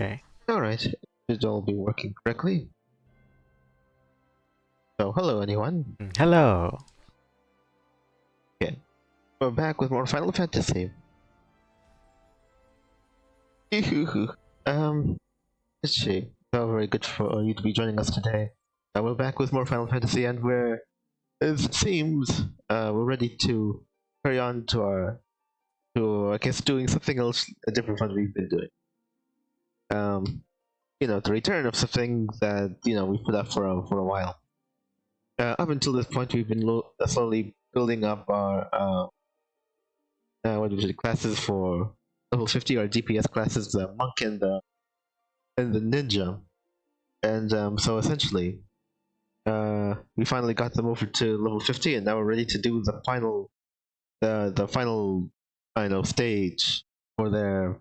Okay. Alright, it should all be working correctly. So, hello anyone. Hello. Okay, we're back with more Final Fantasy. Let's see. So very good for you to be joining us today. We're back with more Final Fantasy, and it seems, we're ready to carry on to I guess, doing something else different from what we've been doing. The return of something that, we put up for a while. Up until this point, we've been slowly building up our classes for level 50, our DPS classes, the monk and the ninja, and so essentially, we finally got them over to level 50, and now we're ready to do the final stage for their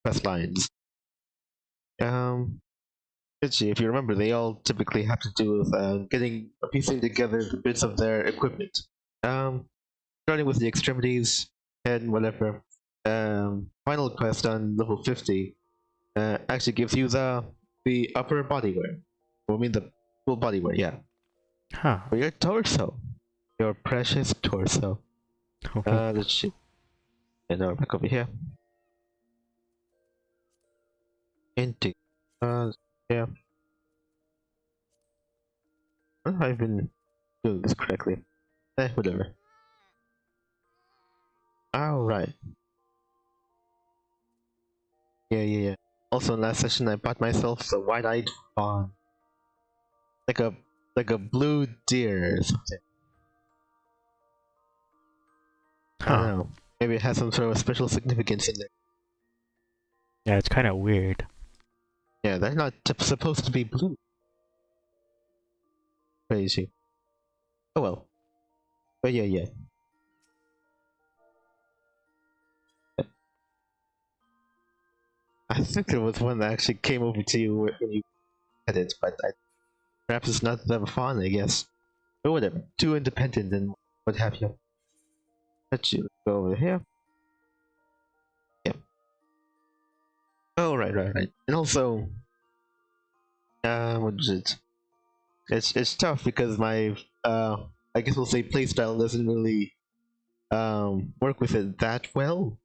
quest lines. Let's see, if you remember, they all typically have to do with piecing together the bits of their equipment. Starting with the extremities and whatever. Final quest on level 50 actually gives you the upper bodywear. I mean the full bodywear, yeah. Huh. For your torso. Your precious torso. Let's see. And now we're back over here. Indeed. Yeah. I've been doing this correctly. Whatever. Alright. Yeah. Also, in last session, I bought myself the wide-eyed fawn. Like a blue deer or something. Huh. I don't know. Maybe it has some sort of special significance in there. Yeah, it's kind of weird. Yeah, they're not supposed to be blue. Crazy. Oh well. But yeah. I think there was one that actually came over to you when you had it, but perhaps it's not that fun, I guess. But whatever. Too independent and what have you. Let's go over here. Yeah. Oh, right. And also, what is it? It's tough because my I guess we'll say playstyle doesn't really work with it that well.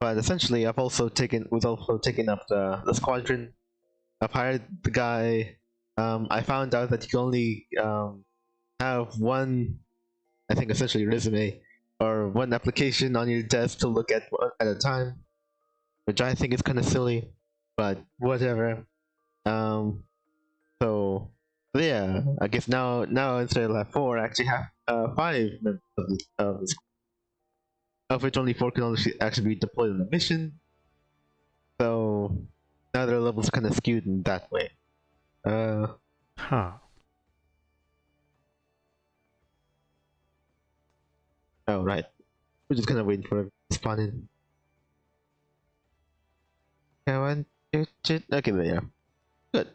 But essentially, I've also taken up the squadron. I've hired the guy. I found out that you can only have one, I think, essentially resume or one application on your desk to look at a time, which I think is kind of silly, but whatever. So yeah, I guess now instead of have 4, I actually have 5 members of this, of which only 4 can actually be deployed on the mission. So now their levels kind of skewed in that way. Huh. Oh right, we're just kind of waiting for it to spawn in. Okay, 1, 2, 2. Okay, there you are. Good.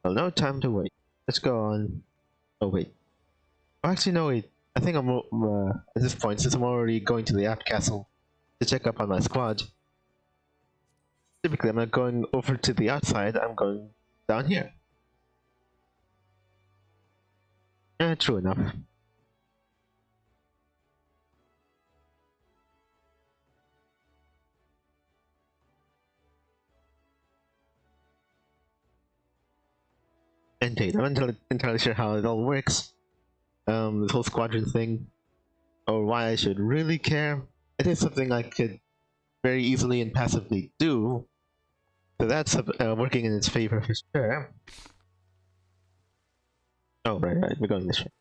Well, no time to wait. Let's go on. Oh wait. Oh, actually, no wait. I think I'm at this point, since I'm already going to the app castle to check up on my squad. Typically, I'm not going over to the outside. I'm going down here. True enough. Indeed, I'm not entirely sure how it all works. This whole squadron thing, or why I should really care. It is something I could very easily and passively do, so that's working in its favor for sure. Oh right, we're going this way.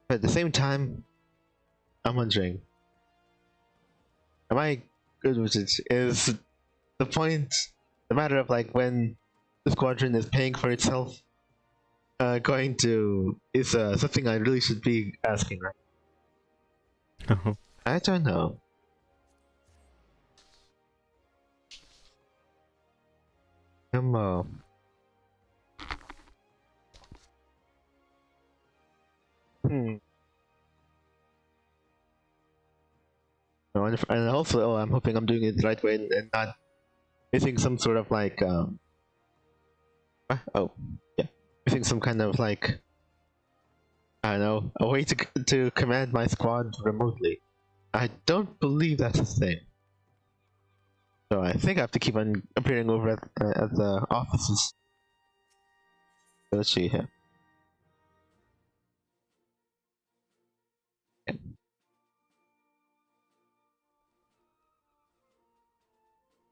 But at the same time, I'm wondering, am I good with it? Is the point the matter of like when the squadron is paying for itself? Is something I really should be asking, right? I don't know. Come on. and also, I'm hoping I'm doing it the right way and not missing some sort of like, yeah, missing some kind of like, I don't know, a way to command my squad remotely. I don't believe that's a thing. So I think I have to keep on appearing over at the offices. So let's see here. Okay.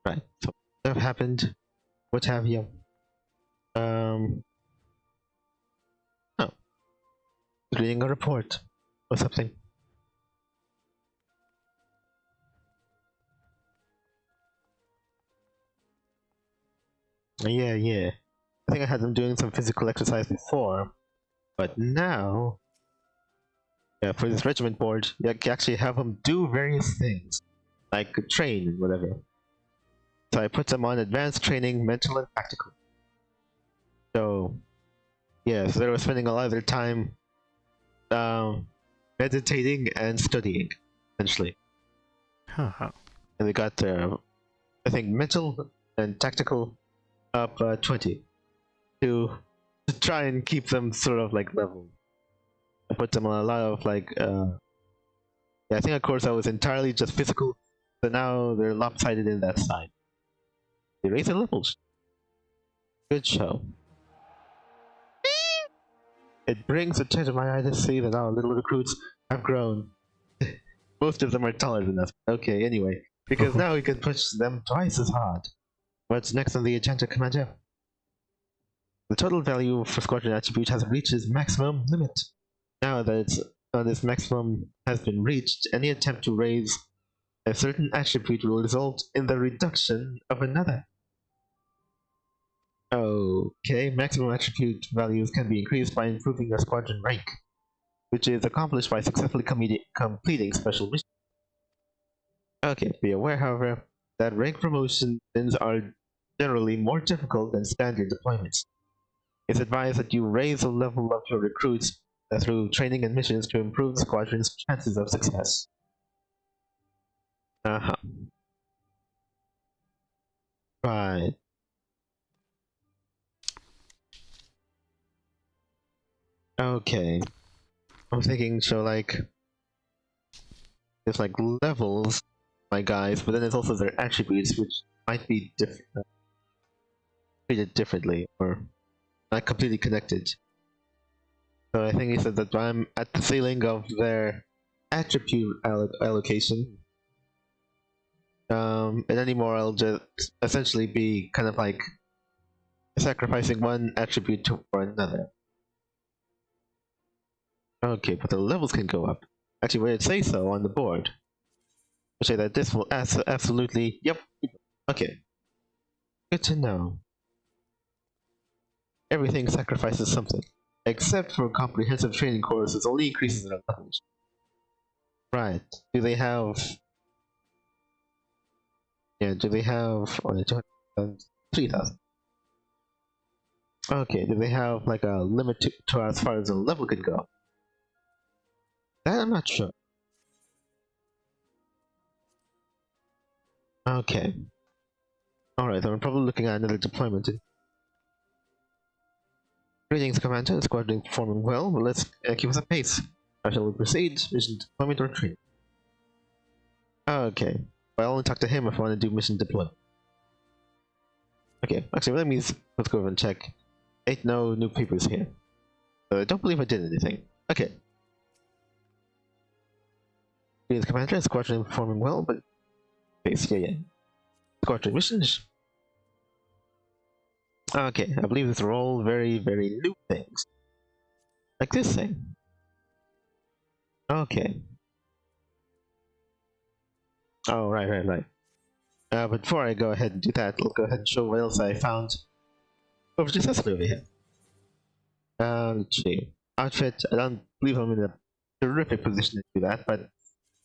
Right. So what happened? What have you? Oh, reading a report or something. Yeah. I think I had them doing some physical exercise before, but now, yeah, for this regiment board, you can actually have them do various things, like train and whatever. So I put them on advanced training, mental and tactical. So, yeah, so they were spending a lot of their time meditating and studying, essentially. Huh. And they got their, I think, mental and tactical up 20 to try and keep them sort of like level. I put them on a lot of like, yeah, I think of course I was entirely just physical, so now they're lopsided in that side. They raise their levels. Good show. It brings a tear to my eye to see that our little recruits have grown. Most of them are taller than us. Okay, anyway, because now we can push them twice as hard. What's next on the agenda, Commander? The total value for squadron attribute has reached its maximum limit. Now that this maximum has been reached, any attempt to raise a certain attribute will result in the reduction of another. Okay, maximum attribute values can be increased by improving your squadron rank, which is accomplished by successfully completing special missions. Okay, be aware, however, that rank promotions are generally more difficult than standard deployments. It's advised that you raise the level of your recruits through training and missions to improve the squadron's chances of success. Right. Okay. I'm thinking, so like, there's like levels, my guys, but then there's also their attributes, which might be treated differently, or not completely connected. So I think he said that I'm at the ceiling of their attribute allocation. And anymore I'll just essentially be kind of like sacrificing one attribute for another. Okay, but the levels can go up. Actually, where it says so on the board, I'll say that this will absolutely, yep. Okay. Good to know. Everything sacrifices something, except for comprehensive training courses, only increases their levels. Right. Do they have... Yeah, do they have... Oh, 3,000. Okay, do they have like a limit to as far as the level could go? That I'm not sure. Okay. Alright, then I'm probably looking at another deployment. Greetings, Commander. The squadron is performing well, but let's keep us a pace. How shall we proceed? Mission deployment or training? Okay. But I'll only talk to him if I want to do mission deployment. Okay, actually, let's go over and check. Ain't no new papers here. I don't believe I did anything. Okay. Greetings, Commander. The squadron is performing well, but... Pace, yeah. Squadron missions. Okay, I believe these are all very, very new things. Like this thing. Okay. Oh, right. But before I go ahead and do that, I'll go ahead and show what else I found over successfully over here. Let's see. Outfit, I don't believe I'm in a terrific position to do that, but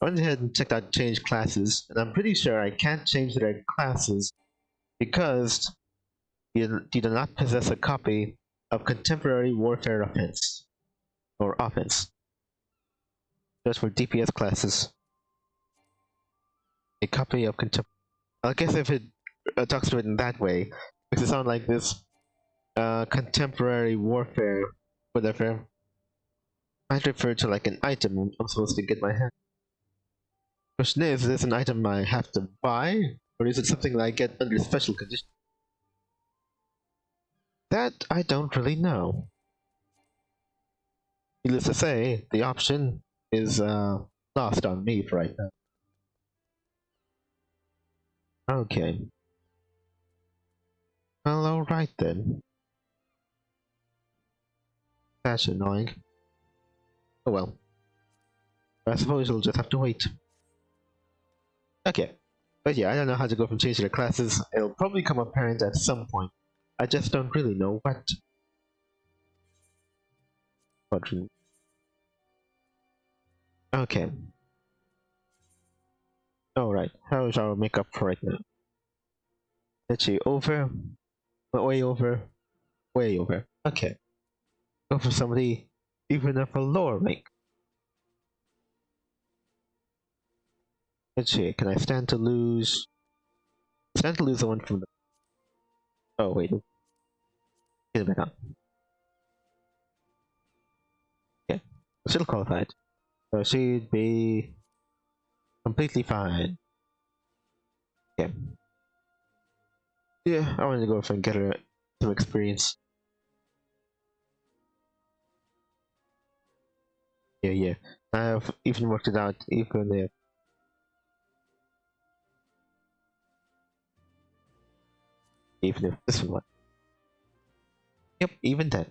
I went ahead and checked out change classes, and I'm pretty sure I can't change their classes because you do not possess a copy of Contemporary Warfare Offense, or Offense. Just for DPS classes. A copy of contemporary. I guess if it talks to it in that way, makes it sound like this contemporary warfare, whatever, might refer to like an item I'm supposed to get my hand. Question is this an item I have to buy, or is it something that I get under special conditions? That I don't really know. Needless to say, the option is lost on me for right now. Okay. Well, alright then. That's annoying. Oh well. I suppose we'll just have to wait. Okay. But yeah, I don't know how to go from changing the classes. It'll probably come apparent at some point. I just don't really know what. Okay. Alright, how is our makeup for right now? Let's see, over, way over, way over. Okay. Go for somebody even of a lower rank. Let's see, can I stand to lose? Stand to lose the one from the. Oh, wait. Get it back on. Okay, still qualified. So she'd be completely fine. Okay. Yeah, I wanted to go and get her some experience. Yeah. I've even worked it out, even if this one. Yep, even then.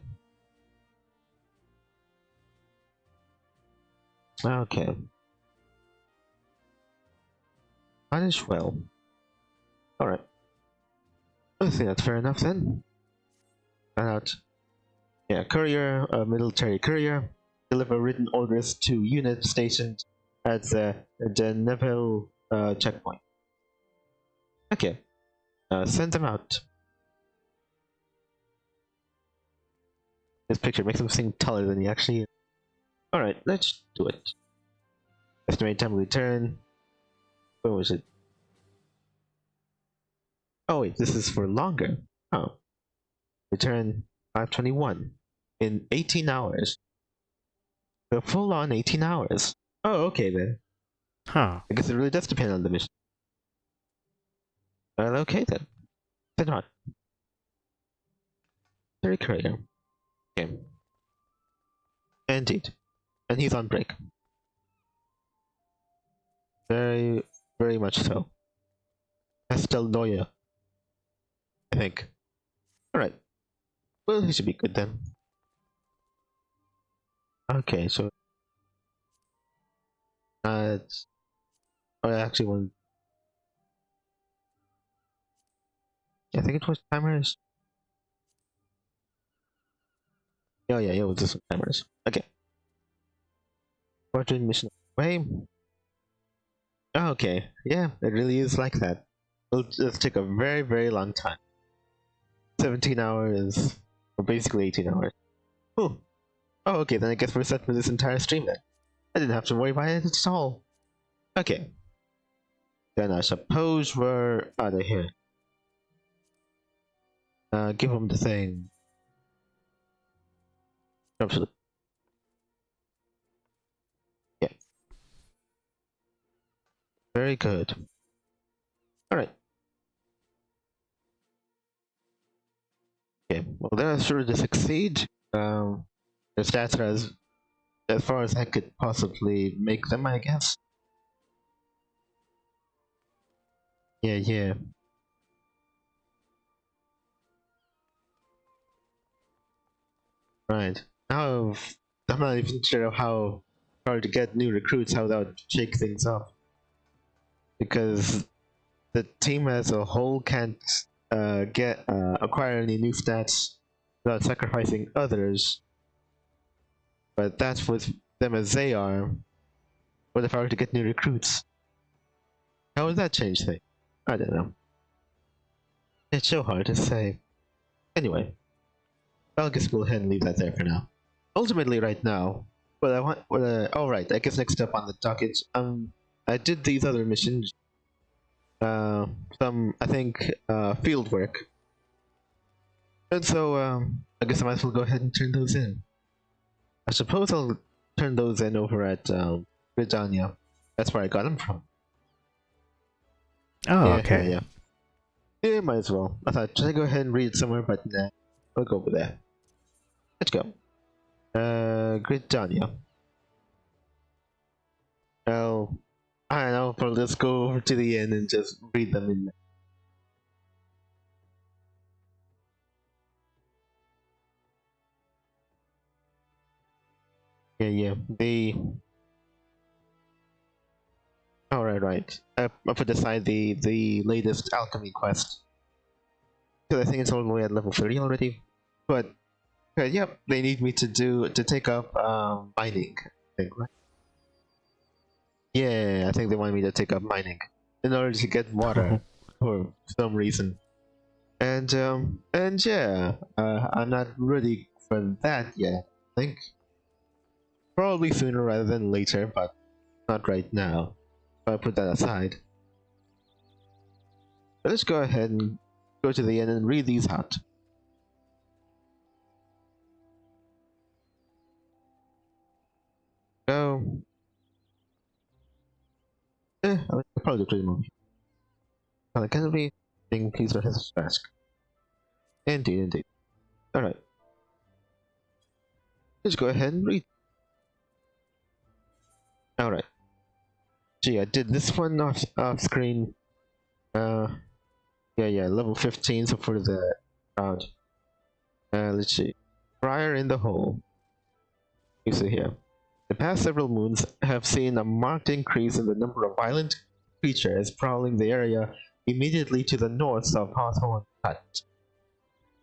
Okay. Might as well. Alright. I think that's fair enough then. Find out. Yeah, courier, military courier. Deliver written orders to unit stationed at the Neville checkpoint. Okay. Send them out. This picture makes him seem taller than he actually is. Alright, let's do it. Estimate time of return. What was it? Oh wait, this is for longer. Oh. Return 521 in 18 hours. So full on 18 hours. Oh, okay then. Huh. I guess it really does depend on the mission. Well, okay then. Why not? Very courier. Okay. Indeed. And he's on break. Very, very much so. Castelnoia, I think. Alright. Well, he should be good then. Okay, so... it's... Oh, I actually want... I think it was timers. Oh yeah, it was just timers. Okay. Portrait mission away. Oh, okay, yeah, it really is like that. It'll just take a very, very long time. 17 hours, or basically 18 hours. Oh, okay, then I guess we're set for this entire stream then. I didn't have to worry about it at all. Okay. Then I suppose we're out of here. Give him the thing. Absolutely. Yeah. Very good. Alright. Okay, well they're sure to succeed. The stats are as far as I could possibly make them, I guess. Yeah. Right. Now, I'm not even sure how hard to get new recruits, how that would shake things up. Because the team as a whole can't acquire any new stats without sacrificing others. But that's with them as they are. What if I were to get new recruits? How would that change things? I don't know. It's so hard to say. Anyway, I'll just go ahead and leave that there for now. Ultimately, right now, all right. I guess next up on the docket, I did these other missions some, I think, field work. And so, I guess I might as well go ahead and turn those in. I suppose I'll turn those in over at Britannia. That's where I got them from. Oh, Yeah, okay. yeah. Yeah, might as well. I thought, should I go ahead and read it somewhere? But nah, I'll go over there. Let's go. Britannia. Well, I don't know, but let's go over to the end and just read them in there. Yeah, yeah. Oh, right. I put aside the latest alchemy quest because I think it's all the way at level 30 already. But yep, they need me to take up mining. I think, right? Yeah, I think they want me to take up mining in order to get water for some reason. And yeah, I'm not ready for that yet. I think probably sooner rather than later, but not right now. I'll put that aside. But let's go ahead and go to the end and read these out. So, I'll probably do 3 more. Can we being please for his task? Indeed. Alright. Let's go ahead and read. Alright. Gee, I did this one off screen. Yeah, level 15, so for the round. Let's see. Fire in the hole. You see here. The past several moons have seen a marked increase in the number of violent creatures prowling the area immediately to the north of Hawthorne Hut.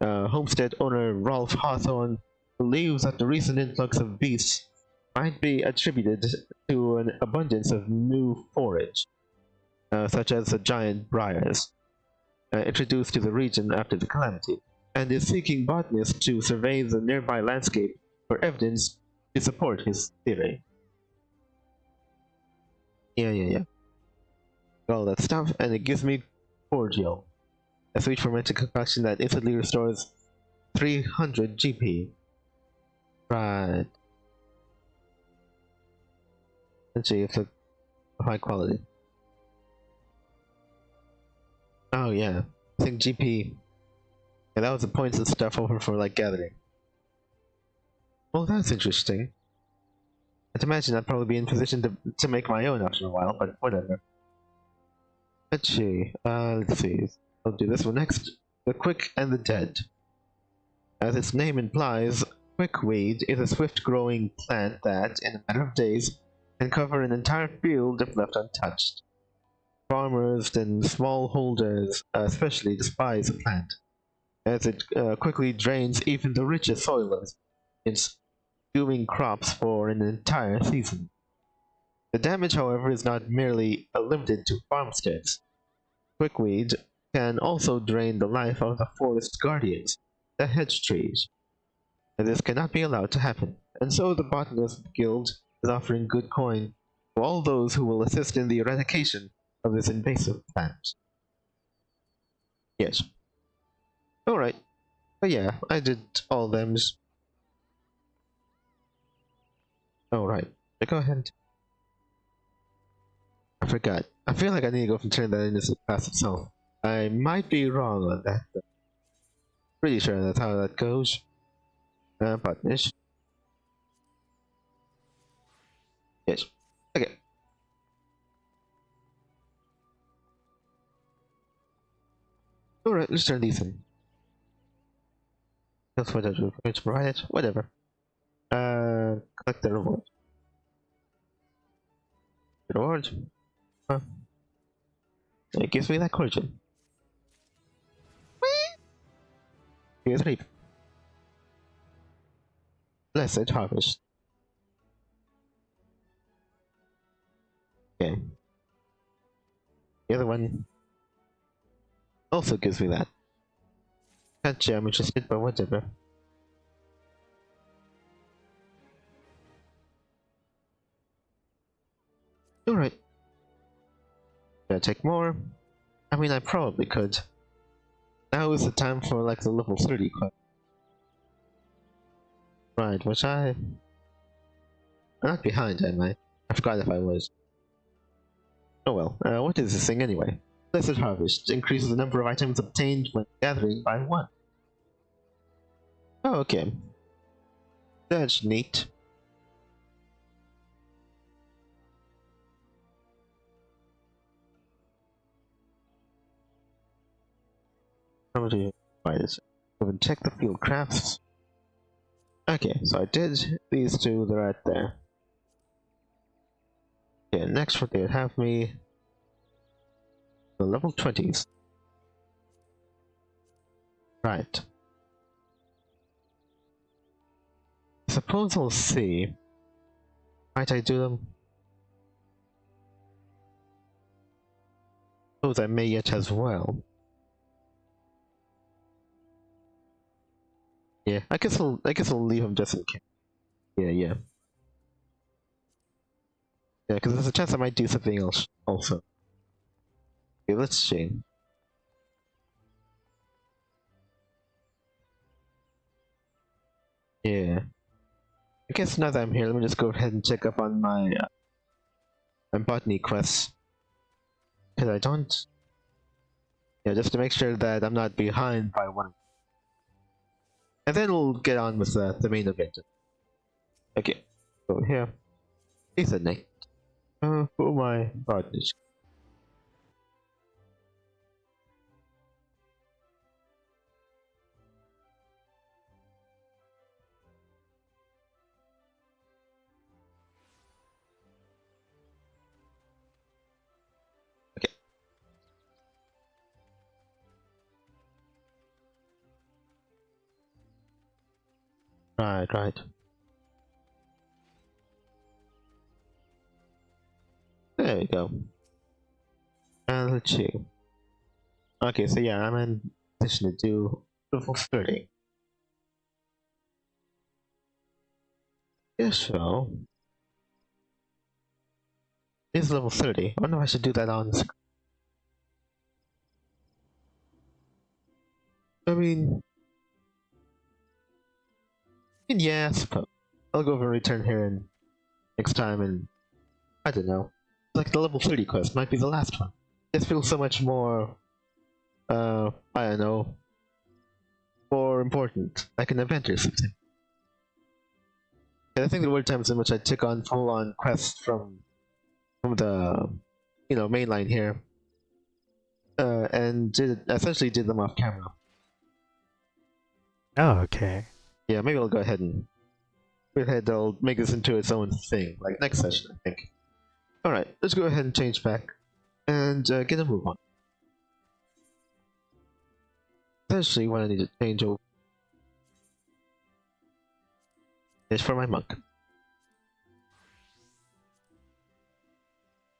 Homestead owner Rolf Hawthorne believes that the recent influx of beasts might be attributed to an abundance of new forage, such as the giant briars, introduced to the region after the calamity, and is seeking botanists to survey the nearby landscape for evidence to support his theory. Yeah. All that stuff, and it gives me cordial, a sweet fermented concoction that instantly restores 300 GP. Right. Let's see if it's high quality. Oh yeah, I think GP. Yeah, that was the points and stuff over for like gathering. Well, that's interesting. I'd imagine I'd probably be in position to make my own after a while, but whatever. Let's see. Let's see. I'll do this one next. The Quick and the Dead. As its name implies, quickweed is a swift-growing plant that, in a matter of days, can cover an entire field if left untouched. Farmers and smallholders especially despise the plant, as it quickly drains even the richest soilers, dooming crops for an entire season. The damage, however, is not merely limited to farmsteads. Quickweed can also drain the life of the forest guardians, the hedge trees. And this cannot be allowed to happen, and so the Botanist Guild is offering good coin to all those who will assist in the eradication of this invasive plant. Yes. Alright. But yeah, I did all them. Alright. Go ahead. I forgot. I feel like I need to go and turn that into the class itself. I might be wrong on that, but pretty sure that's how that goes. Botanish. Yes. Okay. Alright, let's turn these in. That's what I do. Going to provide it. Whatever. Collect the reward. Reward. Huh. It gives me that cordial. Here's reap. Blessed harvest. Okay. The other one also gives me that. Can't I'm interested, but whatever. Alright. Gotta take more. I mean, I probably could. Now is the time for like the level 30 quest. Right, which I'm not behind, am I? I forgot if I was. Oh well, what is this thing anyway? Blessed Harvest increases the number of items obtained when gathering by 1. Oh, okay. That's neat. How do you buy this? Go and check the field crafts. Okay, so I did these two, they're right there. Okay, next what they have me the level 20s. Right. Suppose we'll see. Might I do them? Suppose I may yet as well. Yeah, I guess I'll leave them just in case. Yeah. Yeah, because there's a chance I might do something else also. Okay, let's see. Yeah. I guess now that I'm here, let me just go ahead and check up on my botany quests. Because I don't... Yeah, just to make sure that I'm not behind by one. And then we'll get on with the main event. Okay, over here. Ethernet. Who am I? Botany. Right. There we go. And let's see. Okay, so yeah, I'm in position to do level 30. Yes, so. It's level 30. I wonder if I should do that on screen. I mean, yeah, I suppose. I'll go over and return here and next time, and I don't know. Like the level 30 quest might be the last one. This feels so much more, I don't know, more important, like an event or something. And I think there were times in which I took on full-on quests from the, mainline here, and essentially did them off camera. Oh, okay. Yeah, maybe I'll go ahead and I'll make this into its own thing, like next session, I think. Alright, let's go ahead and change back and get a move on. Essentially, what I need to change over is for my monk.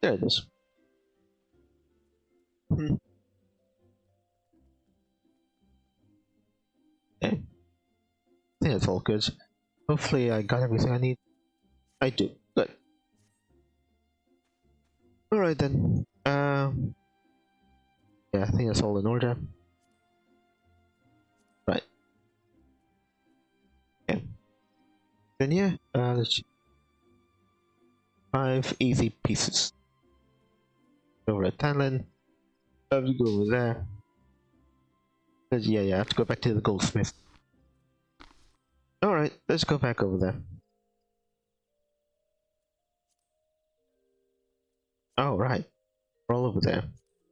There it is. Okay. I think it's all good. Hopefully I got everything I need. I do. Good. Alright then. Yeah, I think that's all in order. Right. Okay. Then yeah, let's see. 5 easy pieces. Over at Tanlin. Have to go over there. Yeah, I have to go back to the goldsmith. Alright, let's go back over there. Oh, right. We're all over there.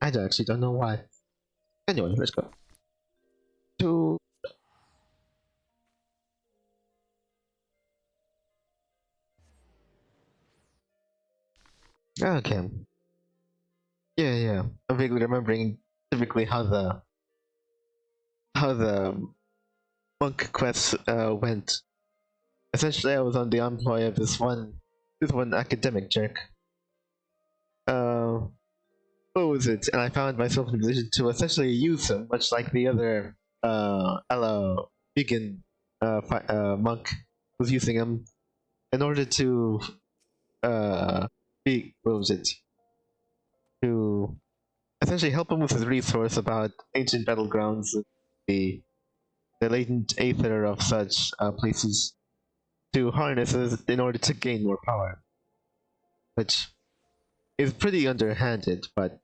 I actually don't know why. Anyway, let's go. Okay. Yeah. I'm vaguely remembering typically how the monk quest went. Essentially, I was on the employ of this one academic jerk. What was it? And I found myself in a position to essentially use him, much like the other Ella vegan monk was using him in order to what was it? To essentially help him with his resource about ancient battlegrounds, the the latent aether of such places to harness in order to gain more power, which is pretty underhanded. But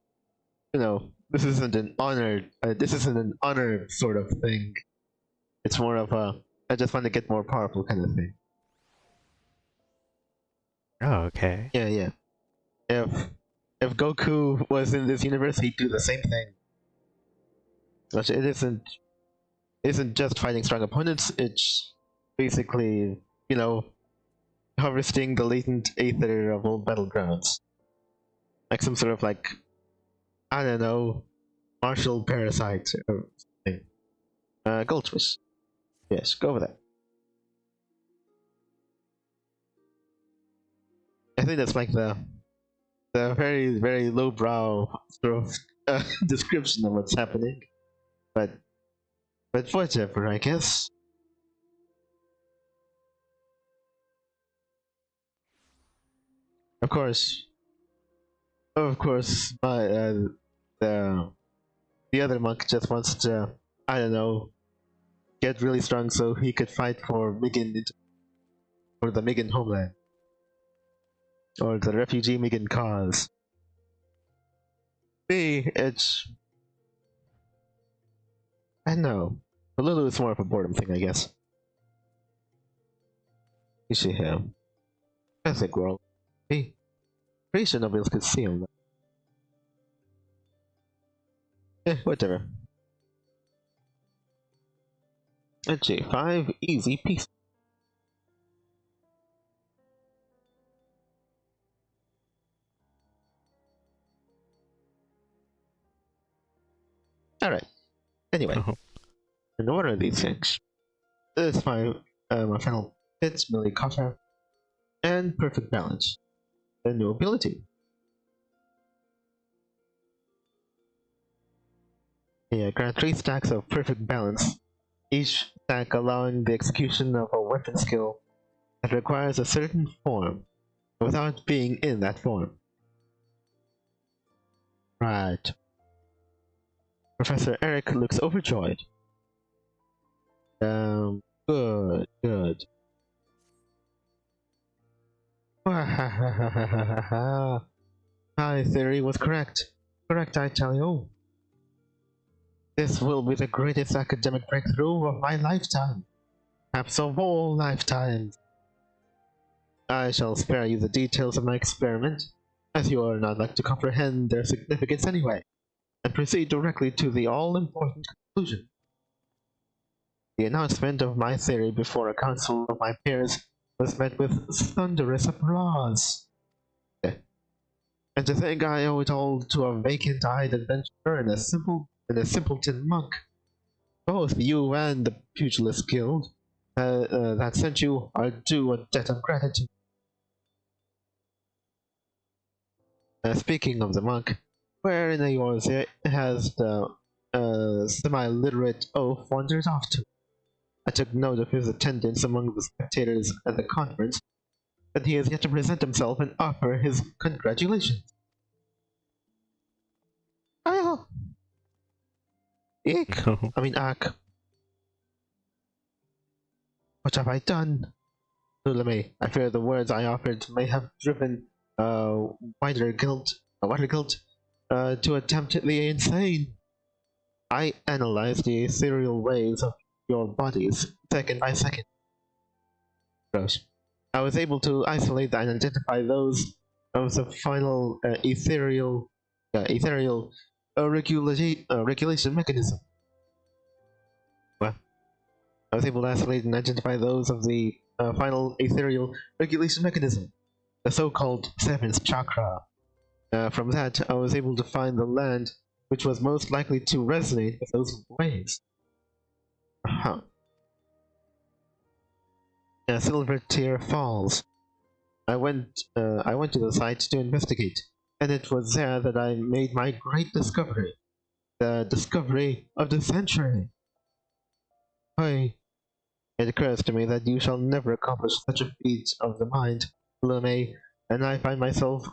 this isn't an honor. This isn't an honor sort of thing. It's more of a I just want to get more powerful kind of thing. Oh, okay. Yeah, yeah. If Goku was in this universe, he'd do the same thing. But it isn't just fighting strong opponents. It's basically harvesting the latent aether of old battlegrounds, like some sort of I don't know, martial parasite or something. Goldfish. Yes, go with that. I think that's like the very very lowbrow sort of description of what's happening, but whatever, I guess. Of course, my the other monk just wants to, I don't know, get really strong so he could fight for for the Migan homeland, or the refugee Migan cause. Me, I don't know. For Lulu, it's more of a boredom thing, I guess. You see him. I think we're all. Hey, pretty sure nobody else could see him. Whatever. A J5, easy peasy. Alright. Anyway, in order of these things, this is my final hits, melee counter, and perfect balance. A new ability. Yeah, grant 3 stacks of perfect balance, each stack allowing the execution of a weapon skill that requires a certain form, without being in that form. Right. Professor Eric looks overjoyed. Good. My theory was correct. Correct, I tell you. This will be the greatest academic breakthrough of my lifetime. Perhaps of all lifetimes. I shall spare you the details of my experiment, as you are not like to comprehend their significance anyway, and proceed directly to the all-important conclusion. The announcement of my theory before a council of my peers was met with thunderous applause. And to think I owe it all to a vacant-eyed adventurer and a simpleton monk. Both you and the Pugilist Guild that sent you are due a debt of gratitude. Speaking of the monk, where in yours has the semi-literate oaf wandered off to? I took note of his attendance among the spectators at the conference, but he has yet to present himself and offer his congratulations. Oh! Eek! I mean, Ak. What have I done? Lulame, I fear the words I offered may have driven wider guilt to attempt the insane. I analyzed the ethereal waves of your bodies second by second. Gross. I was able to isolate and identify those of the final ethereal regulation mechanism. Well, I was able to isolate and identify those of the final ethereal regulation mechanism, the so-called seventh chakra. From that, I was able to find the land which was most likely to resonate with those waves. Silver Tear Falls. I went to the site to investigate, and it was there that I made my great discovery. The discovery of the century. It occurs to me that you shall never accomplish such a feat of the mind, Lame, and I find myself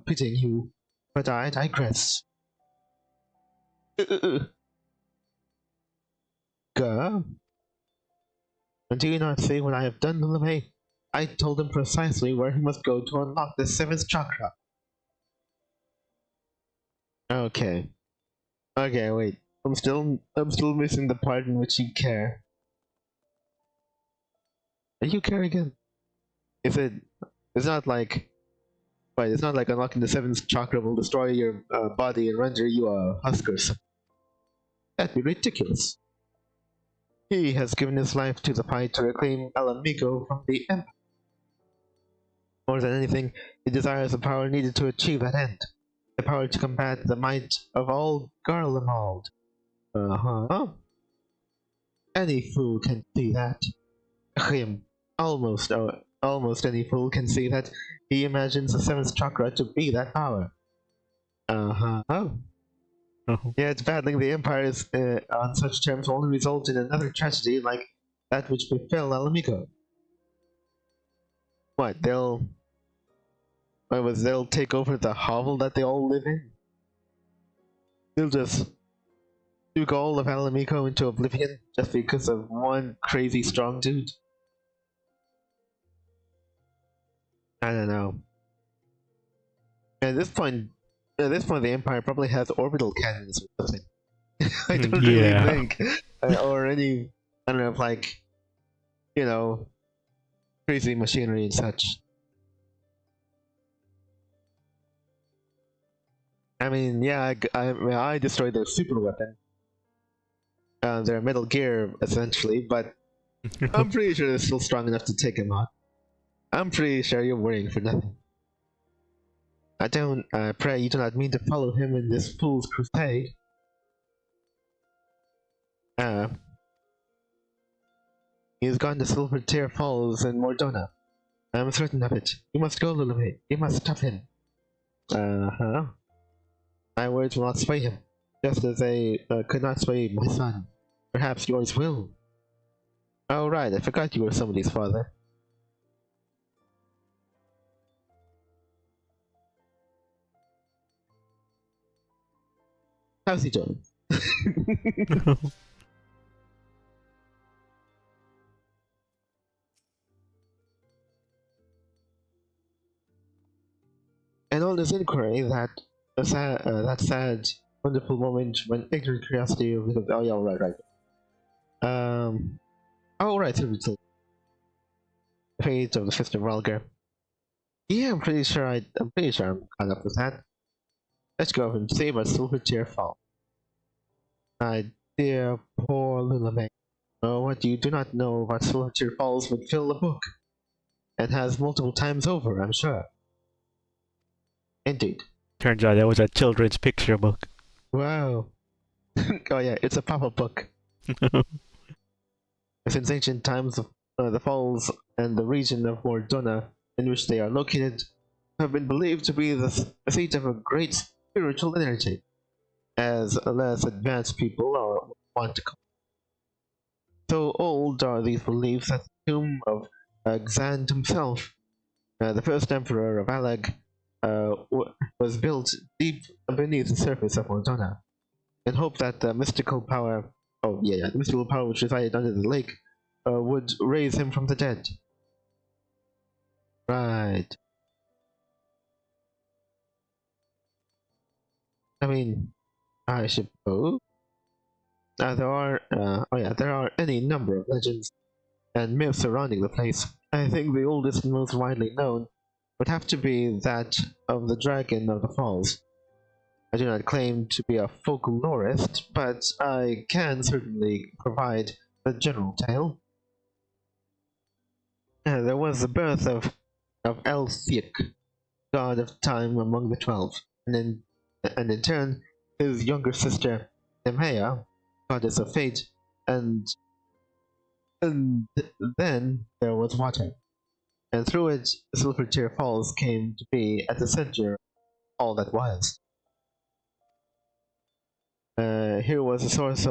pitying you, but I digress. Gah. And do you not see what I have done, LeMay? I told him precisely where he must go to unlock the seventh chakra. Okay. Okay, wait. I'm still missing the part in which you care. Are you care again? Is it? It's not like. Right, it's not like unlocking the seventh chakra will destroy your body and render you a husker. That'd be ridiculous. He has given his life to the fight to reclaim Alamigo from the Empire. More than anything, he desires the power needed to achieve that end. The power to combat the might of all Garlemald. Uh-huh. Any fool can see that. Him. Almost any fool can see that. He imagines the seventh chakra to be that power. Uh-huh. Yet battling the empires on such terms will only result in another tragedy like that which befell Alamigo. What, they'll take over the hovel that they all live in? They'll just duke all of Alamigo into oblivion just because of one crazy strong dude? I don't know. At this point, the Empire probably has orbital cannons or something. I don't really think, or any, I don't know, like, you know, crazy machinery and such. I mean, yeah, I destroyed their super weapon, their Metal Gear essentially, but I'm pretty sure they're still strong enough to take him on. I'm pretty sure you're worrying for nothing. I don't, pray you do not mean to follow him in this fool's crusade. He's gone to Silver Tear Falls in Mordona. I am certain of it. You must go, Lulame. You must stop him. My words will not sway him, just as they could not sway my son. Perhaps yours will. Oh right, I forgot you were somebody's father. How's he doing? And on this inquiry, that sad, wonderful moment when ignorant curiosity of oh yeah, right. Oh right, the fate of the fifth of Valgar. Yeah, I'm pretty sure I'm caught up with that. Let's go and see about Silver Tear Fall. My dear poor little May. Oh, what you do not know about Silver Tear Falls would fill a book, and has multiple times over, I'm sure. Indeed. Turns out that was a children's picture book. Wow. Oh yeah, it's a pop-up book. Since ancient times, the falls and the region of Mordona in which they are located have been believed to be the seat of a great spiritual energy, as less advanced people want to call it. So old are these beliefs that the tomb of Xand himself, the first emperor of Alag, was built deep beneath the surface of Mordona, in hope that the mystical power, the mystical power which resided under the lake, would raise him from the dead. Right. I mean, I suppose there are any number of legends and myths surrounding the place. I think the oldest and most widely known would have to be that of the Dragon of the Falls. I do not claim to be a folklorist, but I can certainly provide the general tale. There was the birth of Elthic, god of time among the 12, and in turn his younger sister Nemhea, goddess of fate, and then there was water, and through it Silver Tear Falls came to be at the center of all that was. Here was a source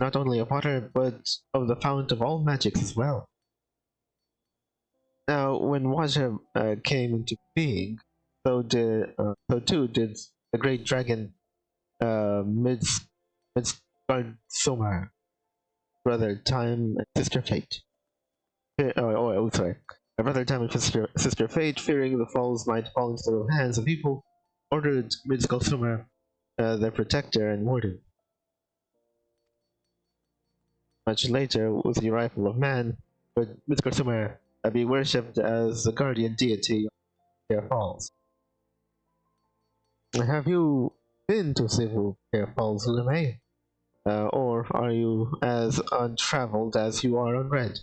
not only of water, but of the fount of all magics as well. Now, when water came into being, so too did the great dragon Midgardsormr, brother Time and sister Fate. Sorry. Brother Time and sister Fate, fearing the falls might fall into the hands of people, ordered Midgardsormr, their protector and warden. Much later, with the arrival of man, would Midgardsormr be worshipped as the guardian deity of their falls. Have you been to Silvercare Falls, LeMay? Or are you as untraveled as you are unread?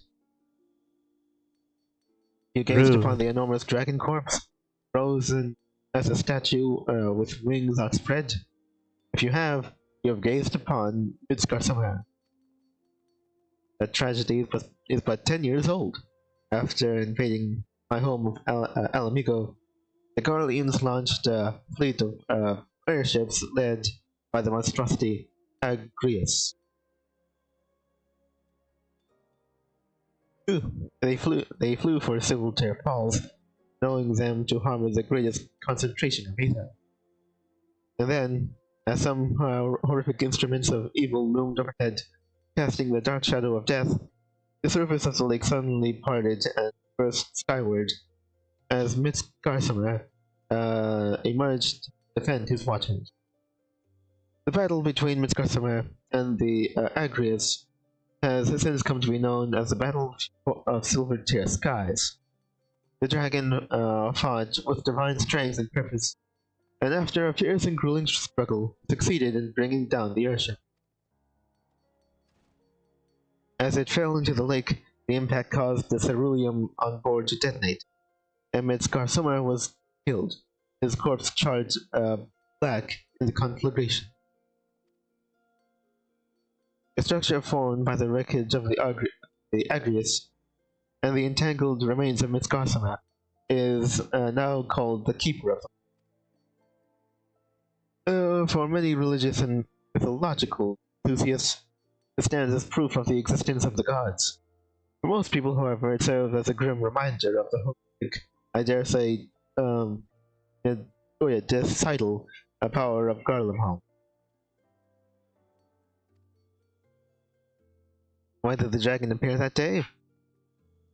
You gazed upon the enormous dragon corpse, frozen as a statue with wings outspread. If you have gazed upon Midgardsormr. The tragedy is but 10 years old. After invading my home of Alamigo, the Garleans launched a fleet of airships led by the monstrosity Agrius. They flew for Silvercare Falls, knowing them to harbor the greatest concentration of ether. And then, as some horrific instruments of evil loomed overhead, casting the dark shadow of death, the surface of the lake suddenly parted and burst skyward as Midgardsormr emerged to defend his watchers. The battle between Midgardsormr and the Agrius has since come to be known as the Battle of Silvercare Skies. The dragon fought with divine strength and purpose, and after a fierce and grueling struggle, succeeded in bringing down the airship. As it fell into the lake, the impact caused the ceruleum on board to detonate, and Midgardsormr was killed, his corpse charred black in the conflagration. The structure formed by the wreckage of the Agrius and the entangled remains of Midgardsormr is now called the Keeper of them. For many religious and mythological enthusiasts, it stands as proof of the existence of the gods. For most people, however, it serves as a grim reminder of the horrific, I dare say, decidal power of Garlemald. Why did the dragon appear that day?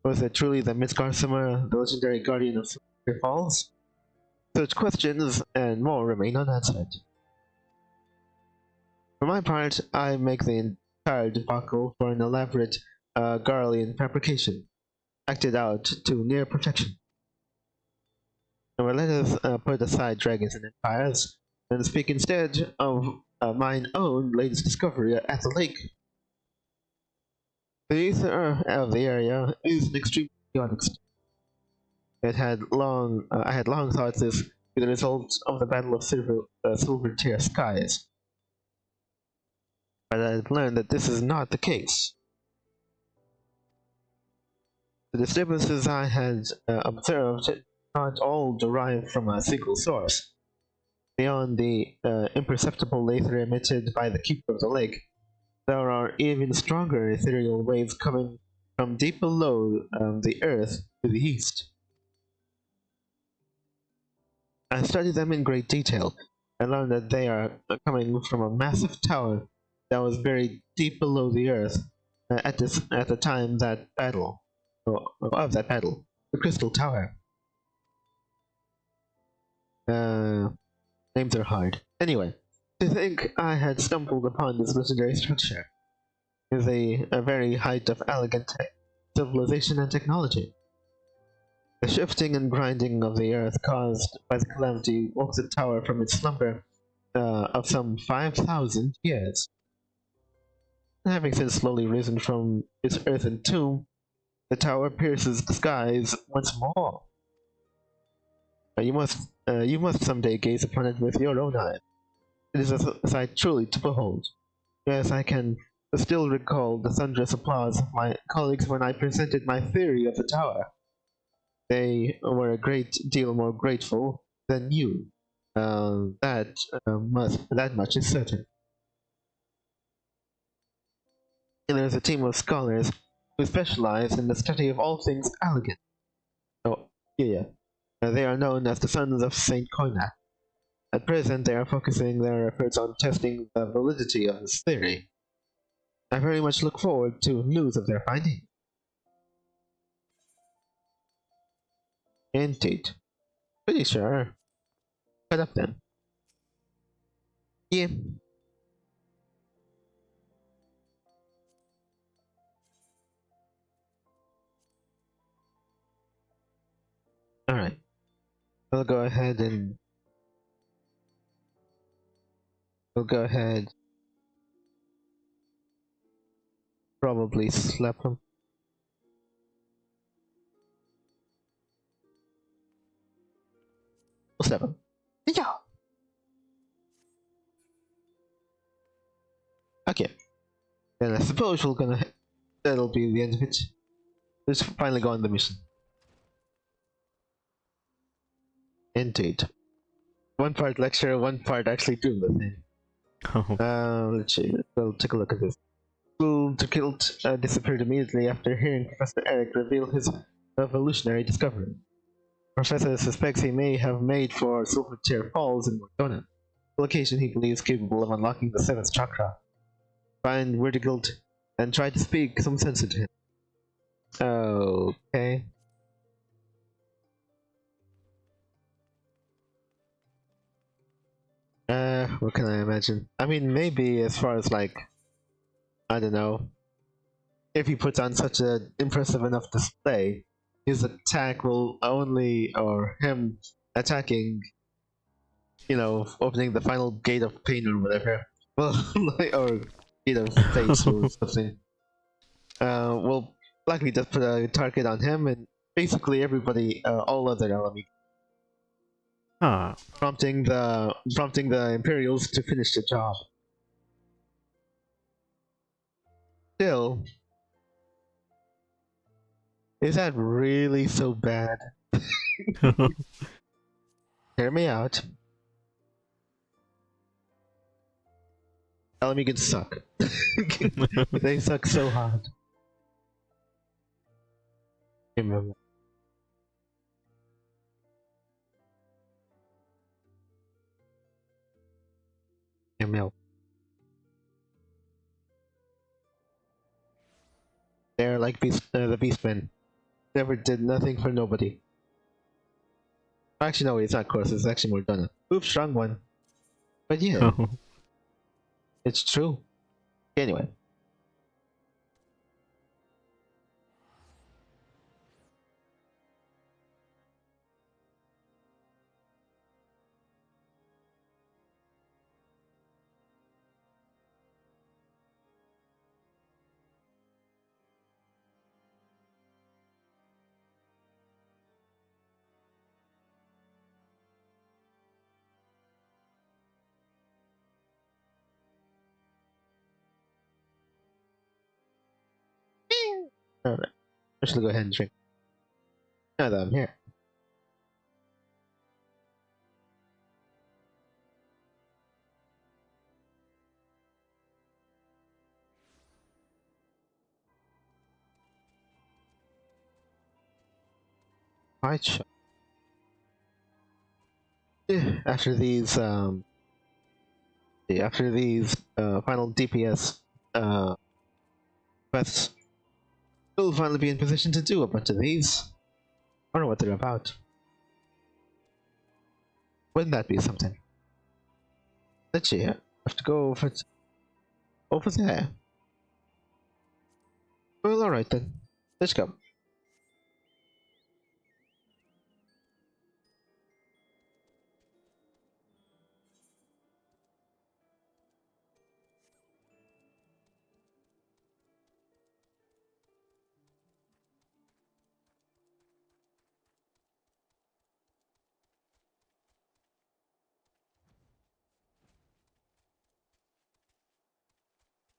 Was it truly the Midgardsormr, the legendary guardian of Silvercare Falls? Such questions and more remain unanswered. For my part, I make the entire debacle for an elaborate Garlean fabrication, acted out to near perfection. Now let us put aside dragons and empires, and speak instead of mine own latest discovery at the lake. The ether of the area is an extremely chaotic state. I had long thought this to be the result of the Battle of Silvercare Skies, but I have learned that this is not the case. The disturbances I had observed not all derived from a single source. Beyond the imperceptible ether emitted by the Keeper of the Lake, there are even stronger ethereal waves coming from deep below the earth to the east. I studied them in great detail and learned that they are coming from a massive tower that was buried deep below the earth at the time of that battle, the Crystal Tower. Names are hard. Anyway, to think I had stumbled upon this legendary structure is a very height of elegant civilization and technology. The shifting and grinding of the earth caused by the calamity woke the tower from its slumber of some 5,000 years. Having since slowly risen from its earthen tomb, the tower pierces the skies once more. You must someday gaze upon it with your own eyes. It is a sight truly to behold. Yes, I can still recall the thunderous applause of my colleagues when I presented my theory of the tower. They were a great deal more grateful than you. That much is certain. And there's a team of scholars who specialize in the study of all things elegant. Oh, yeah. They are known as the Sons of Saint Koina. At present, they are focusing their efforts on testing the validity of his theory. I very much look forward to news of their findings. Indeed. Pretty sure. Shut up then. Yeah. Alright. We'll go ahead and... We'll go ahead... Probably slap him. We'll slap him. Yeah! Okay. Then I suppose we're gonna... That'll be the end of it. Let's finally go on the mission. Indeed. One part lecture, one part actually doing the thing. Let's see. We'll take a look at this. Kilt disappeared immediately after hearing Professor Eric reveal his revolutionary discovery. Professor suspects he may have made for Silverchair Falls in Morgana, a location he believes capable of unlocking the seventh chakra. Find Vertigilt and try to speak some sense into him. Okay. What can I imagine? I mean, maybe as far as like, I don't know, if he puts on such an impressive enough display, his attack will only, or him attacking, you know, opening the final gate of pain or whatever, well, or gate of fate or something, will likely just put a target on him and basically everybody, all other enemies. Prompting the Imperials to finish the job. Still, is that really so bad? Hear me out. Elamigans suck. They suck so hard. Remember. Milk. They're like the Beastmen. Never did nothing for nobody. Actually, no, it's not Course. It's actually Morgana. Oops, strong one. But yeah, it's true. Anyway. Alright. I should go ahead and drink. Now that I'm here. Alright. After these final DPS quests, we'll finally be in position to do a bunch of these. I don't know what they're about. Wouldn't that be something? Let's see. I have to go over there. Well, alright then. Let's go.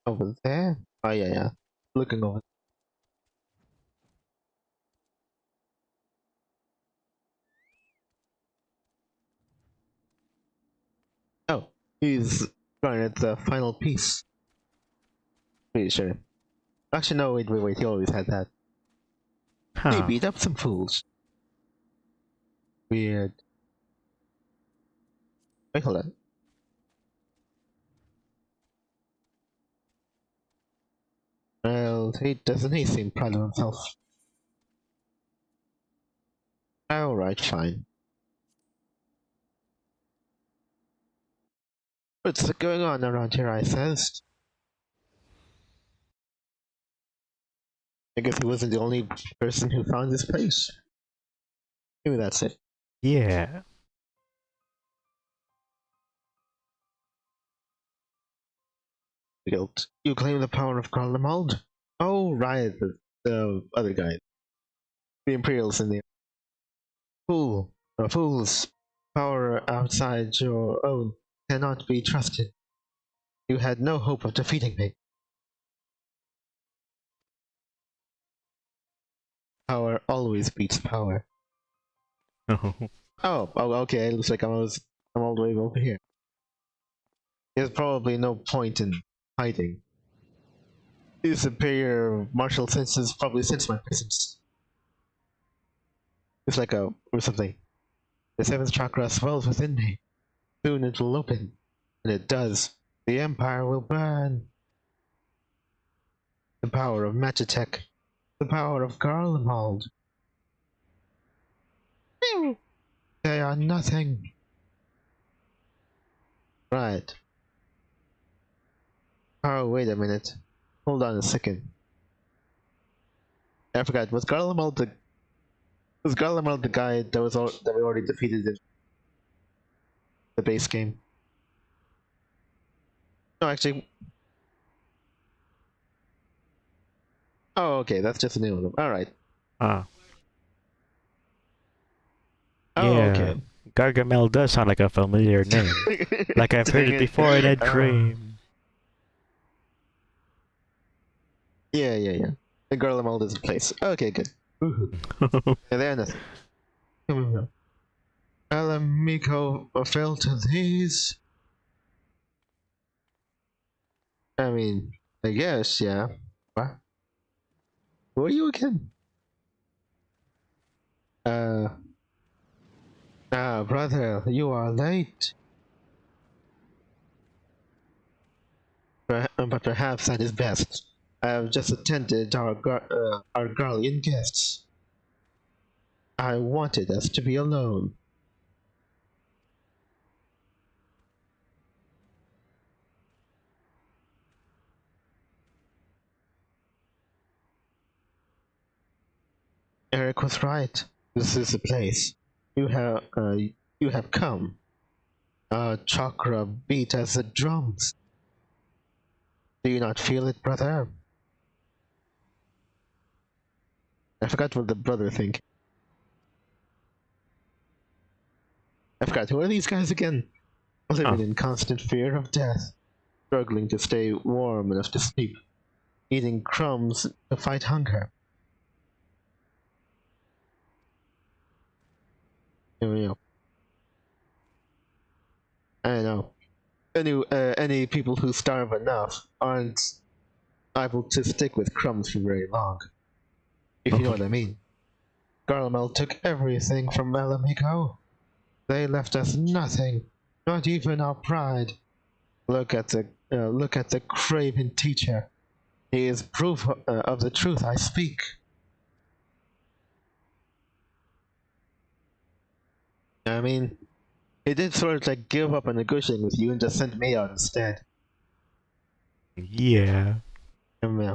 Over there? Oh yeah. Looking over. Oh, he's going at the final piece. Pretty sure. Actually, no, wait, he always had that. They beat up some fools. Weird. Wait, hold on. Well, doesn't he seem proud of himself? Alright, fine. What's going on around here, I says? I guess he wasn't the only person who found this place. Maybe that's it. Yeah. Guilt. You claim the power of Garlemald? Oh, right, the other guy. The Imperials in there. Fool. Fools. Power outside your own cannot be trusted. You had no hope of defeating me. Power always beats power. Oh, okay, it looks like I'm all the way over here. There's probably no point in hiding. His superior martial senses probably sense my presence. It's like or something. The seventh chakra swells within me. Soon it will open. And it does. The Empire will burn. The power of Magitek. The power of Garlemald. They are nothing. Right. Oh, wait a minute. Hold on a second. I forgot. Was Garlemald the guy that we already defeated in the base game? No, actually. Oh, okay. That's just a new one. All right. Ah. Oh, Yeah. okay. Gargamel does sound like a familiar name. Like I've heard it before in a dream. Yeah. The Garlemald is a place. Okay, good. Yeah, they are nothing. Alamico fell to these. I mean, I guess, yeah. What? Who are you again? Brother, you are late. But perhaps that is best. I have just attended our Garlean guests. I wanted us to be alone. Eric was right. This is the place. You have come. Our chakra beat as the drums. Do you not feel it, brother? I forgot what the brother think. I forgot, who are these guys again? Living in constant fear of death, struggling to stay warm enough to sleep, eating crumbs to fight hunger. Here we go. I know. Any people who starve enough aren't able to stick with crumbs for very long. If you know what I mean. Garlemald took everything from Alamico. They left us nothing, not even our pride. Look at the craven teacher. He is proof of the truth I speak. I mean, he did sort of like give up on negotiating with you and just sent me out instead. Yeah. Yeah.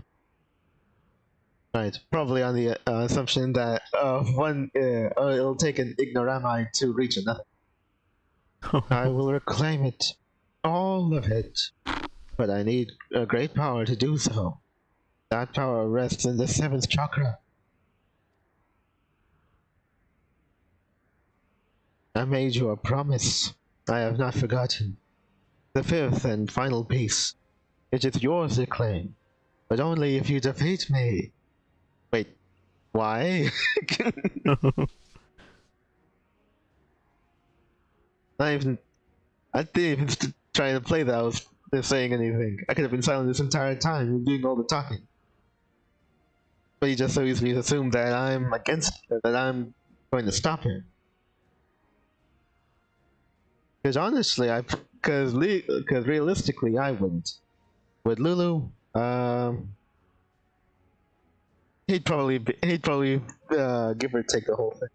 Right, probably on the assumption that it'll take an ignorami to reach another. I will reclaim it, all of it, but I need a great power to do so. That power rests in the seventh chakra. I made you a promise. I have not forgotten. The fifth and final piece. It is yours to claim, but only if you defeat me. Wait, why? I didn't even try to play that I was saying anything. I could have been silent this entire time, doing all the talking. But he just so easily assumed that I'm against, that I'm going to stop him. Because honestly, because realistically, I wouldn't. With Lulu, he'd probably give or take the whole thing.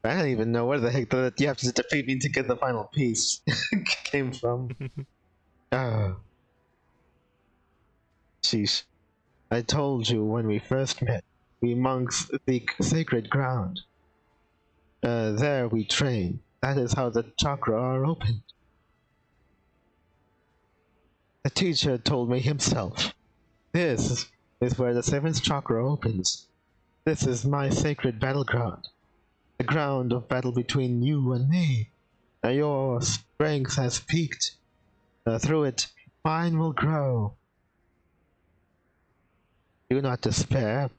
I don't even know where the heck that you have to defeat me to get the final piece came from. Sheesh. I told you when we first met, we monks seek sacred ground. There we train. That is how the chakra are opened. The teacher told me himself. This is where the seventh chakra opens. This is my sacred battleground. The ground of battle between you and me. Your strength has peaked. Through it, mine will grow. Do not despair.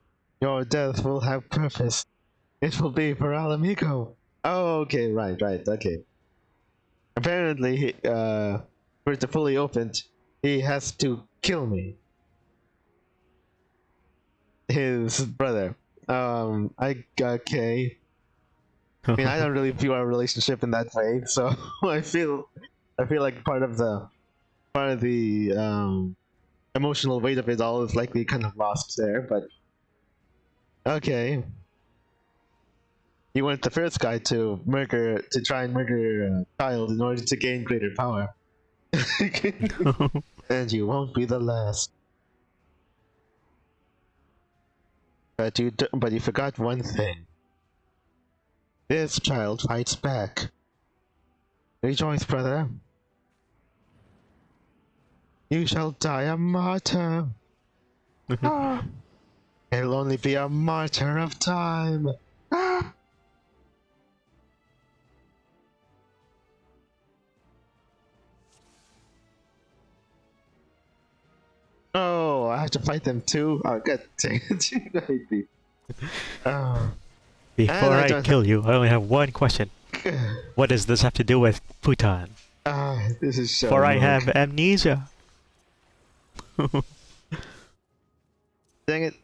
Your death will have purpose. It will be for Al Amigo. Oh, okay, right, okay. Apparently, for it to fully open, he has to kill me. His brother. Okay. I mean, I don't really view our relationship in that way, so I feel like part of the emotional weight of it all is likely kind of lost there, but okay. You want the first guy to try and murder a child in order to gain greater power. And you won't be the last. But you forgot one thing. This child fights back. Rejoice, brother. You shall die a martyr. It'll only be a martyr of time. Oh, I have to fight them too? Oh, god dang it. Before I kill you, I only have one question. What does this have to do with Futon? This is so For I have amnesia. Dang it.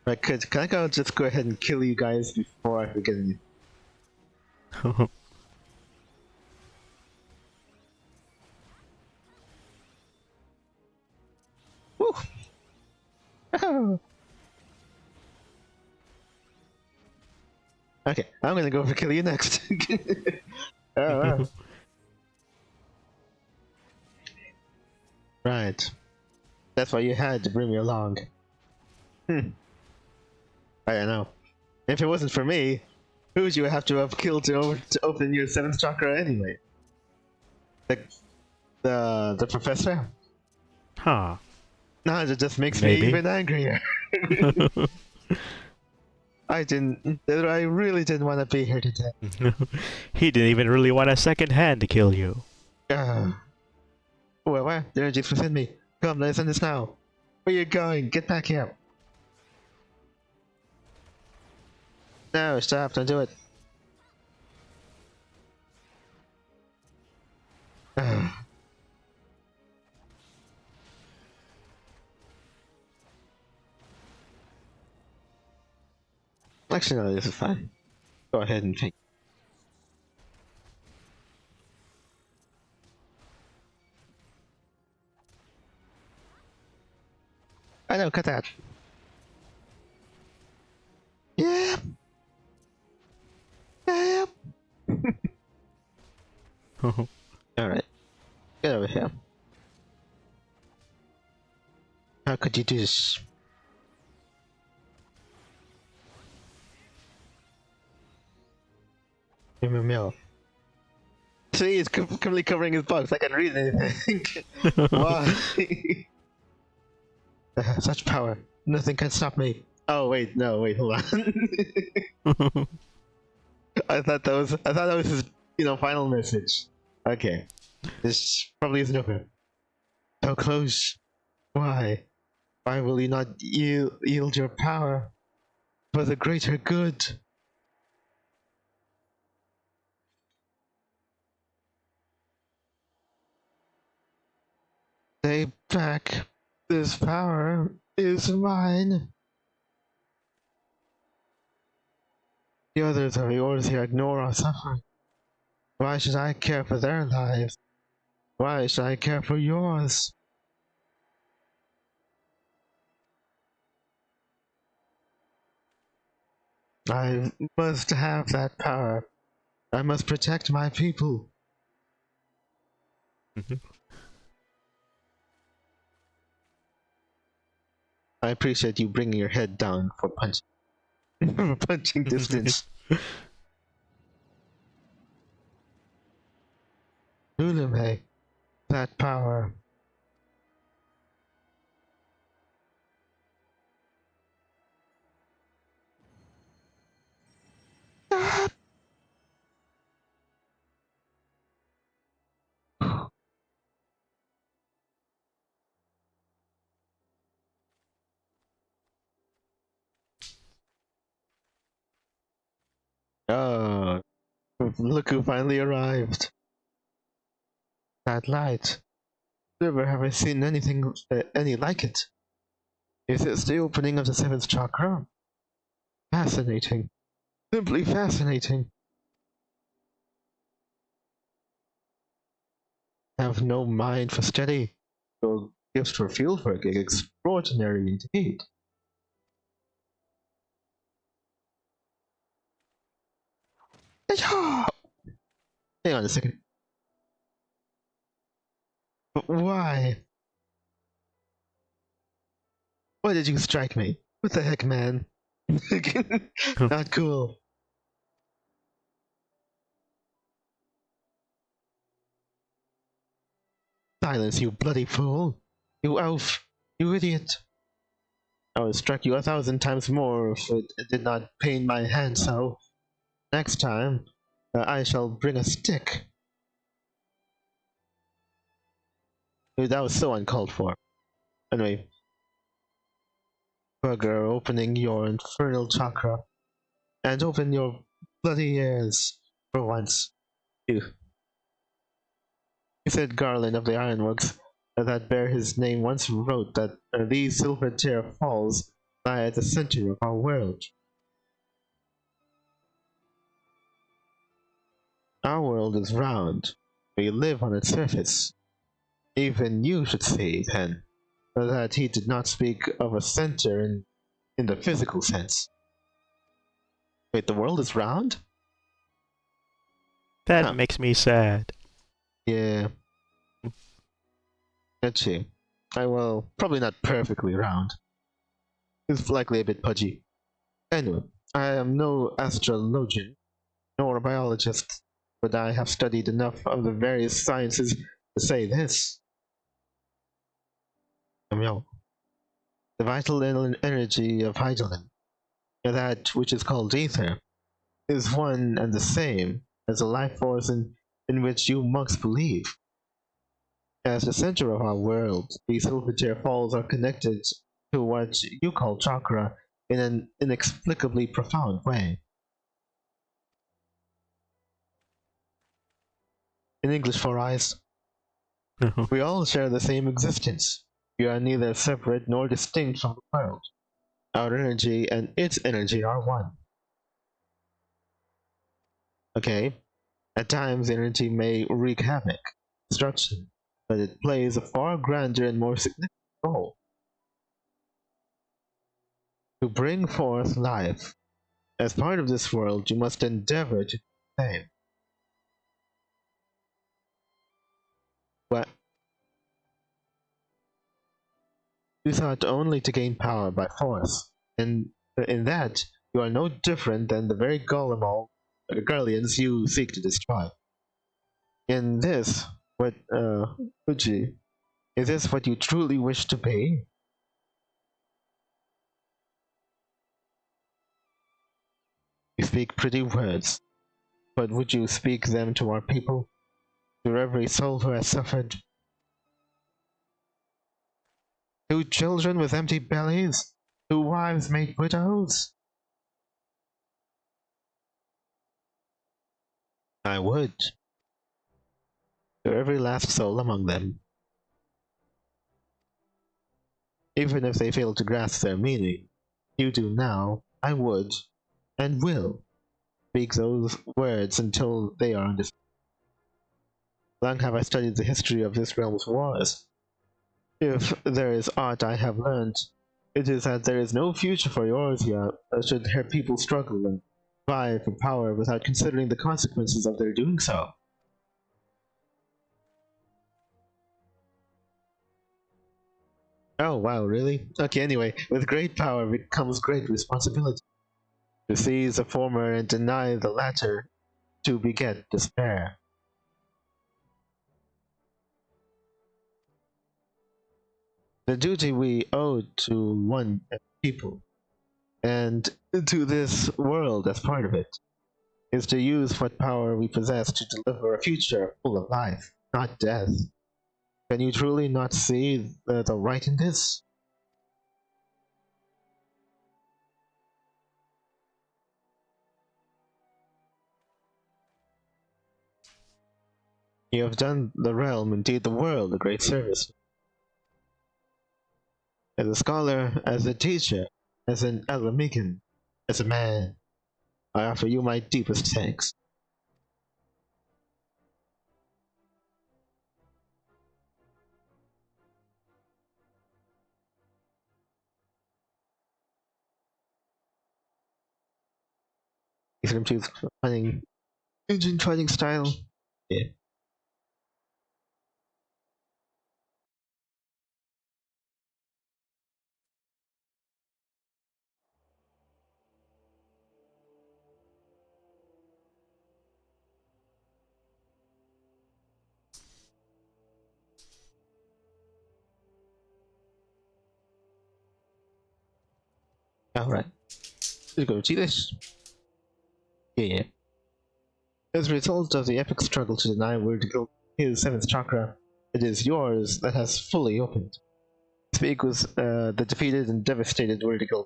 Right, can I just go ahead and kill you guys before I forget anything? Woo! Oh. Okay, I'm gonna go for kill you next. Oh, wow. Right. That's why you had to bring me along. I don't know. If it wasn't for me, who would you have killed to open your seventh chakra anyway? The professor? Huh. No, it just makes me even angrier. I really didn't want to be here today. He didn't even really want a second hand to kill you. Well, the energy's within me. Come, let's end this now. Where you going? Get back here. No, stop, don't do it. Actually, no, this is fine. Go ahead and take. I know, cut that. Yep. Yep. Alright. Get over here. How could you do this? Meow. See, he's completely covering his bugs. I can read anything. Why? Such power. Nothing can stop me. Oh wait, no, wait, hold on. I thought that was his, final message. Okay. This probably isn't over. So close. Why? Why will you not yield your power for the greater good? Take back this power is mine. The others are yours here. Ignore our suffering. Why should I care for their lives? Why should I care for yours? I must have that power. I must protect my people. I appreciate you bringing your head down for punching, for punching distance. Lulume, that power. Oh, look who finally arrived. That light. Never have I seen anything any like it. Is this the opening of the seventh chakra? Fascinating. Simply fascinating. Have no mind for study. Your gifts for fieldwork is extraordinary indeed. Hang on a second. But why? Why did you strike me? What the heck, man? Not cool. Silence, you bloody fool. You oaf. You idiot. I would strike you 1,000 times more if it did not pain my hand so. Next time, I shall bring a stick. That was so uncalled for. Anyway, Burger, opening your infernal chakra, and open your bloody ears for once. You said Garland of the Ironworks that bear his name once wrote that these silver tier falls lie at the center of our world. Our world is round. We live on its surface. Even you should say, then, that he did not speak of a center in the physical sense. Wait, the world is round? That makes me sad. Yeah. Let's see. Well, probably not perfectly round. It's likely a bit pudgy. Anyway, I am no astrologian, nor a biologist, but I have studied enough of the various sciences to say this. The vital energy of hydrogen, that which is called ether, is one and the same as the life force in which you monks believe. As the center of our world, these silver tier falls are connected to what you call chakra in an inexplicably profound way. In English for eyes, we all share the same existence. We are neither separate nor distinct from the world. Our energy and its energy are one. Okay? At times, energy may wreak havoc, destruction, but it plays a far grander and more significant role. To bring forth life. As part of this world, you must endeavor to do the same. But you thought only to gain power by force, and in that you are no different than the very Garleans you seek to destroy. In this, Uji, is this what you truly wish to be? You speak pretty words, but would you speak them to our people? To every soul who has suffered? To children with empty bellies? To wives made widows? I would. To every last soul among them. even if they fail to grasp their meaning. You do now, I would, and will, speak those words until they are understood. Long have I studied the history of this realm's wars. If there is aught I have learned, it is that there is no future for Eorzea should her people struggle and vie for power without considering the consequences of their doing so. Oh wow, really? Okay, anyway, with great power comes great responsibility. To seize the former and deny the latter, to beget despair. The duty we owe to one people, and to this world as part of it, is to use what power we possess to deliver a future full of life, not death. Can you truly not see the right in this? You have done the realm, indeed the world, a great service. As a scholar, as a teacher, as an Elamigan, as a man, I offer you my deepest thanks. XIV's funny engine training style. Yeah. Alright. Let's go see this. Yeah. As a result of the epic struggle to deny Werdigal his seventh chakra, it is yours that has fully opened. Speak with the defeated and devastated Werdigal,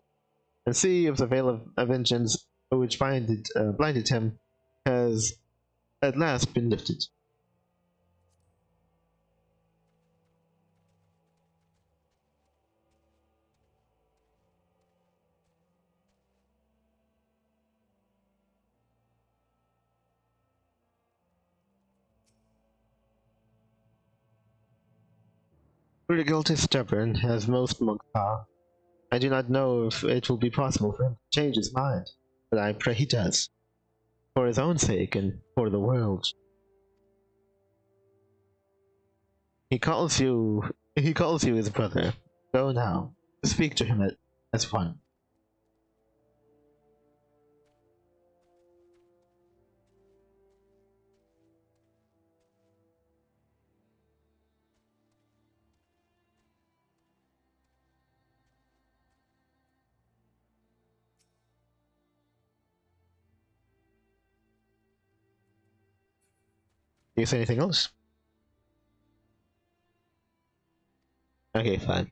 and see if the veil of vengeance which blinded him has at last been lifted. Werdigal is stubborn, as most monks are. I do not know if it will be possible for him to change his mind, but I pray he does. For his own sake and for the world. He calls you his brother. Go now. Speak to him as one. Do you say anything else? Okay, fine.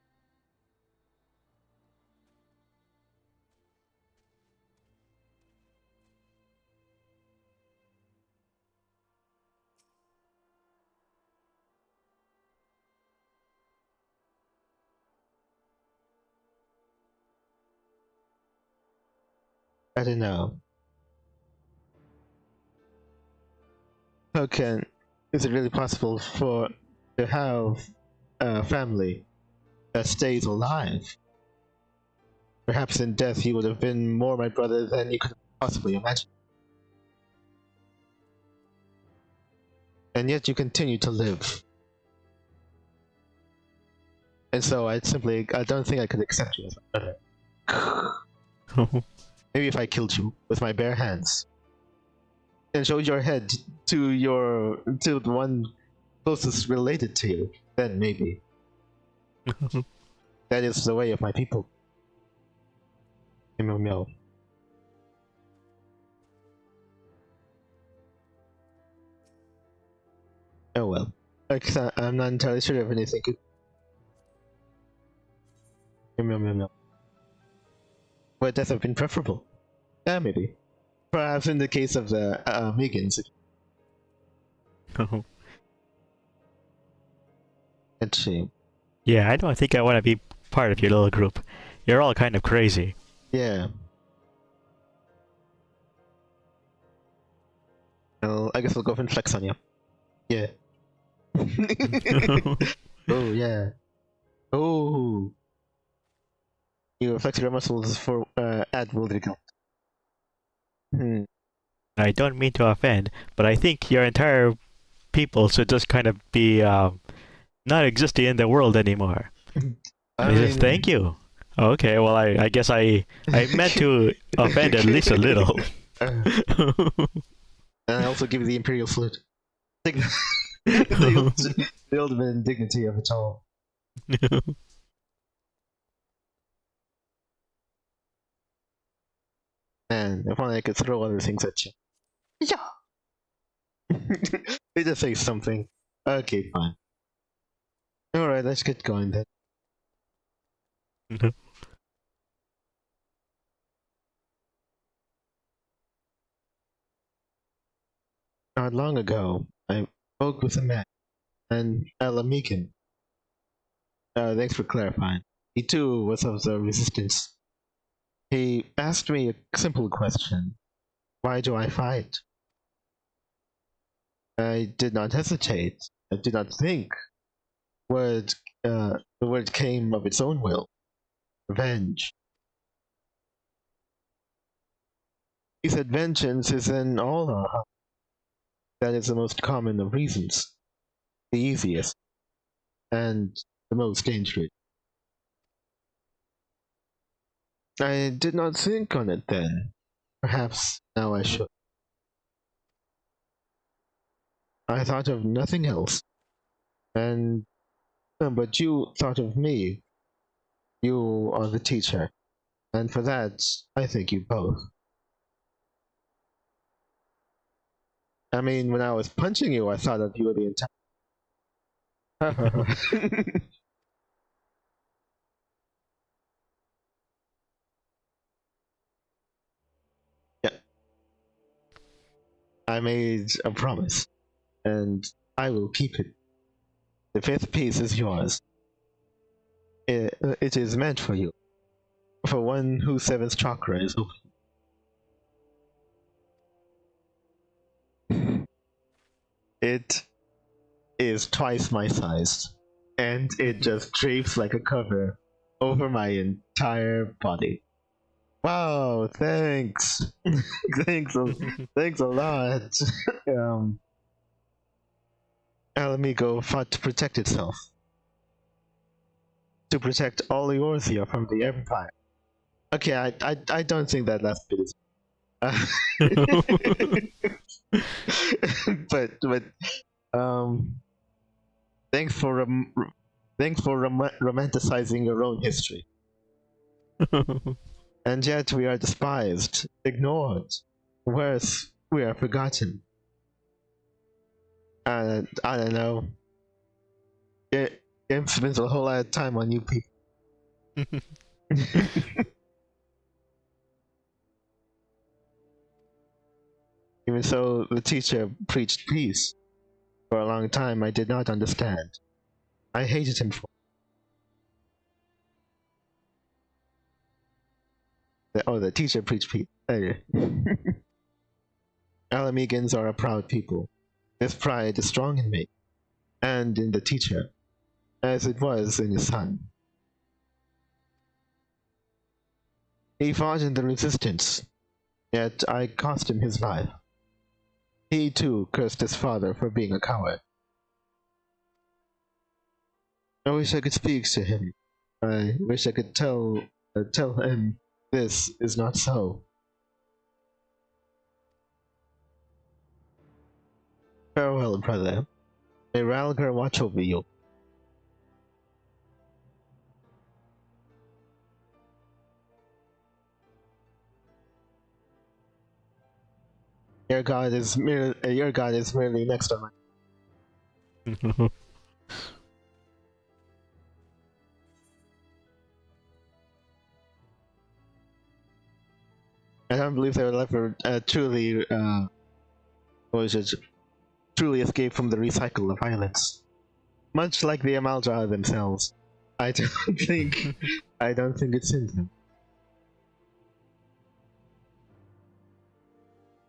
I don't know. How is it really possible to have a family that stays alive? Perhaps in death he would have been more my brother than you could possibly imagine. And yet you continue to live. And so I don't think I could accept you as my brother. Maybe if I killed you with my bare hands and showed your head to the one closest related to you, then maybe. That is the way of my people. Meow meow. Oh well. I'm not entirely sure if anything could. Meow meow meow. Would death have been preferable? Yeah, maybe. Perhaps in the case of the Megans. Let's see. Yeah, I don't think I want to be part of your little group. You're all kind of crazy. Yeah. Well, I guess I'll go and flex on you. Yeah. Oh, yeah. Oh. You flex your muscles for add will count. I don't mean to offend, but I think your entire people should just kind of be not existing in the world anymore. Thank you. Okay, well, I guess I meant to offend at least a little. And I also give you the Imperial Salute. The ultimate dignity of it all. Man, if only I could throw other things at you. Yeah! They just say something. Okay, fine. Alright, let's get going then. Not long ago, I spoke with a man, and Alamican. Thanks for clarifying. He too was of the resistance. He asked me a simple question. Why do I fight? I did not hesitate. I did not think. The word came of its own will. Revenge. He said vengeance is in all our hearts. That is the most common of reasons. The easiest. And the most dangerous. I did not think on it then. Perhaps now I should. I thought of nothing else. But you thought of me. You are the teacher. And for that, I thank you both. I mean, when I was punching you, I thought of you the entire. Yeah. I made a promise, and I will keep it. The fifth piece is yours. It is meant for you. For one whose seventh chakra is open. It is twice my size, and it just drapes like a cover over my entire body. Wow, thanks. thanks a lot. Alamigo fought to protect itself. To protect all Eorzea from the Empire. Okay, I don't think that last bit is but thanks for romanticizing your own history. And yet we are despised, ignored, worse, we are forgotten. I don't know. Game spends a whole lot of time on you people. Even so, the teacher preached peace. For a long time, I did not understand. I hated him for the teacher preached peace. Alamegans are a proud people. This pride is strong in me, and in the teacher, as it was in his son. He fought in the resistance, yet I cost him his life. He too cursed his father for being a coward. I wish I could speak to him. I wish I could tell him this is not so. Farewell, brother. May Ralgar watch over you. Your god is merely next on mine. I don't believe they will ever truly escape from the recycle of violence. Much like the Amalja themselves. I don't think I don't think it's in them.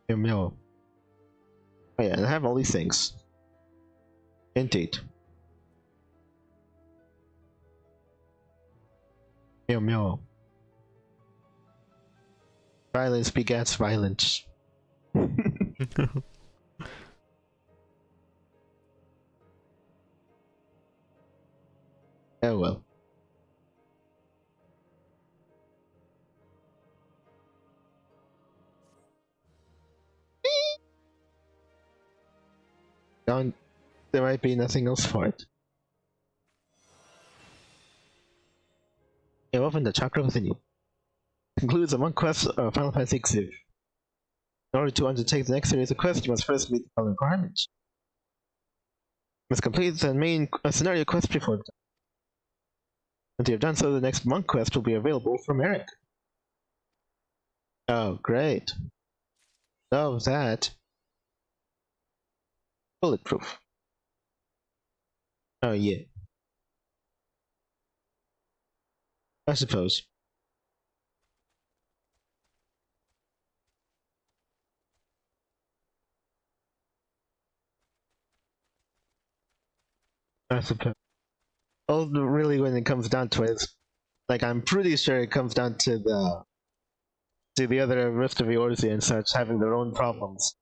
有没有? Oh yeah, and I have all these things. Indeed. 有没有? Violence begets violence. Oh well. There might be nothing else for it. Yeah, open the chakra within you. Concludes among quests of Final Fantasy XIV. In order to undertake the next series of quests, you must first meet the following requirements. You must complete the main scenario quest before the time. Once you have done so, the next monk quest will be available from Eric. Oh, great. Oh, that. Bulletproof. Oh, yeah. I suppose. I suppose. Well, really, when it comes down to it, like, I'm pretty sure it comes down to the other rest of the Eorzean and such having their own problems.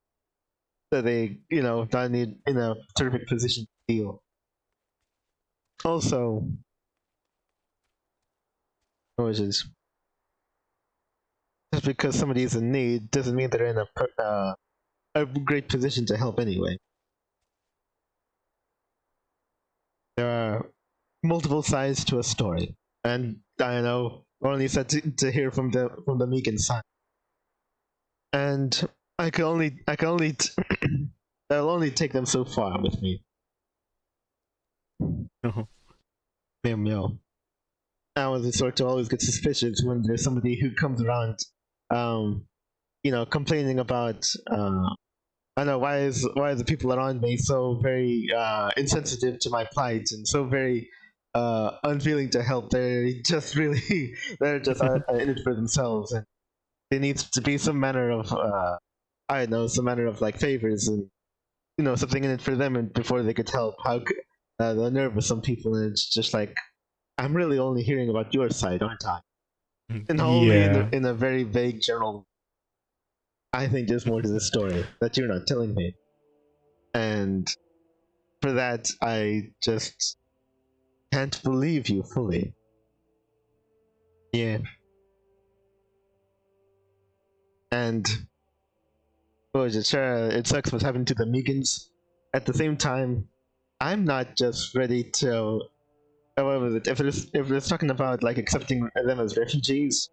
So they, not need in a terrific position to deal. Also, what was this? Just because somebody's in need doesn't mean they're in a great position to help anyway. There are multiple sides to a story, and I know we're only set to hear from the Megan side, and I can only that'll only take them so far with me. Meow. I was sort to always get suspicious when there's somebody who comes around, complaining about, I don't know, why is the people around me so very insensitive to my plight and so very unwilling to help? They're just in it for themselves, and there needs to be some manner of like favors and something in it for them, and before they could help. How the nerve of some people, and it's just like, I'm really only hearing about your side, aren't I? And only in a very vague general. I think there's more to the story that you're not telling me, and for that I just can't believe you fully. Yeah. And what was it? Sure, it sucks what's happened to the Megans. At the same time, I'm not just ready to. What was it? If it's talking about like accepting them as refugees,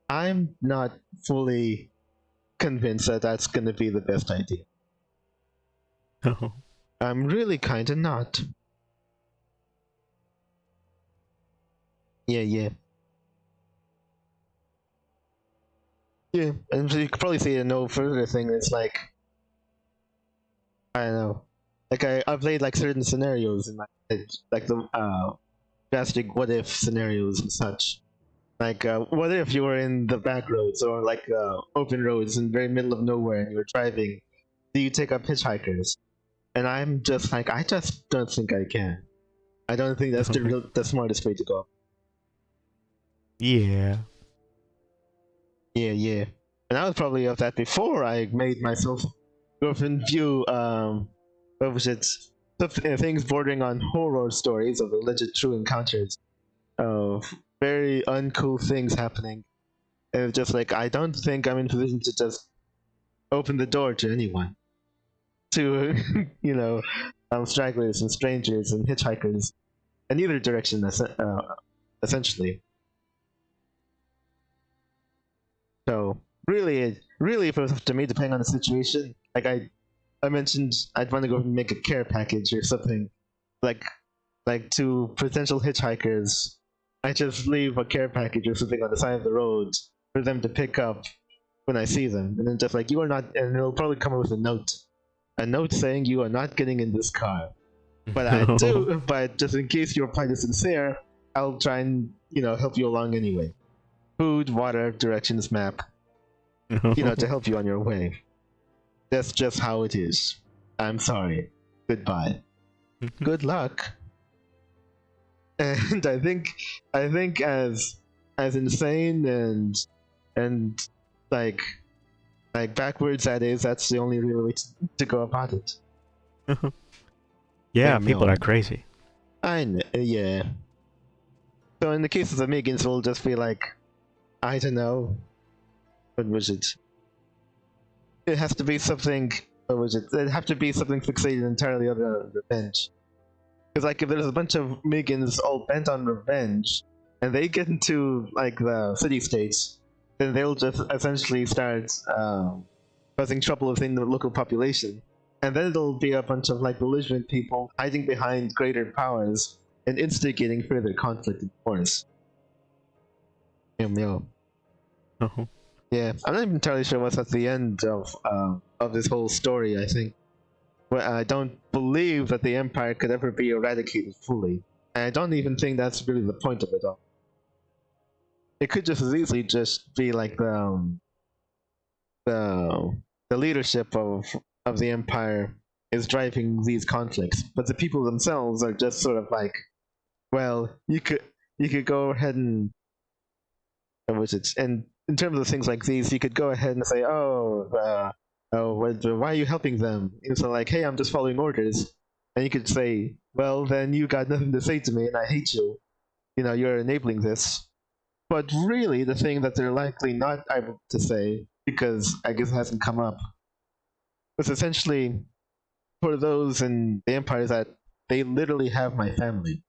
I'm not fully convinced that that's going to be the best idea. Oh. I'm really kind of not. Yeah. Yeah, and so you could probably say a no further thing. It's like, I don't know. Like I played like certain scenarios in my head, like the drastic what if scenarios and such. Like, what if you were in the back roads or like open roads in the very middle of nowhere and you were driving? Do you take up hitchhikers? And I'm just like, I just don't think I can. I don't think that's the smartest way to go. Yeah. Yeah. And I was probably of that before I made myself go and view what was it? Things bordering on horror stories of alleged true encounters of very uncool things happening. And it's just like, I don't think I'm in position to just open the door to anyone. To, stragglers and strangers and hitchhikers in either direction, essentially. So, really, if it was up to me, depending on the situation, like I mentioned, I'd want to go and make a care package or something, like to potential hitchhikers. I just leave a care package or something on the side of the road for them to pick up when I see them, and then just like, you are not, and it'll probably come with a note saying you are not getting in this car. But I do, but just in case your plight is sincere, I'll try and help you along anyway. Food, water, directions, map. To help you on your way. That's just how it is. I'm sorry. Goodbye. Good luck. And I think as insane and like backwards that is, that's the only real way to go about it. Yeah, people are crazy. I know, yeah. So in the case of the Megans, we'll just be like, I don't know. What was it? It has to be something. What was it? It'd have to be something fixated entirely other than revenge. Because if there's a bunch of Megans all bent on revenge, and they get into the city-states, then they'll just essentially start causing trouble within the local population, and then it'll be a bunch of belligerent people hiding behind greater powers and instigating further conflict and wars. Yeah, I'm not even entirely sure what's at the end of this whole story. I think. Well, I don't believe that the Empire could ever be eradicated fully. And I don't even think that's really the point of it all. It could just as easily just be the leadership of the Empire is driving these conflicts, but the people themselves are just sort of well, you could go ahead and and in terms of things like these, you could go ahead and say, why are you helping them? It's hey, I'm just following orders. And you could say, well, then you got nothing to say to me and I hate you. You're enabling this. But really, the thing that they're likely not able to say, because I guess it hasn't come up, was essentially for those in the Empire that they literally have my family.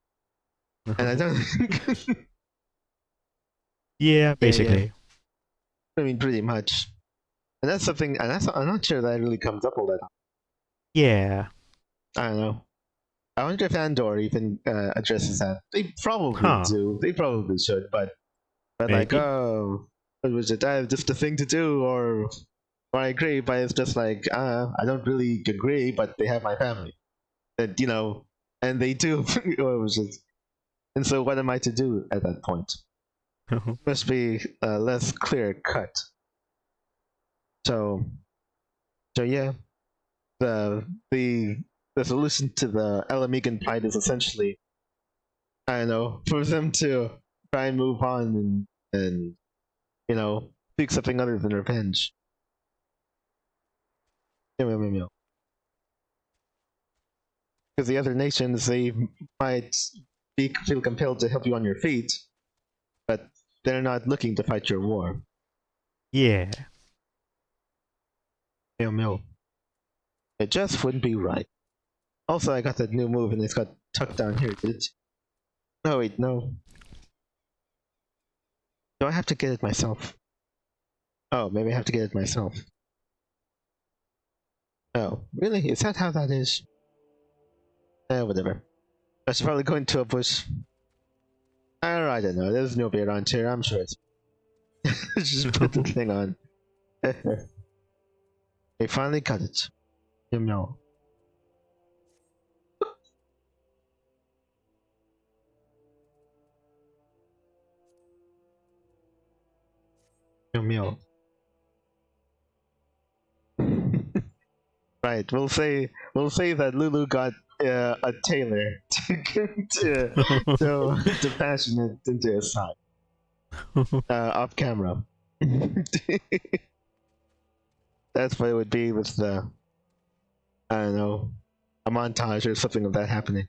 And I don't think... Yeah, basically. Yeah. I mean, pretty much. And that's something, and I'm not sure that really comes up all that. Yeah. I don't know. I wonder if Andor even addresses that. They probably do. They probably should, but Maybe. what was it? I have just a thing to do, or I agree, but it's just I don't really agree, but they have my family. And, and they do. What was it? And so what am I to do at that point? Must be less clear cut. So yeah, the solution to the Elamigan plight is essentially, I don't know, for them to try and move on and seek something other than revenge. Because the other nations, they might feel compelled to help you on your feet, but they're not looking to fight your war. Yeah. It just wouldn't be right. Also, I got that new move and it's got tucked down here, did it? Oh wait, no. Do I have to get it myself? Oh, maybe I have to get it myself. Oh, really? Is that how that is? Whatever. I should probably go into a bush. I don't know, there's nobody around here, I'm sure it's... Just put the thing on. They finally got it. No. Right, we'll say that Lulu got a tailor to fashion it into his side. Off camera. That's what it would be with the, I don't know, a montage or something of that happening.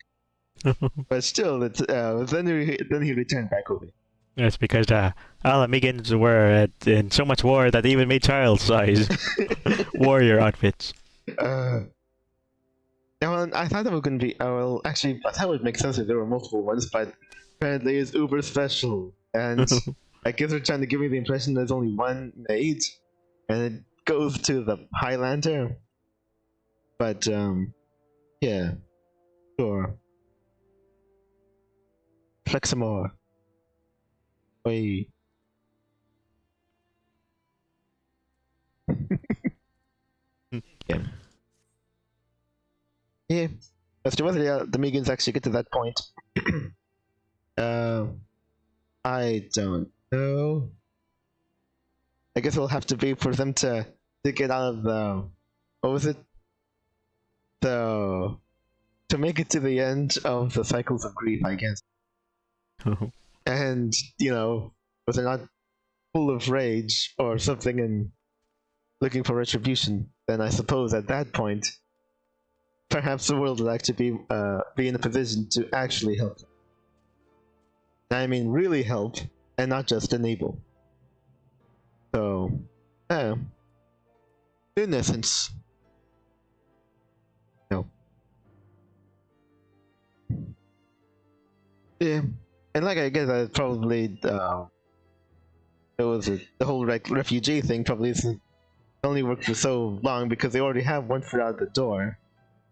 But still, it's then he returned back over. That's because the Alamegans were in so much war that they even made child-size warrior outfits. Well, I thought there were going to be. Well, actually, I thought it would make sense if there were multiple ones, but apparently it's uber special, and I guess they're trying to give me the impression there's only one made, and it goes to the Highlander. But yeah, sure. Flex some more. Wait. Yeah. Yeah. As to whether the Megans actually get to that point, I don't know. I guess it'll have to be for them to get out of the, what was it? The, to make it to the end of the cycles of grief, I guess. And, you know, if they're not full of rage or something and looking for retribution, then I suppose at that point, perhaps the world would actually be in a position to actually help them. I mean, really help, and not just enable. So, in essence, no. Yeah, and like I guess I probably it was the whole refugee thing probably isn't only worked for so long because they already have one foot out the door.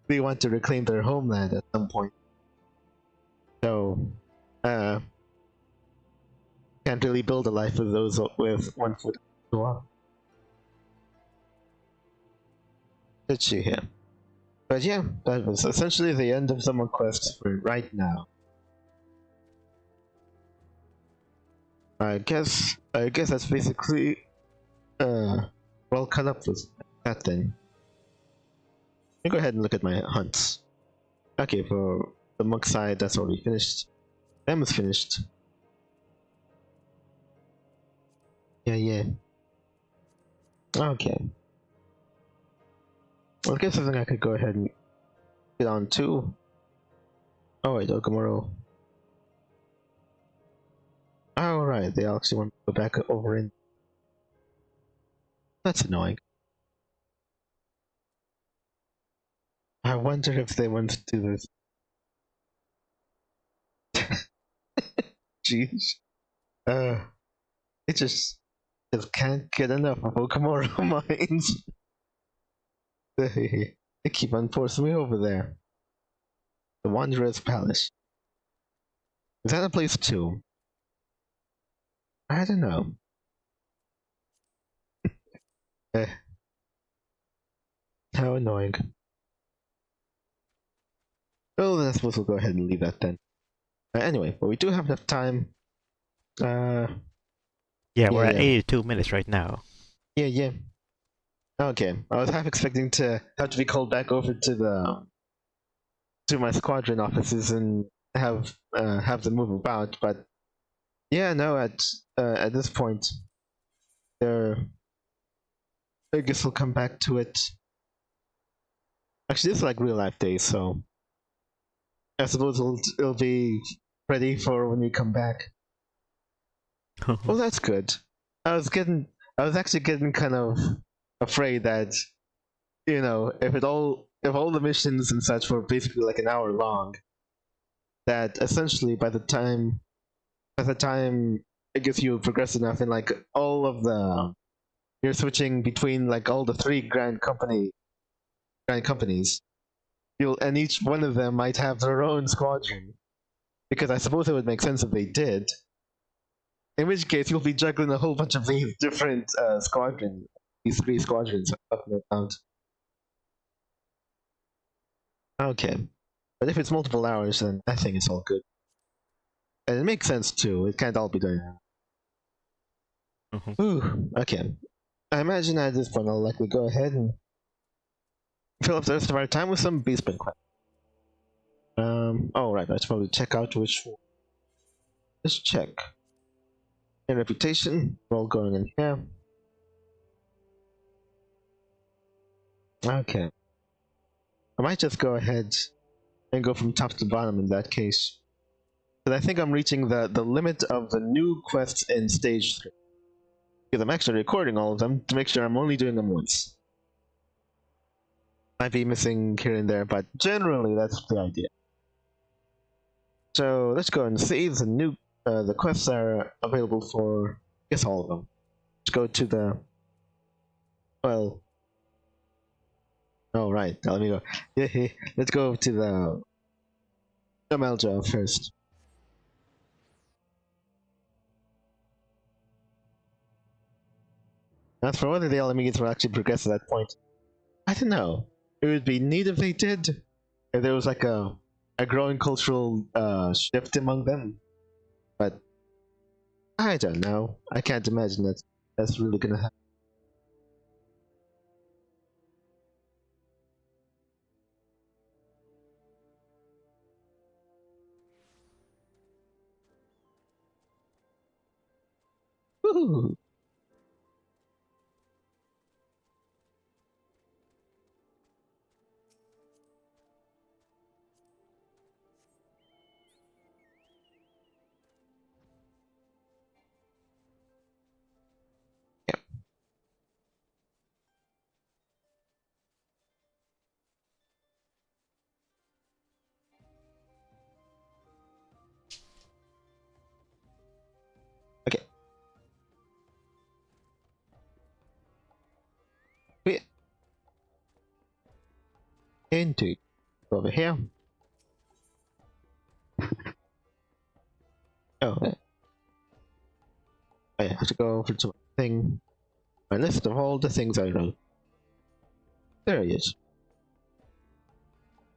They want to reclaim their homeland at some point. So, can't really build a life with those with one foot out the door. Let's see here. But yeah, that was essentially the end of Summer Quest for right now. I guess that's basically well cut up with that then. Let me go ahead and look at my hunts. Okay, for the monk side, that's already finished. Them is finished. Yeah. Okay. Well, I guess I think I could go ahead and get on to. Oh wait, Okamuro. Alright, they actually want to go back over in. That's annoying. I wonder if they want to do this. Jeez. It just can't get enough of Okamuro mines. They keep on forcing me over there. The Wanderer's Palace. Is that a place too? I don't know. How annoying. Well, then I suppose we'll go ahead and leave that then. Anyway, but we do have enough time. Yeah, we're at 82 minutes right now. Yeah. Okay, I was half expecting to have to be called back over to my squadron offices and have them move about, but yeah, no. At this point, I guess we'll come back to it. Actually, this is like real life days, so I suppose it'll be ready for when we come back. Well, that's good. I was actually getting kind of afraid that, you know, if all the missions and such were basically like an hour long, that essentially by the time I guess you progress enough in like all of you're switching between like all the three grand companies, and each one of them might have their own squadron, because I suppose it would make sense if they did. In which case, you'll be juggling a whole bunch of these different squadrons, these three squadrons. Okay, but if it's multiple hours, then I think it's all good, and it makes sense too. It can't all be done. Ooh, okay. I imagine at this point I'll likely go ahead and fill up the rest of our time with some Beastman quests. Oh right, I should probably check out which one. Let's check. And reputation, we're all going in here. Okay. I might just go ahead and go from top to bottom in that case. Because I think I'm reaching the limit of the new quests in stage 3. Because I'm actually recording all of them to make sure I'm only doing them once. Might be missing here and there, but generally that's the idea. So let's go and see the quests are available for, I guess, all of them. Let's go to the, well, oh right, let me go. Yeah, let's go to the Amelja first. As for whether the enemies will actually progress to that point, I don't know. It would be neat if they did. If there was like a growing cultural shift among them. But I don't know. I can't imagine that's really gonna happen. Woohoo! Okay. Wait. Into over here. Oh, I have to go over to my thing. My list of all the things I wrote. There he is.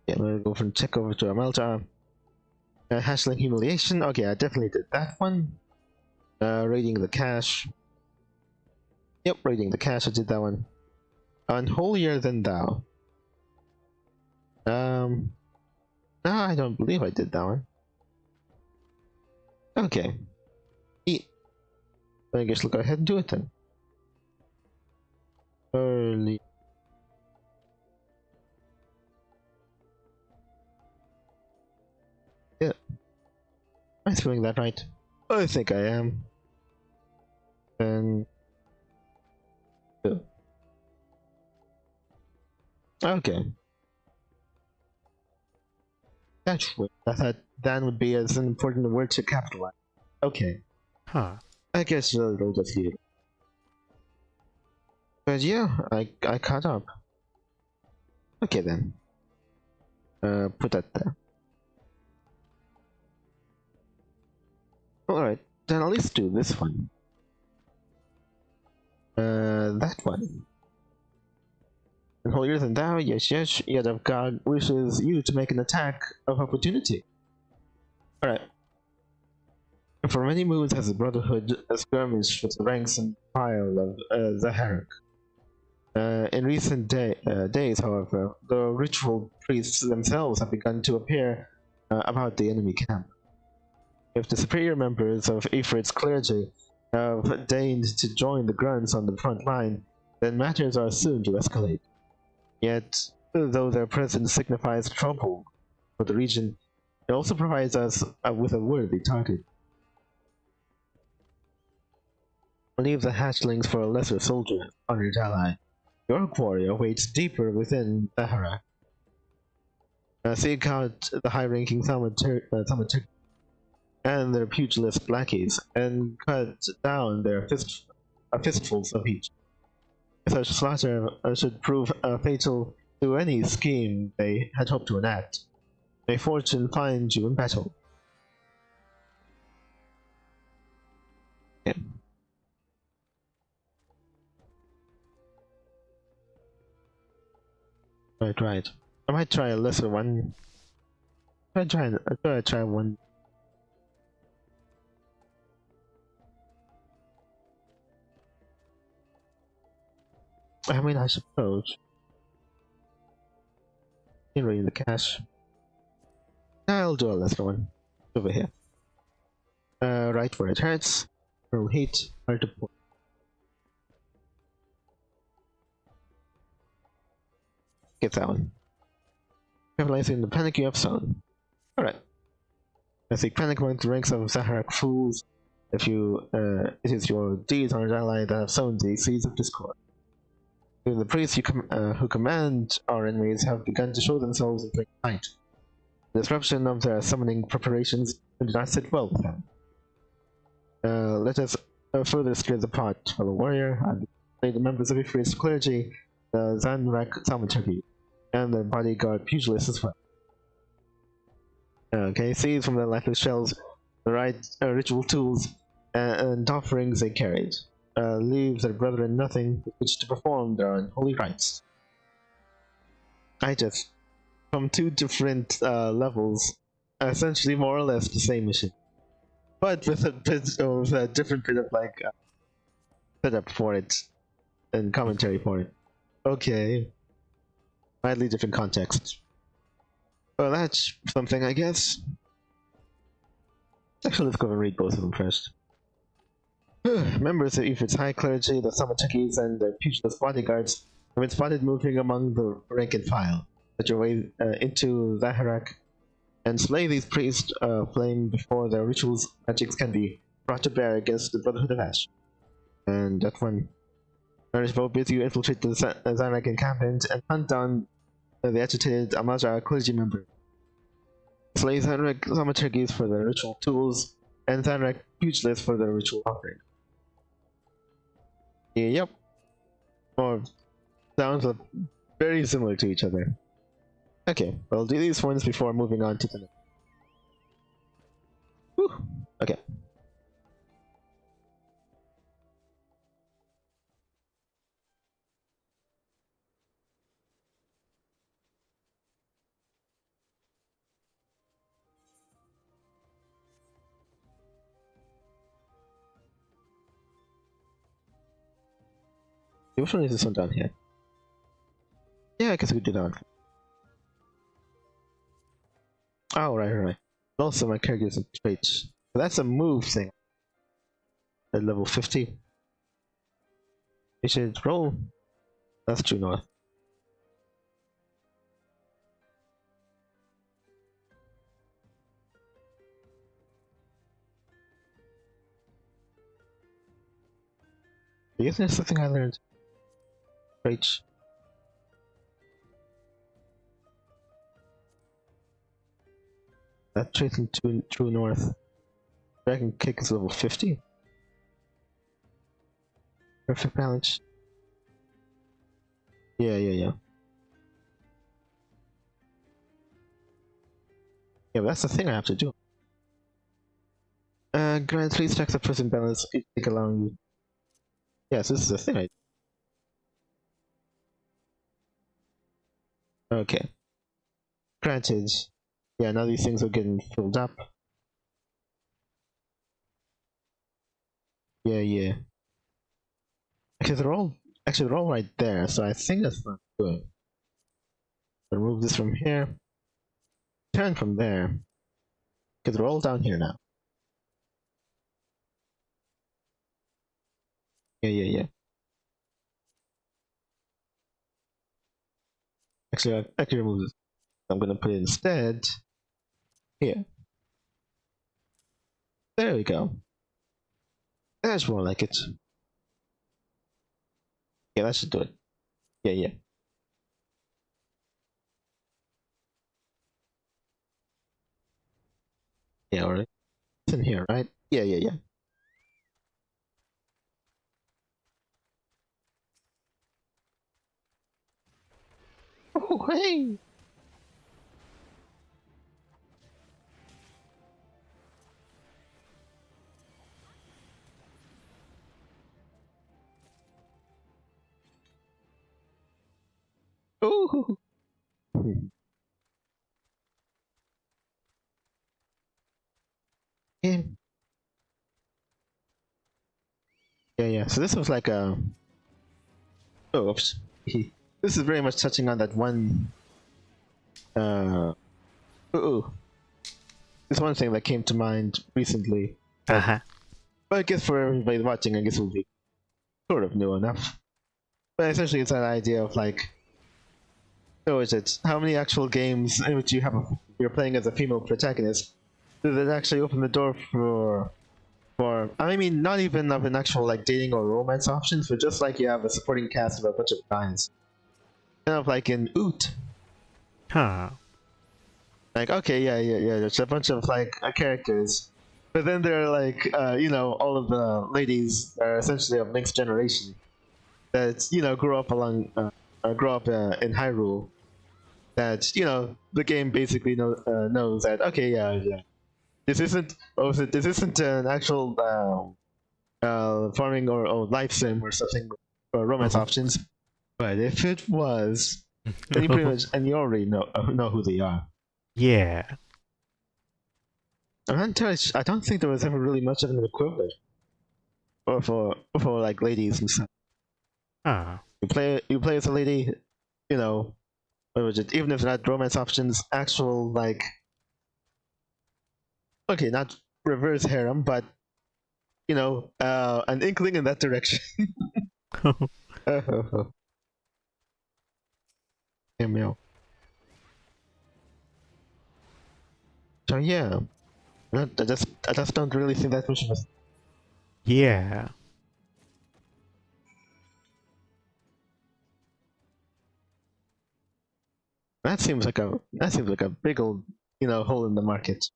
Yeah, I'm gonna go from check over to Amelta. Hashling humiliation. Okay, I definitely did that one. Raiding the cache. Yep, raiding the cache. I did that one. Unholier than thou. No, I don't believe I did that one. Okay. I guess we'll go ahead and do it then. Early. Yeah. Am I throwing that right? I think I am. And okay. That's weird. I thought that would be as an important word to capitalize. Okay. Huh. I guess it'll just leave it. But yeah, I caught up. Okay then. Put that there. Alright, then at least do this one. That one. And holier than thou, yes, yet of God wishes you to make an attack of opportunity. Alright. For many moons has the Brotherhood skirmished with the ranks and file of the Herrick. In recent days, however, the ritual priests themselves have begun to appear about the enemy camp. If the superior members of Ifrit's clergy have deigned to join the grunts on the front line, then matters are soon to escalate. Yet, though their presence signifies trouble for the region, it also provides us with a worthy target. Leave the hatchlings for a lesser soldier, honored ally. Your quarry awaits deeper within the Harak. Seek out the high-ranking thaumaturgi and their pugilist lackeys, and cut down their fistfuls of each. Such slaughter should prove fatal to any scheme they had hoped to enact. May fortune find you in battle. Yeah. Right. I might try a lesser one. I try one. I mean, I suppose. Generating the cash. I'll do a lesser one. Over here. Right where it hurts. Roll heat. Hard to point. Get that one. Capitalizing the panic you have sown. Alright. As the panic among the ranks of Zaharak fools, if you, it is your deeds or ally that have sown the seeds of discord. The priests who command our enemies have begun to show themselves in plain sight. The disruption of their summoning preparations did not sit well with them. Let us further stir the pot, fellow warrior, and play the members of Ifrit's clergy, the Zanrak thaumaturgi, and their bodyguard pugilists as well. Okay, seize from their lifeless shells the right ritual tools and offerings they carried. Leave their brethren nothing with which to perform their unholy rites. I just, from two different levels, essentially more or less the same mission. but with a different bit of like setup for it and commentary for it. Okay, slightly different context. Well, that's something, I guess. Actually, let's go and read both of them first. Members of Ifrit's high clergy, the Samatukis, and their pugilist bodyguards have been spotted moving among the rank and file. Make your way into Zaharak and slay these priests, flame before their rituals magics can be brought to bear against the Brotherhood of Ash. And that one. Narishvo bids you infiltrate the Zaharak encampment and hunt down the agitated Amazra clergy member. Slay Zaharak Samatukis for their ritual tools, and Zaharak pugilists for their ritual offering. Yep. Or sounds very similar to each other. Okay, well, do these ones before moving on to the next. Whew. Okay. Which one is this one down here? Yeah, I guess we could do that one. Oh, right. Also, my character's in traits. So that's a move thing. At level 50. We should roll. That's true north. I guess there's something I learned. Traits. That trait in true north. Dragon kick is level 50. Perfect balance. Yeah. Yeah, but that's the thing I have to do. Grant 3 stacks of prison balance, each tick allowing you. Yes, this is the thing I. Okay. Granted. Yeah, now these things are getting filled up. Yeah. Okay, they're all right there, so I think that's not good. Remove this from here. Turn from there. Okay, they're all down here now. Yeah. Actually, I can remove this. I'm gonna put it instead here. There we go. That's more like it. Yeah, that should do it. Yeah. Yeah, alright. It's in here, right? Yeah. Oh, hey! Ooh! Yeah. So this was like a. Oh, oops. This is very much touching on that one. This one thing that came to mind recently. Uh-huh. But I guess for everybody watching, I guess it will be sort of new enough. But essentially, it's that idea of like. So is it how many actual games in which you're playing as a female protagonist? Does it actually open the door for I mean, not even of an actual like dating or romance options, but just like you have a supporting cast of a bunch of guys, kind of like in Oot. Huh. Like, okay, yeah. There's a bunch of like characters, but then there are like all of the ladies are essentially of mixed generation that grew up in Hyrule. That the game basically knows that okay, yeah. This isn't an actual farming or life sim or something or romance options. But if it was, then you pretty much and you already know who they are. Yeah. I'm not entirely. I don't think there was ever really much of an equivalent, or for like ladies and stuff. Ah. You play as a lady, you know. What was it? Even if not romance options, actual like. Okay, not reverse harem, but you know, an inkling in that direction. Cameo. So yeah, I just don't really think that much of a. Yeah. That seems like a big old hole in the market.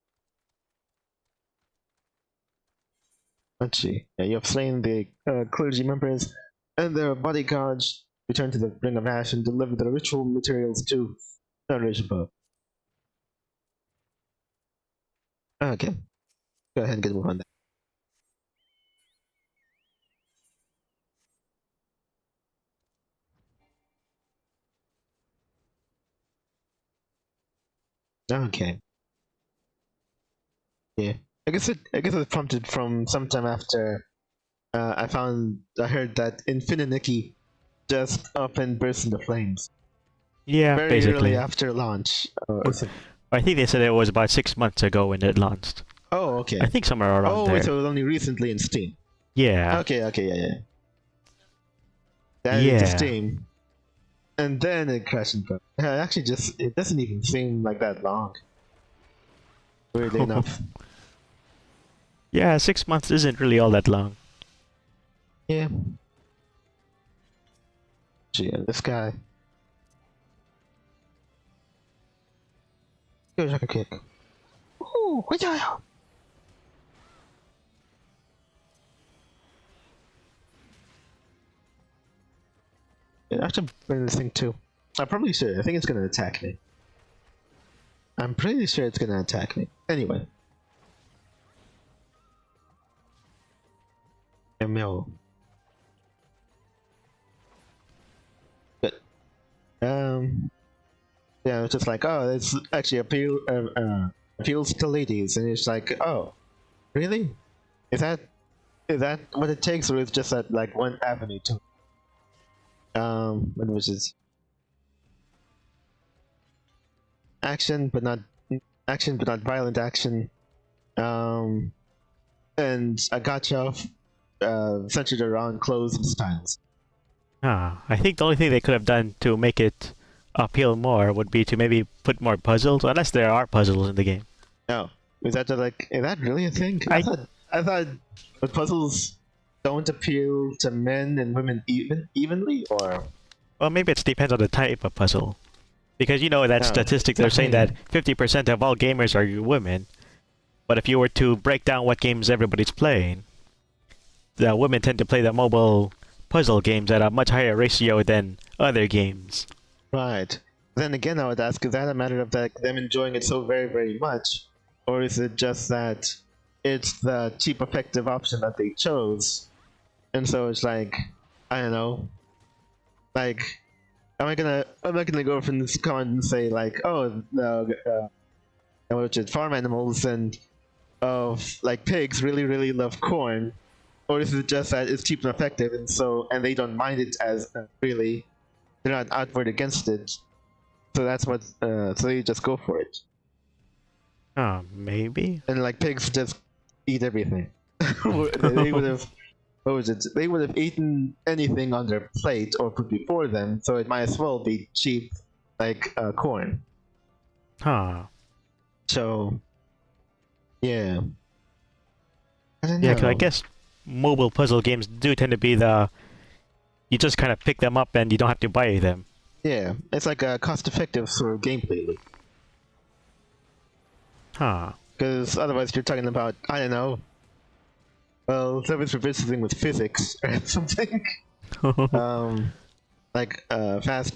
Let's see. Yeah, you have slain the clergy members and their bodyguards. Return to the Ring of Ash and deliver the ritual materials to Narration above. Okay. Go ahead and get a move on that. Okay. Yeah. I guess it was prompted from sometime after I heard that Infinity just up and burst into flames. Yeah, Very basically. early after launch. I think they said it was about 6 months ago when it launched. Oh, okay. I think somewhere around there. Oh, so it was only recently in Steam. Yeah. Okay, yeah. That into Steam. And then it crashed and burned. Actually, it doesn't even seem like that long. Weirdly enough. Yeah, 6 months isn't really all that long. Yeah. Gee, this guy. Goes like a kick. Ooh, good job. I have to bring this thing too. I'm probably sure. I think it's gonna attack me. I'm pretty sure it's gonna attack me. Anyway. Emil. Good. Yeah, it's just like, oh, it's actually appeals to ladies, and it's like, oh, really? Is that what it takes, or is just that like one avenue to? What was it? Action, but not violent action. And a gacha centered around clothes and styles. I think the only thing they could have done to make it appeal more would be to maybe put more puzzles, unless there are puzzles in the game. Oh, is that really a thing? I thought the puzzles don't appeal to men and women evenly, or well, maybe it depends on the type of puzzle, because that statistic they're saying that 50% of all gamers are women, but if you were to break down what games everybody's playing, the women tend to play the mobile puzzle games at a much higher ratio than other games. Right. Then again, I would ask, is that a matter of them enjoying it so very, very much, or is it just that it's the cheap, effective option that they chose, and so it's like, I don't know, like, I'm not gonna go from this comment and say like, oh, farm animals and like pigs really, really love corn, or is it just that it's cheap and effective, and they don't mind it as really. They're not outward against it, so that's what. So they just go for it. Maybe. And like pigs just eat everything. They would have. What was it? They would have eaten anything on their plate or put before them, so it might as well be cheap, like corn. So, yeah. I don't know. Yeah, because I guess mobile puzzle games do tend to be you just kind of pick them up and you don't have to buy them. Yeah, it's like a cost-effective sort of gameplay loop. Because otherwise you're talking about, I don't know, well, service reversing with physics or something. Like fast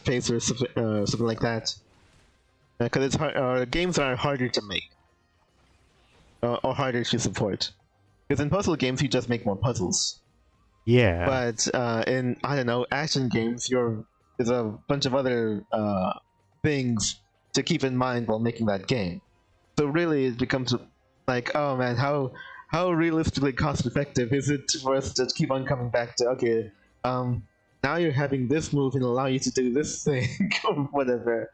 pace or something like that. Because it's hard, games are harder to make. Or harder to support. Because in puzzle games you just make more puzzles. Yeah. But in, I don't know, action games, there's a bunch of other things to keep in mind while making that game. So really, it becomes like, oh man, how realistically cost effective is it for us to keep on coming back to, okay, now you're having this move and allow you to do this thing, or whatever.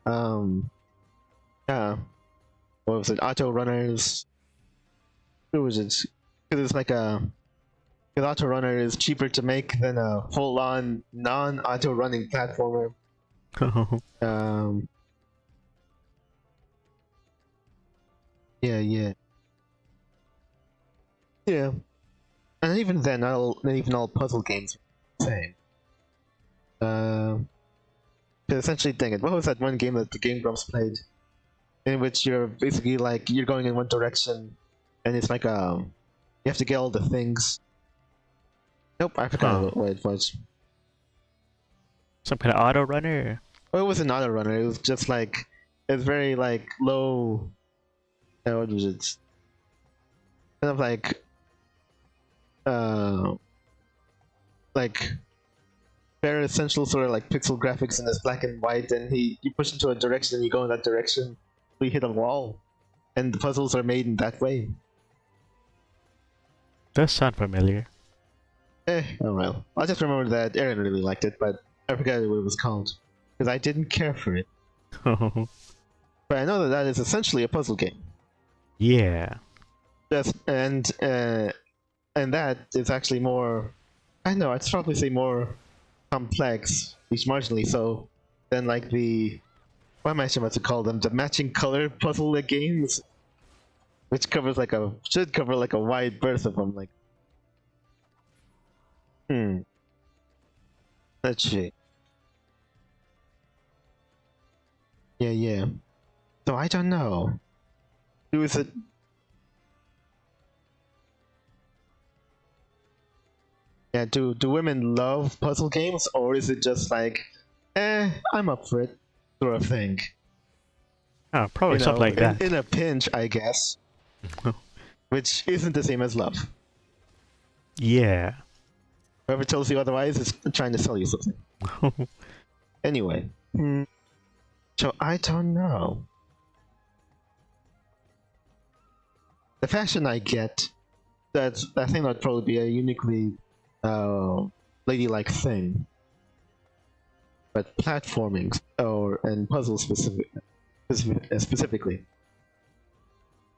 Yeah, what was it? Auto runners. Who was it? Because it's like because auto runner is cheaper to make than a full-on non-auto running platformer. Yeah. Yeah. And even then, even all puzzle games are the same. Because essentially, dang it, what was that one game that the Game Grumps played? In which you're basically like, you're going in one direction, and it's like, you have to get all the things. Nope, I forgot what it was. Some kind of auto runner? Oh, it was an auto runner, it was just like, it's very like low, what was it? Kind of like very essential sort of like pixel graphics, and it's black and white, and you push into a direction and you go in that direction, we hit a wall, and the puzzles are made in that way. Does sound familiar. Oh well. I just remember that Aaron really liked it, but I forgot what it was called, because I didn't care for it. But I know that that is essentially a puzzle game. Yeah. And that is actually more, I know, I'd probably say more complex, at least marginally so, than like the, what am I supposed to call them, the matching color puzzle games, which should cover like a wide berth of them. Like, let's see. Yeah. So I don't know. Is it? Yeah, do women love puzzle games, or is it just like, I'm up for it, sort of thing? Oh, probably something like that. In a pinch, I guess. Which isn't the same as love. Yeah. Whoever tells you otherwise is trying to sell you something. Anyway. So I don't know. The fashion I get, I think that'd probably be a uniquely ladylike thing. But platforming and puzzles specifically,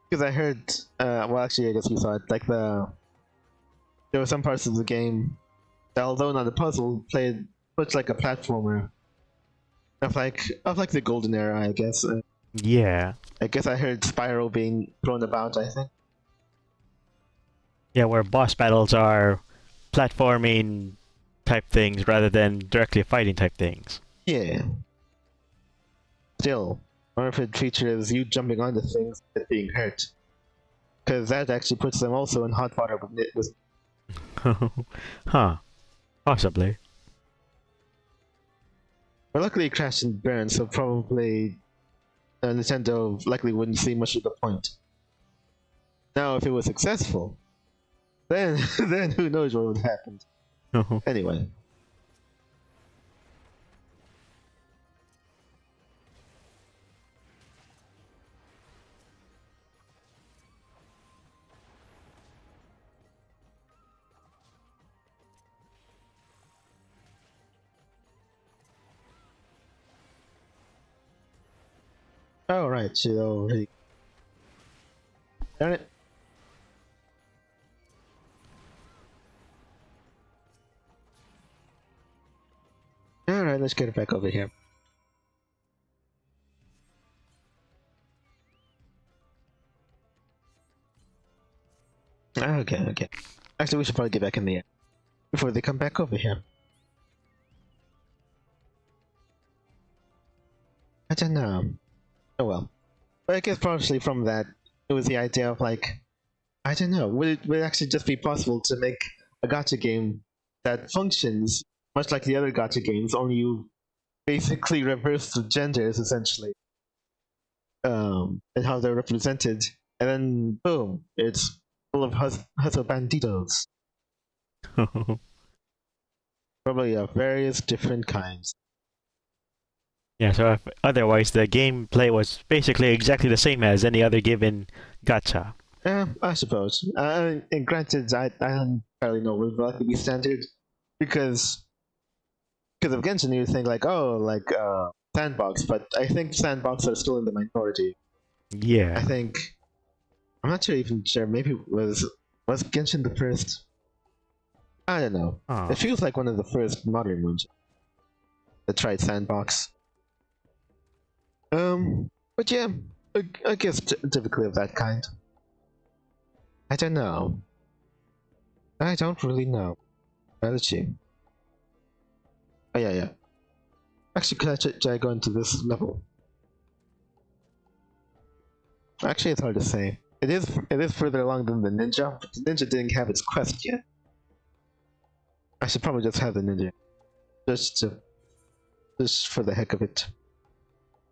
because I heard, well, actually, I guess you saw it. Like there were some parts of the game that, although not a puzzle, played much like a platformer. Of like the golden era, I guess. Yeah. I guess I heard Spyro being thrown about, I think. Yeah, where boss battles are platforming type things rather than directly fighting type things. Yeah. Still, or if it features you jumping onto things and being hurt. Because that actually puts them also in hot water with Huh. Possibly. But luckily it crashed and burned, so probably Nintendo likely wouldn't see much of the point. Now, if it was successful, then who knows what would happen. Anyway. Oh, right, so... Darn it. Alright, let's get it back over here. Okay. Actually, we should probably get back in the air before they come back over here. I don't know. Oh well. But I guess partially from that, it was the idea of like, I don't know, would it actually just be possible to make a gacha game that functions much like the other gacha games, only you basically reverse the genders essentially, and how they're represented, and then boom, it's full of hustle banditos. Probably of various different kinds. Yeah, so if, otherwise the gameplay was basically exactly the same as any other given gacha. I suppose. And granted, I don't entirely know what will be standard because of Genshin you think like, oh, like sandbox, but I think sandbox are still in the minority. I Yeah. think I'm not even sure. Maybe was Genshin the first? I don't know. Oh. It feels like one of the first modern ones that tried sandbox. But yeah, I guess typically of that kind. I don't know. I don't really know. Let's see. Oh yeah, yeah. Actually, could I go into this level? Actually, it's hard to say. It is further along than the ninja, but the ninja didn't have its quest yet. I should probably just have the ninja, just for the heck of it.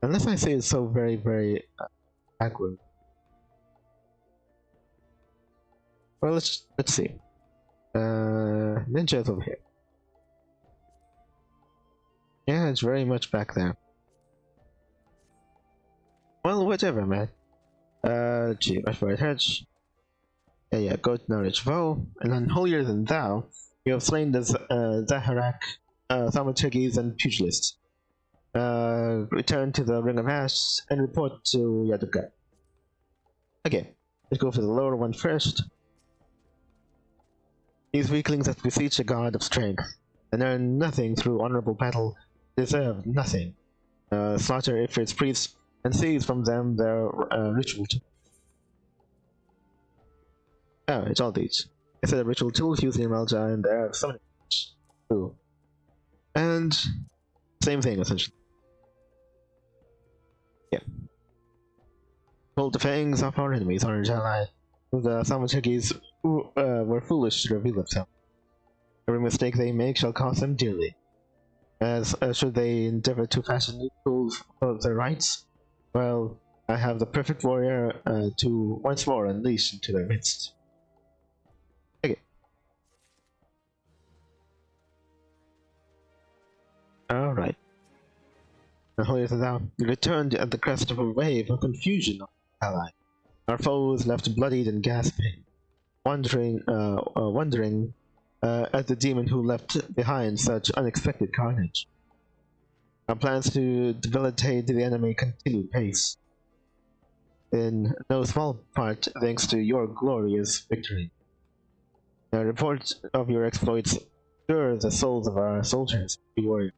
Unless I say it's so very very backward. Well, let's see. Ninja is over here. Yeah, it's very much back there. Well, whatever, man. Gee, my right hedge. Yeah, go to knowledge vow, and unholier than thou, you have slain the Zaharak, Thaumaturges, and Pugilists. Return to the Ring of Ash and report to Yaduka. Okay, let's go for the lower one first. These weaklings that beseech a god of strength, and earn nothing through honorable battle, deserve nothing. Slaughter Ifrit's priests, and seize from them their ritual. Oh, it's all these. It's a ritual tools used in Malja, and there are so many too. And same thing essentially. Yeah. Hold the fangs of our enemies, orange ally. The Thaumaturges were foolish to reveal themselves. Every mistake they make shall cost them dearly. As should they endeavor to fashion new tools for their rights, well, I have the perfect warrior to once more unleash into their midst. Okay. Alright. Holier than thou, returned at the crest of a wave of confusion on our ally. Our foes left bloodied and gasping, wondering at the demon who left behind such unexpected carnage. Our plans to debilitate the enemy continue pace, in no small part thanks to your glorious victory. A report of your exploits stir the souls of our soldiers, warrior.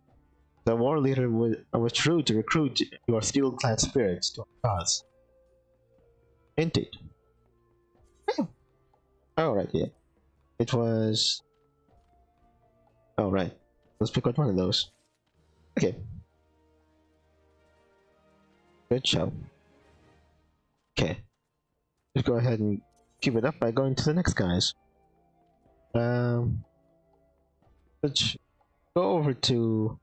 The war leader was true to recruit your steel-clad spirits to our cause. Indeed. Oh, right, yeah. It was... Oh, right. Let's pick out one of those. Okay. Good show. Okay. Let's go ahead and keep it up by going to the next guys. Let's go over to...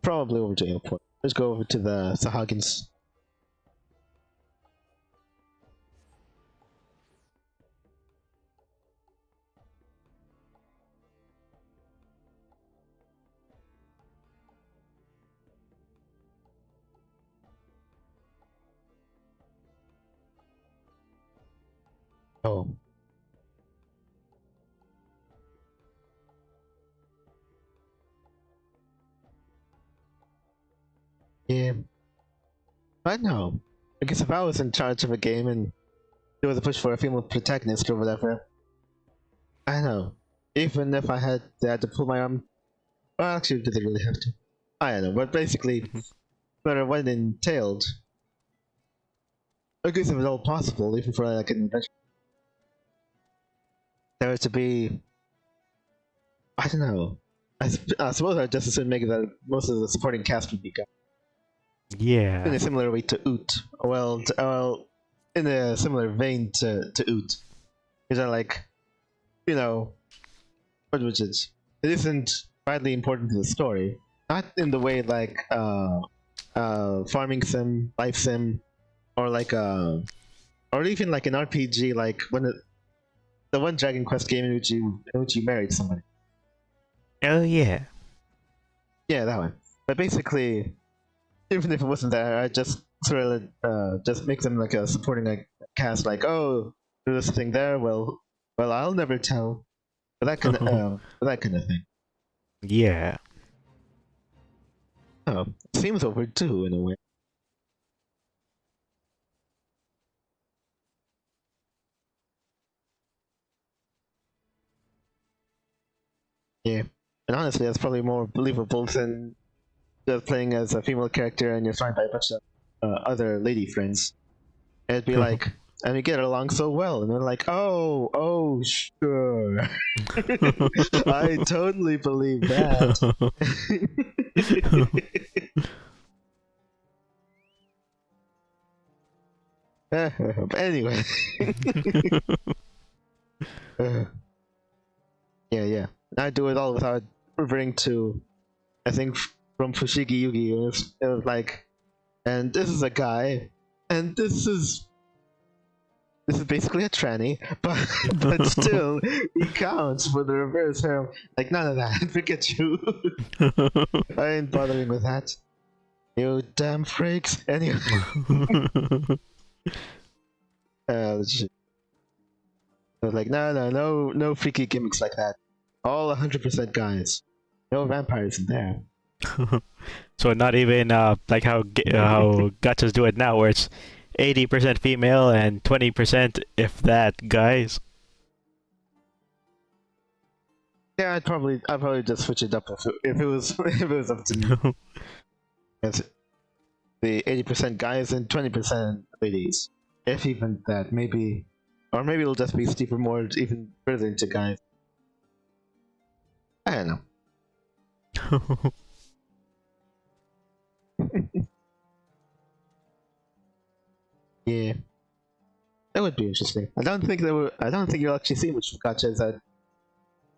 Probably over to airport. Let's go over to the Sahagins. Oh. Yeah. I know. I guess if I was in charge of a game and there was a push for a female protagonist or whatever, I know. Even if I had to pull my arm... Well, actually, did they really have to? I don't know, but basically, no matter what it entailed, I guess if it's all possible, even for like an adventure, there to be... I don't know. I suppose I'd just assume maybe that most of the supporting cast would be gone. Yeah. In a similar way to Oot. Well, in a similar vein to Oot. Because I like, you know, what was it? It isn't vitally important to the story. Not in the way like farming sim, life sim, or like or even like an RPG, like the one Dragon Quest game in which you married somebody. Oh yeah. Yeah, that one. But basically, even if it wasn't there, I just sort of just make them like a supporting like cast, like, oh, there's this thing there. Well, I'll never tell. But that kind of thing. Yeah. Oh, seems overdue in a way. Yeah, and honestly, that's probably more believable than just playing as a female character and you're surrounded by a bunch of other lady friends. It'd be like, and we get along so well, and they're like, oh, sure, I totally believe that. But anyway, yeah. I do it all without referring to, I think, from Fushigi Yugi. It was like, and this is a guy, and this is basically a tranny, but still, he counts for the reverse harem. Like, none of that. Forget you. I ain't bothering with that. You damn freaks. Anyway. Like, no freaky gimmicks like that. All 100% guys. No vampires in there. So not even like how gachas do it now, where it's 80% female and 20%, if that, guys. Yeah, I'd probably just switch it up if it was if it was up to me. It's the 80% guys and 20% ladies, if even that. Maybe, or maybe it'll just be steeper more even further into guys. I don't know. Yeah, that would be interesting. I don't think you'll actually see much of gachas that.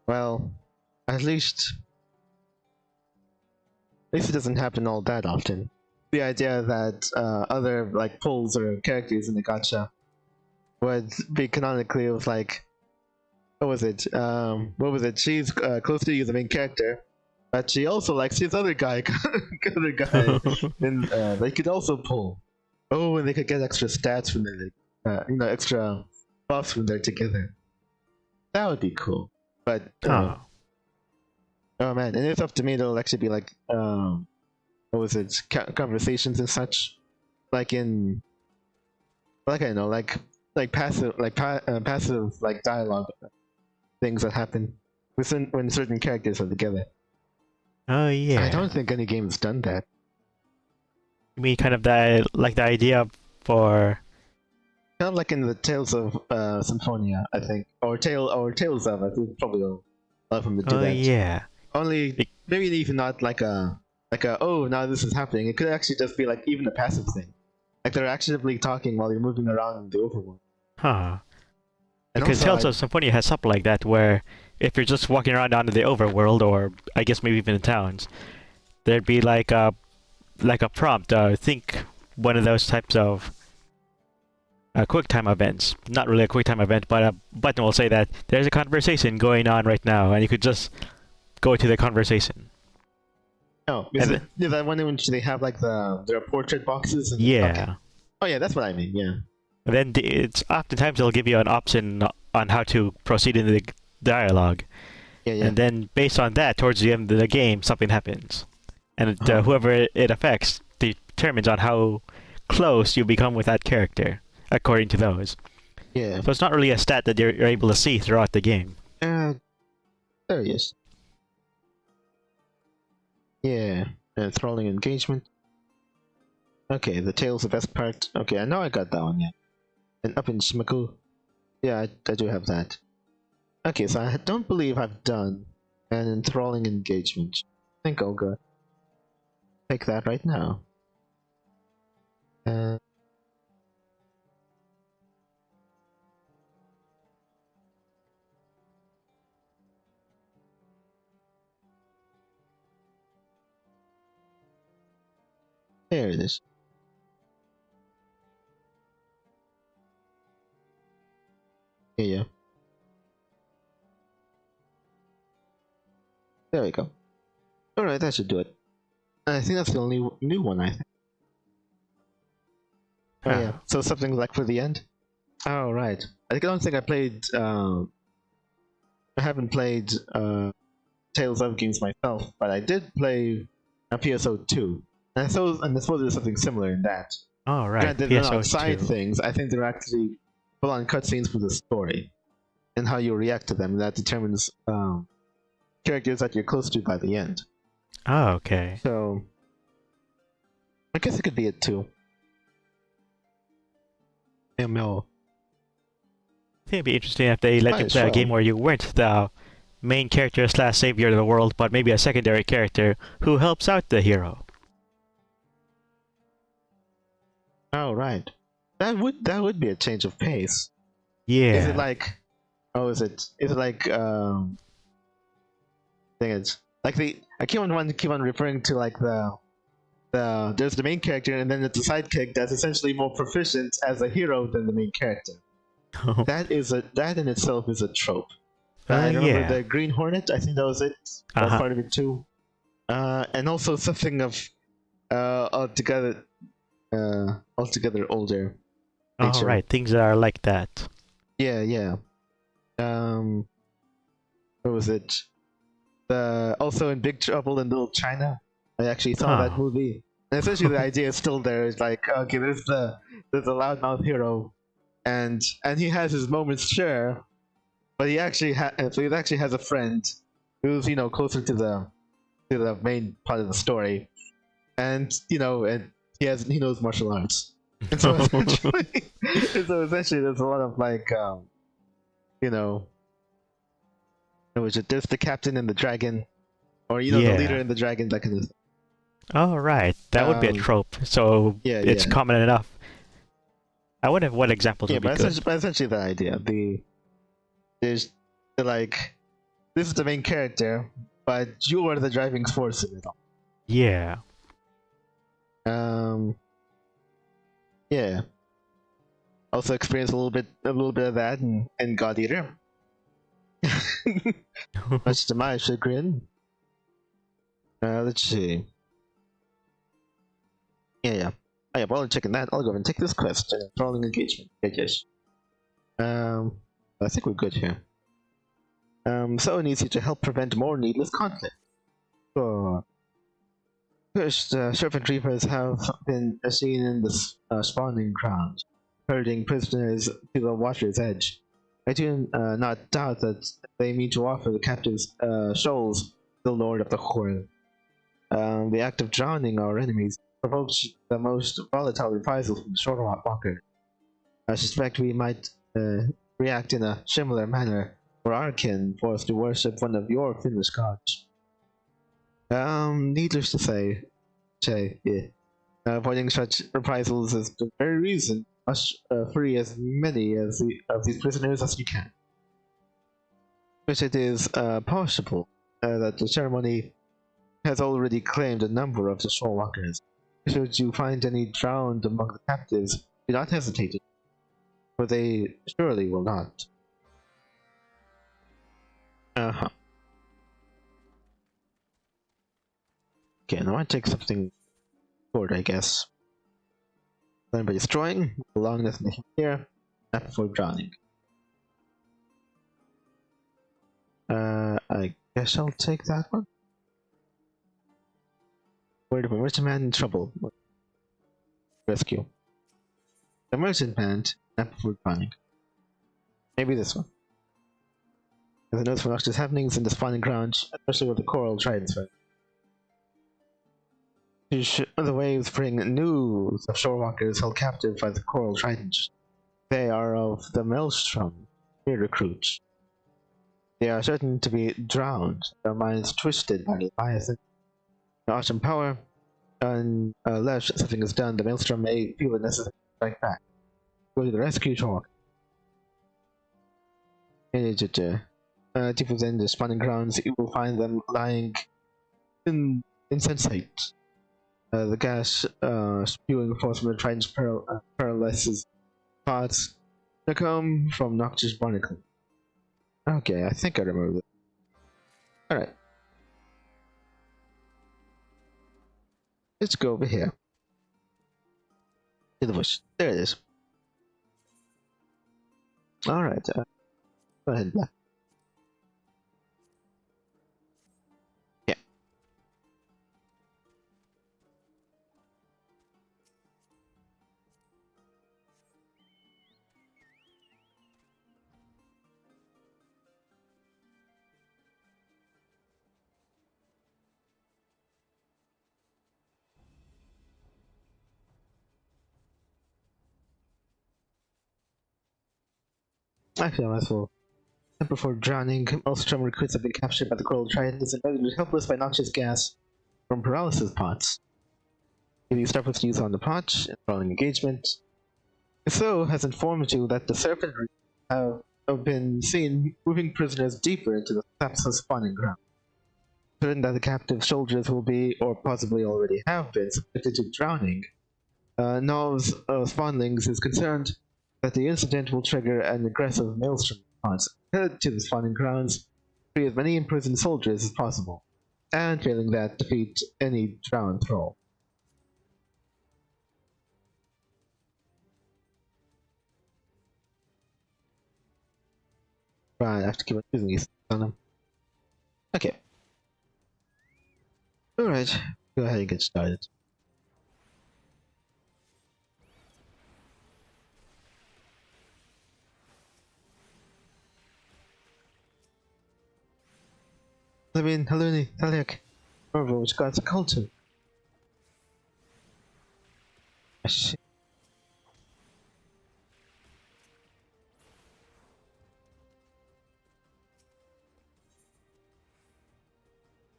Well, at least it doesn't happen all that often. The idea that other like pulls or characters in the gacha would be canonically of like, what was it? She's close to you, the main character, but she also likes his other guy, and they could also pull. Oh, and they could get extra stats from their, extra buffs when they're together. That would be cool. But oh man, and it's up to me. It'll actually be like, what was it? Conversations and such, like in, like I know, like passive, passive like dialogue things that happen when certain characters are together. Oh yeah. I don't think any game's done that. You mean kind of the idea for Kind of like in the Tales of Symphonia, I think, or Tales of. I think probably a lot of them to do that. Oh yeah. Only maybe even not like a oh, now this is happening. It could actually just be like even a passive thing, like they're actively talking while you're moving around in the overworld. Huh. And Because also, Tales of Symphonia has something like that, where if you're just walking around down to the overworld, or I guess maybe even in towns, there'd be like a prompt. Think one of those types of QuickTime events. Not really a QuickTime event, but a button will say that there's a conversation going on right now, and you could just go to the conversation. oh, is that one in which they have like their portrait boxes? Yeah. Okay. Oh yeah, that's what I mean. Yeah. And then it's oftentimes they'll give you an option on how to proceed in the dialogue. Yeah. And then based on that, towards the end of the game, something happens. And whoever it affects determines on how close you become with that character, according to those. Yeah. So it's not really a stat that you're able to see throughout the game. There he is. Yeah. Enthralling engagement. Okay, the tail's the best part. Okay, I know I got that one, yeah. And up in Shimaku. Yeah, I do have that. Okay, so I don't believe I've done an enthralling engagement. I think I'll go take that right now. There it is. Yeah. There we go. Alright, that should do it. I think that's the only new one, I think. Oh Huh. yeah, so something like for the end? Oh right. I don't think I played, I haven't played Tales of games myself, but I did play a PSO2. And I suppose there's something similar in that. All right, Granted, they're not side PSO2. things. I think they're actually full-on cutscenes for the story and how you react to them. That determines characters that you're close to by the end. Oh, okay. So, I guess it could be it too. ML. I think it'd be interesting if they let Might you as play a well. game where you weren't the main character slash savior of the world, but maybe a secondary character who helps out the hero. Oh right. That would be a change of pace. Yeah. Is it like? Oh, is it like? Thing is like I keep on referring to like there's the main character and then there's the sidekick that's essentially more proficient as a hero than the main character. That in itself is a trope. I remember yeah. the Green Hornet. I think that was it. That was Uh-huh. part of it too. And also something of altogether older All nature. right, things are like that. Yeah. What was it? Also in Big Trouble in Little China. I actually saw that movie. And essentially the idea is still there. It's like, okay, there's a loudmouth hero, and he has his moments, sure, but he actually has a friend who's closer to the main part of the story, and and he knows martial arts, and so essentially there's a lot of like there's the captain and the dragon, or the leader and the dragon, that kind of thing. All right, that would be a trope. So it's common enough. I wonder what examples would be good. But essentially the idea. There's like, this is the main character, but you are the driving force of it all. Yeah. Yeah. Also experienced a little bit of that in God Eater. Much to my chagrin. Let's see. Yeah. Oh yeah, while I'm checking that, I'll go and take this quest. Thralling engagement. Yes. I think we're good here. So it needs you to help prevent more needless conflict. So, first, serpent reapers have been seen in the spawning ground, herding prisoners to the water's edge. I do not doubt that they mean to offer the captives shoals, the lord of the horde. The act of drowning our enemies provokes the most volatile reprisals from the shore walker. I suspect we might react in a similar manner for our kin forced to worship one of your Finnish gods. Needless to say, avoiding such reprisals is the very reason must free as many of these prisoners as you can. But it is possible that the ceremony has already claimed a number of the shorewalkers. Should you find any drowned among the captives, do not hesitate, for they surely will not. Okay, now I take something short, I guess. Learn by destroying, belongingness in here, not before drowning. I guess I'll take that one. Word of a merchant man in trouble. Rescue. The merchant man, not before drowning. Maybe this one. As a note for noxious happenings in the spawning ground, especially with the coral tridents. The waves bring news of shorewalkers held captive by the coral tridents. They are of the maelstrom, new recruits. They are certain to be drowned, their minds twisted by Leviathan. The awesome power, unless something is done, the maelstrom may feel it necessary to strike back. Go to the rescue talk. Deep within the spawning grounds, you will find them lying insensate. The gas spewing forth from the tridents paralyzes thoughts that come from noxious barnacle. Okay, I think I remember this. Alright. let's go over here. To the bush. There it is. Alright, go ahead, Black. Yeah. Actually, I might as well. Before drowning, Maelstrom recruits have been captured by the Coral Tritons and rendered helpless by noxious gas from paralysis pots. If you start with use on the pot, following engagement. So has informed you that the Serpent have been seen moving prisoners deeper into the Sapsa spawning ground. Certain that the captive soldiers will be, or possibly already have been, subjected to drowning. Nov's spawnlings is concerned that the incident will trigger an aggressive maelstrom response. Head to the spawning grounds, free as many imprisoned soldiers as possible, and failing that, defeat any drowned thrall. Right, I have to keep on using these on them. Okay. Alright, go ahead and get started. Levin, Haluni, Taliak, Marvel, which got a culture. Shit.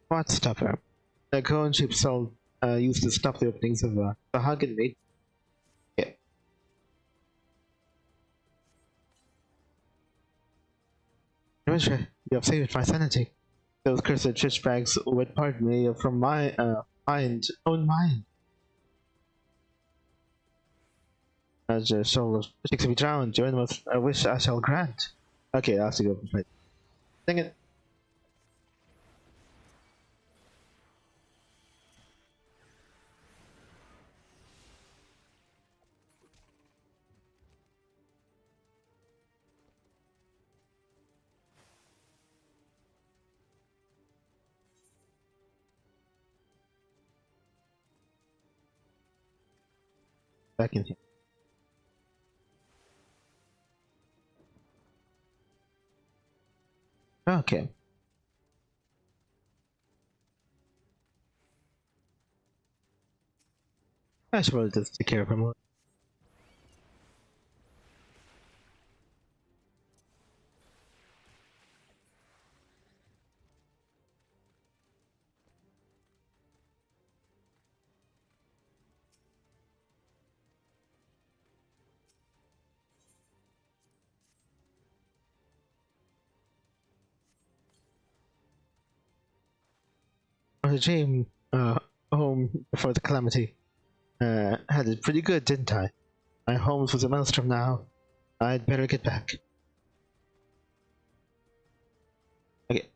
What stopper? The cone shaped cell used to stop the openings of the hug and mate. Yeah. Adventure, you have saved my sanity. Those cursed fish bags would pardon me from my own mind. As a soul of to be drowned, join with a wish I shall grant. Okay, I have to go for fight. Dang it. Back in here. Okay. I should probably just take care of him. Regime, home before the calamity. Had it pretty good, didn't I? My home's with a maelstrom now. I'd better get back. Okay.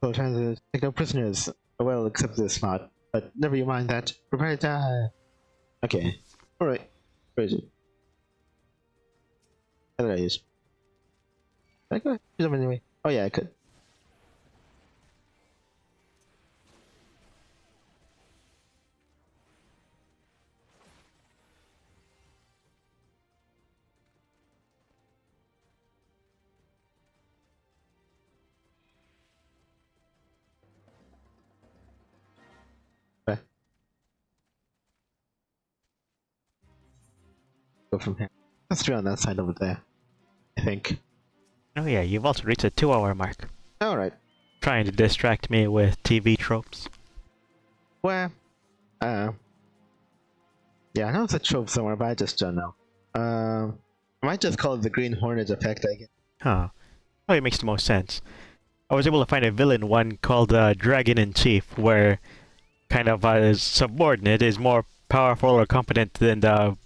So trying to take no prisoners. Well, except this spot. But never you mind that. Prepare to die. Okay. Alright. Where is it? There it is. Can I go shoot them anyway? Oh yeah, I could. Okay. Go from here. Let's try on that side over there. I think. Oh yeah, you've also reached the 2-hour mark. Alright. Trying to distract me with TV tropes. Well, yeah, I know it's a trope somewhere, but I just don't know. I might just call it the Green Hornet effect, I guess. Huh. Oh, it makes the most sense. I was able to find a villain one called Dragon in Chief, where kind of his subordinate is more powerful or competent than the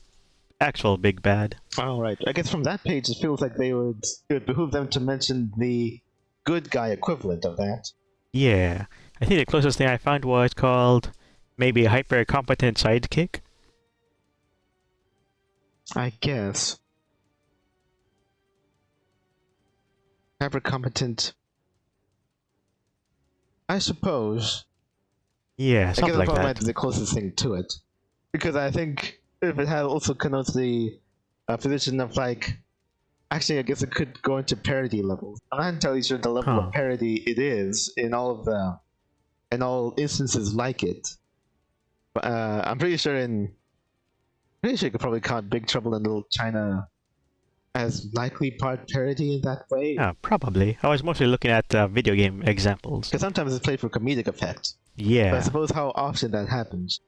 actual big bad. Alright, I guess from that page it feels like it would behoove them to mention the good guy equivalent of that. Yeah. I think the closest thing I found was called Maybe a hyper competent sidekick? I guess. Hyper competent. I suppose. Yeah, I guess something it like probably that. might be the closest thing to it. Because I think if it had also connotes the position of like. Actually, I guess it could go into parody levels. I'm not entirely sure the level of Huh. parody it is in all instances like it. But I'm pretty sure you could probably count Big Trouble in Little China as likely part parody in that way. Yeah, probably. I was mostly looking at video game examples. Because sometimes it's played for comedic effect. But I Yeah. suppose how often that happens.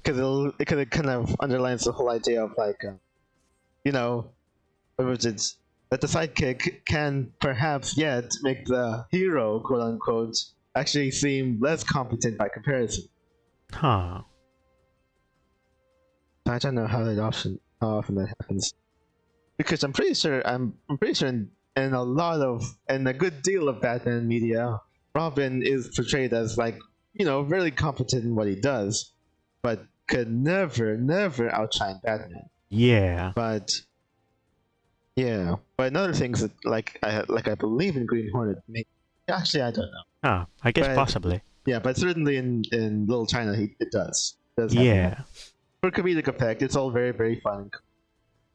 Because it kind of underlines the whole idea of like, you know, it's that the sidekick can perhaps yet make the hero, quote unquote, actually seem less competent by comparison. Huh. I don't know how often that happens, because I'm pretty sure in a good deal of Batman media, Robin is portrayed as like, really competent in what he does, but could never outshine Batman. Yeah. But another things that I believe in Green Hornet. Actually, I don't know. Huh. I guess But- possibly. Yeah, but certainly in Little China, it does. It does happen. Yeah. For comedic effect, it's all very, very fun.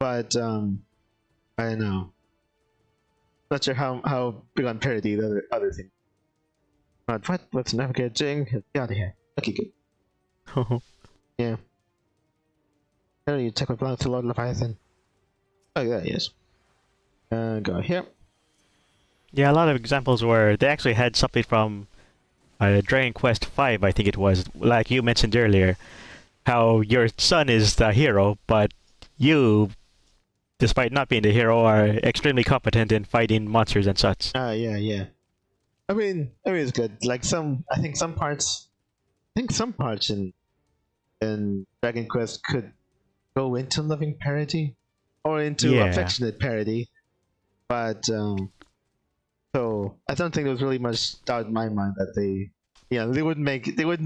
But I don't know. Not sure how big on parody the other thing. But what? Let's navigate Jing. Get out of here. Okay, good. Yeah. How do you check my belongs to Lord Leviathan? Oh, yeah, yes. Go here. Yeah, a lot of examples where they actually had something from Dragon Quest V, I think it was, like you mentioned earlier, how your son is the hero, but you, despite not being the hero, are extremely competent in fighting monsters and such. Yeah. I mean, it's good. Like I think some parts in Dragon Quest could go into loving parody or into Yeah. affectionate parody, but so I don't think there was really much doubt in my mind that they wouldn't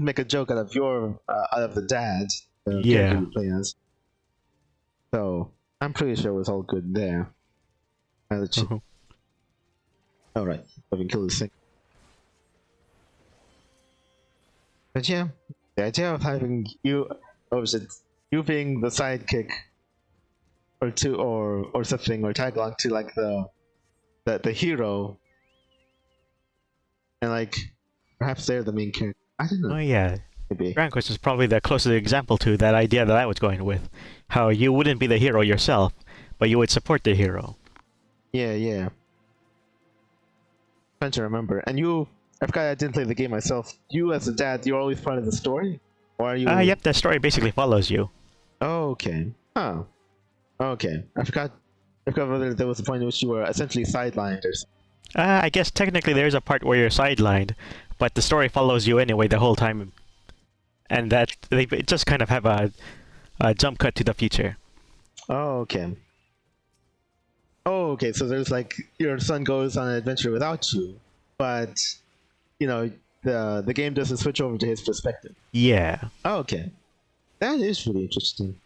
make a joke out of the dad, the Yeah. character you play as. So I'm pretty sure it was all good there. All right, I can kill this thing. But yeah, the idea of having you being the sidekick or something, or tag along to like the hero, and like perhaps they're the main character. I don't know. Oh yeah, Maybe. Dragon Quest is probably the closest example to that idea that I was going with. How you wouldn't be the hero yourself, but you would support the hero. Yeah. Trying to remember. And I forgot I didn't play the game myself. You as a dad, you're always part of the story? Or are you... Yep, the story basically follows you. Oh, okay. Oh. Okay. I forgot whether there was a point in which you were essentially sidelined or something. I guess technically there's a part where you're sidelined, but the story follows you anyway the whole time. And that they just kind of have a jump cut to the future. Oh, okay. Oh, okay. So there's like your son goes on an adventure without you, but the game doesn't switch over to his perspective. Yeah. Oh, okay. That is really interesting.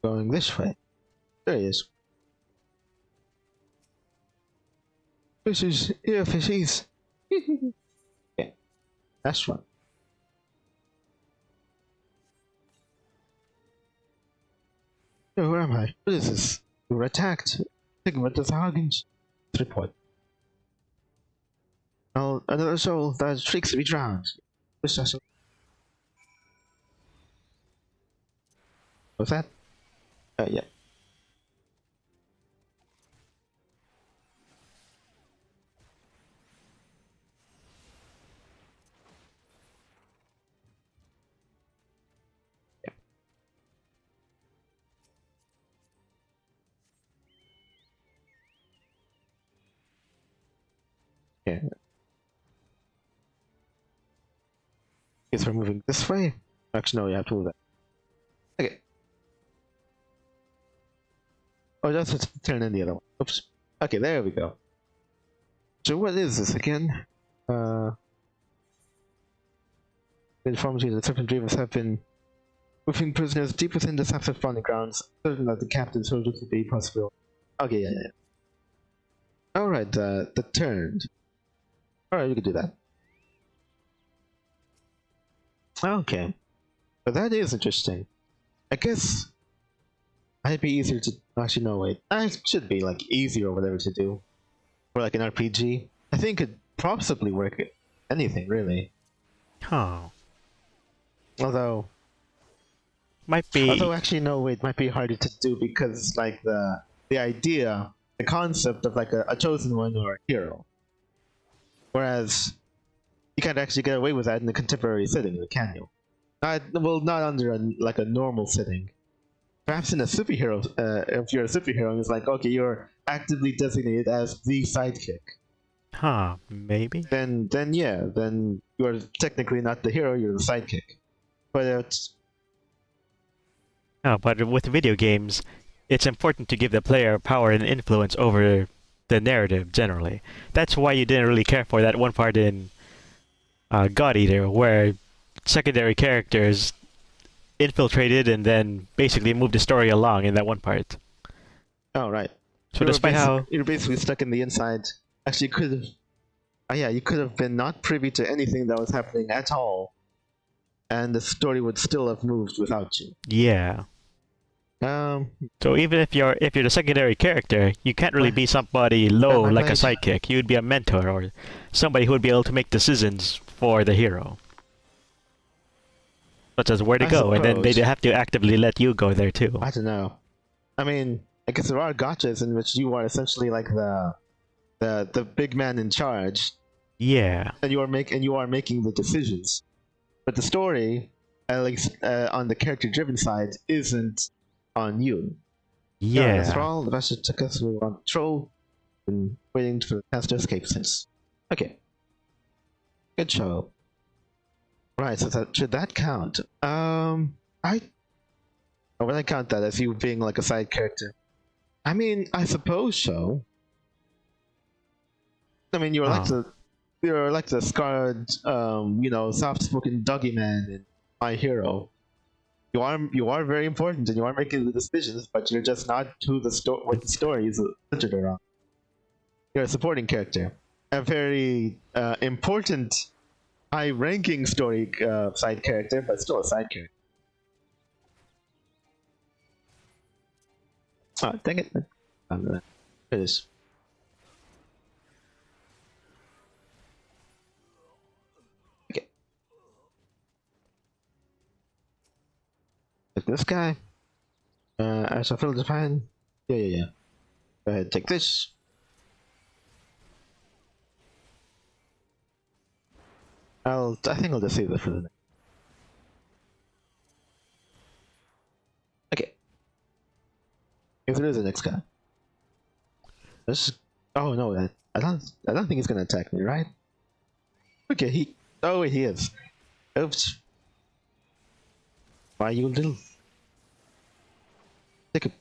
Going this way. There he is. This is fishies. Yeah, that's right. Oh, where am I? What is this? We were attacked. Sigmund of the Hagens. Report. Oh, another soul that shrieks to be drowned. What's that? What's that? Yeah. Yeah. Guess we're moving this way. Actually, no, you have to move that. Okay. Oh, just turn in the other one. Oops. Okay, there we go. So what is this again? Informs you that certain dreamers have been moving prisoners deep within the subset founding grounds, certain that the captain's soldiers will be possible. Okay, yeah. Alright, the turned. Alright, we can do that. Okay. But that is interesting. I guess might be easier to actually no wait. It should be like easier or whatever to do. For like an RPG. I think it'd possibly work at anything really. Huh. Although actually no wait, might be harder to do because like the idea, the concept of like a chosen one or a hero. Whereas you can't actually get away with that in the contemporary setting, can you? Not under a normal setting. Perhaps in a superhero, if you're a superhero and it's like, okay, you're actively designated as the sidekick. Huh, maybe? Then you're technically not the hero, you're the sidekick. But but with video games, it's important to give the player power and influence over the narrative generally. That's why you didn't really care for that one part in God Eater, where secondary characters infiltrated and then basically moved the story along in that one part. Oh, right. So despite how you're basically stuck in the inside, actually you could have been not privy to anything that was happening at all, and the story would still have moved without you. Yeah. So even if you're the secondary character, you can't really be somebody low like a sidekick. You'd be a mentor or somebody who would be able to make decisions for the hero. Such as where to go, and then they'd have to actively let you go there too. I don't know. I mean, I guess there are gotchas in which you are essentially like the big man in charge. Yeah. And you are making the decisions. But the story, at least on the character-driven side, isn't on you. Yeah. That's all. The bastard took us. We were on patrol and waiting for the chance to escape since. Okay. Good show. Right, so should that count? Would I count that as you being like a side character? I mean, I suppose so. I mean, you're like the scarred, soft-spoken doggy man in My Hero. You are very important, and you are making the decisions, but you're just not what the story is centered around. You're a supporting character, a very important, high-ranking story side character, but still a side character. Oh, dang it! I'm gonna finish. Okay. Like this guy. I shall fill the fan. Yeah. Go ahead, take this. I think I'll just save this for the next. Okay. If there is a next guy. Oh no, I don't think he's gonna attack me, right? Okay, he is. Oops. Why you little take a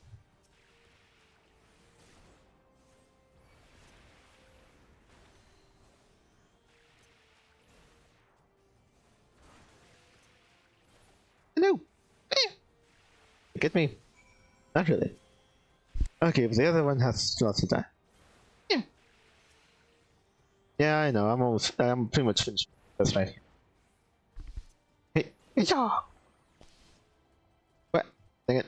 no. Get me. Not really. Okay, but the other one has lots of time. Yeah. Yeah, I know. I'm pretty much finished. That's right. Hey, yeah. What? Dang it.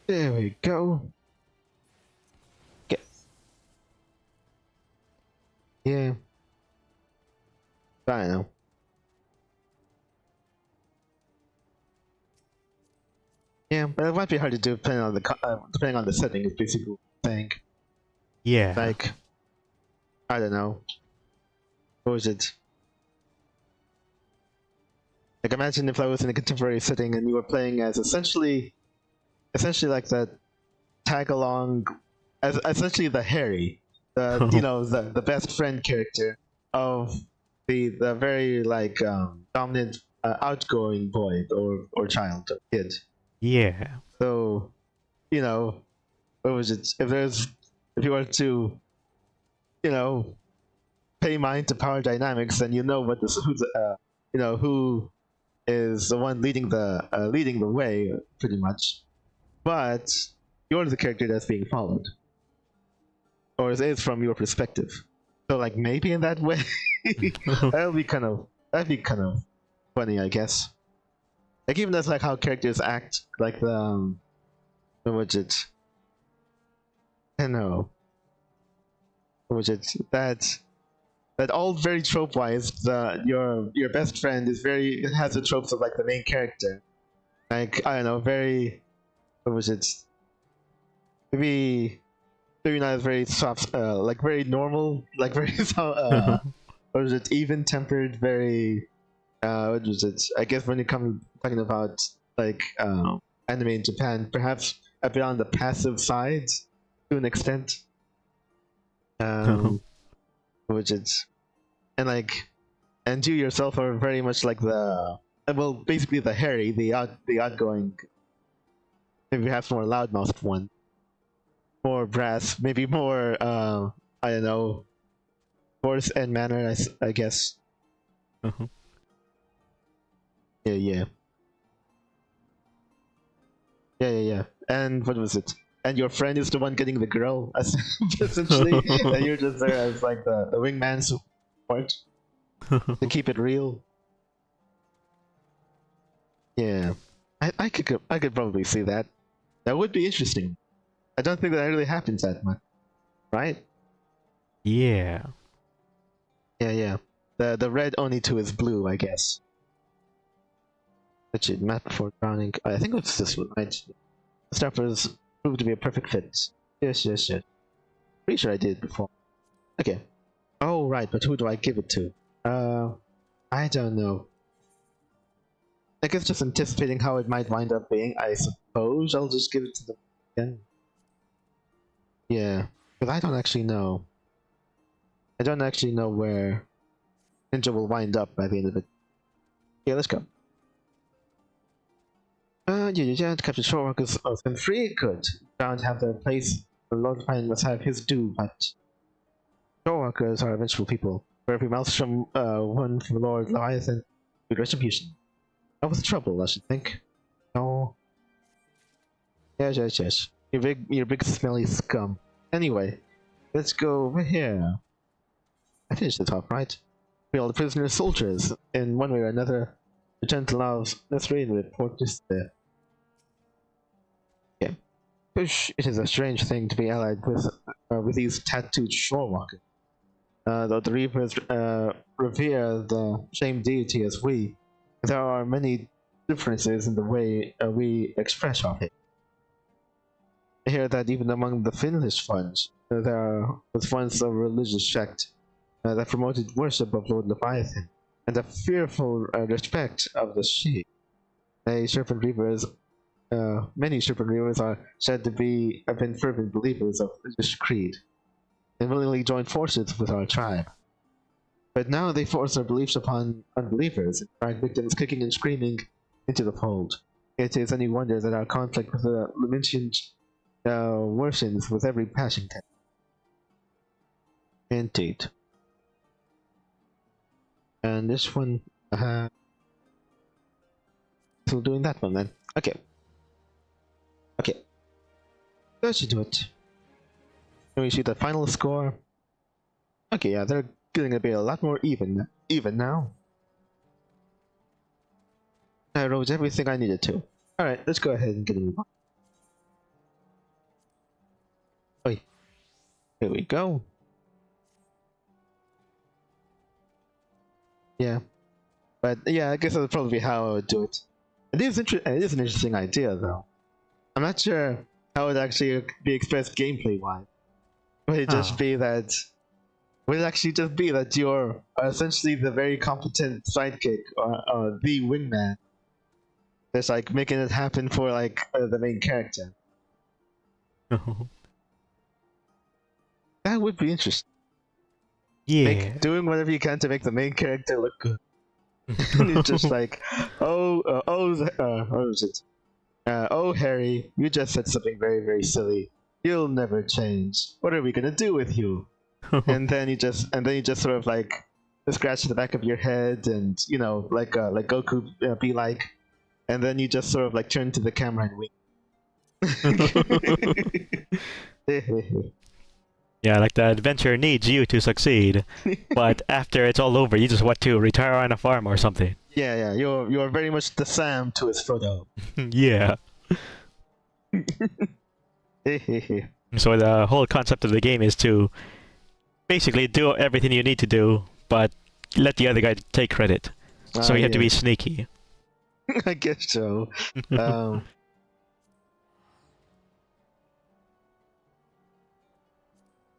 There we go. Yeah. I know. Yeah, but it might be hard to do depending on the setting. Is basically what I'm saying. Yeah. Like, I don't know. What was it? Like, imagine if I was in a contemporary setting and you were playing as essentially like that tag along as essentially the Harry, the best friend character of the very like dominant outgoing boy or child or kid. Yeah. So, what was it? If you were to, pay mind to power dynamics, then who is the one leading the way, pretty much. But you're the character that's being followed, or is from your perspective. So, like, maybe in that way, that'd be kind of funny, I guess. Like, even as like how characters act, like the what was it? I don't know. What was it? That all very trope wise, your best friend has the tropes of like the main character. Like, I don't know, very, what was it? Maybe not very soft, like very normal, like very what was it? Even tempered, very what was it? I guess when you come talking about like anime in Japan, perhaps a bit on the passive side to an extent. Which is, and you yourself are very much like basically the Harry, the outgoing, maybe perhaps more loudmouthed one, more brass, maybe more I don't know, force and manner, I guess. Uh-huh. Yeah. And what was it? And your friend is the one getting the girl, essentially, and you're just there as like the wingman support to keep it real. Yeah, I could probably see that. That would be interesting. I don't think that really happens that much, right? Yeah. Yeah. The red only to is blue, I guess. Which it met before drowning. I think it's this one, right? The Snappers proved to be a perfect fit. Yes. Pretty sure I did before. Okay. Oh, right, but who do I give it to? I don't know. I guess just anticipating how it might wind up being, I suppose I'll just give it to them again. Yeah, because I don't actually know. I don't actually know where Ninja will wind up by the end of it. Yeah, let's go. Yeah, to capture shore workers and free, good. Bound to have their place. The Lord Pine must have his due, but shore workers are vengeful people. For every maelstrom, one from Lord Leviathan, good retribution. That was trouble, I should think. No. Yes. You big smelly scum. Anyway, let's go over here. I finished the top, right? We all the prisoner soldiers, in one way or another, return to Laos. Let's read and report this there. Okay. Push, it is a strange thing to be allied with these tattooed shore walkers. Though the Reapers revere the same deity as we, there are many differences in the way we express our faith. I hear that even among the Finnish ones, there was once a religious sect that promoted worship of Lord Leviathan, and a fearful respect of the sheep. Many serpent reapers are said to have been fervent believers of this creed, and willingly joined forces with our tribe. But now they force their beliefs upon unbelievers, and drag victims kicking and screaming into the fold. It is any wonder that our conflict with the Lamentians worsens with every passing time. Indeed. And this one, still doing that one then. Okay. That should do it. Can we see the final score? Okay, yeah, they're getting to be a lot more even now. I wrote everything I needed to. Alright, let's go ahead and get a move on. Wait. Here we go. Yeah. But yeah, I guess that's probably how I would do it. It is an interesting idea though. I'm not sure how it would actually be expressed gameplay wise. Would it just be that you're essentially the very competent sidekick or the wingman that's like making it happen for like the main character? That would be interesting. Yeah. Doing whatever you can to make the main character look good. And it's just like, what was it? Oh, Harry, you just said something very, very silly. You'll never change. What are we gonna do with you? And then you just sort of like scratch the back of your head, and like Goku be like, and then you just sort of like turn to the camera and wink. Yeah, like the adventure needs you to succeed, but after it's all over, you just want to retire on a farm or something. Yeah, you're very much the Sam to his Frodo. Yeah. So the whole concept of the game is to basically do everything you need to do, but let the other guy take credit. So you have to be sneaky. I guess so.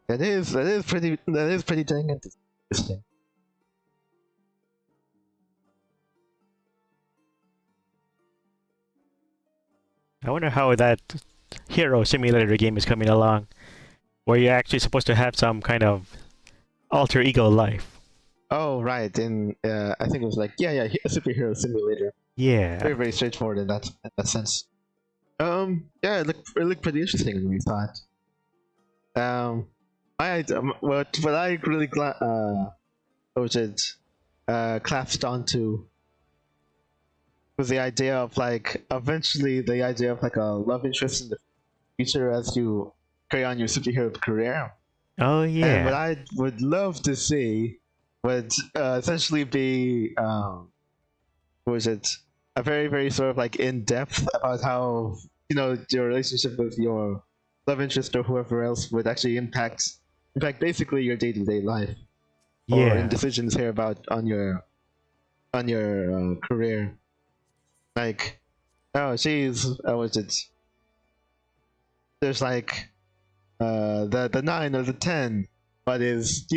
That is pretty dang interesting. I wonder how that hero simulator game is coming along, where you're actually supposed to have some kind of alter ego life. Oh right, in I think it was like a superhero simulator. Yeah. Very, very straightforward in that sense. Yeah, it looked pretty interesting when we thought. What I really clasped onto was the idea of like eventually the idea of like a love interest in the future as you carry on your superhero career. Oh yeah. And what I would love to see would essentially be a very, very sort of like in depth about how your relationship with your love interest or whoever else would actually impact basically your day-to-day life, or in decisions here about on your career. Like, oh, she's there's like the 9 or the 10, but is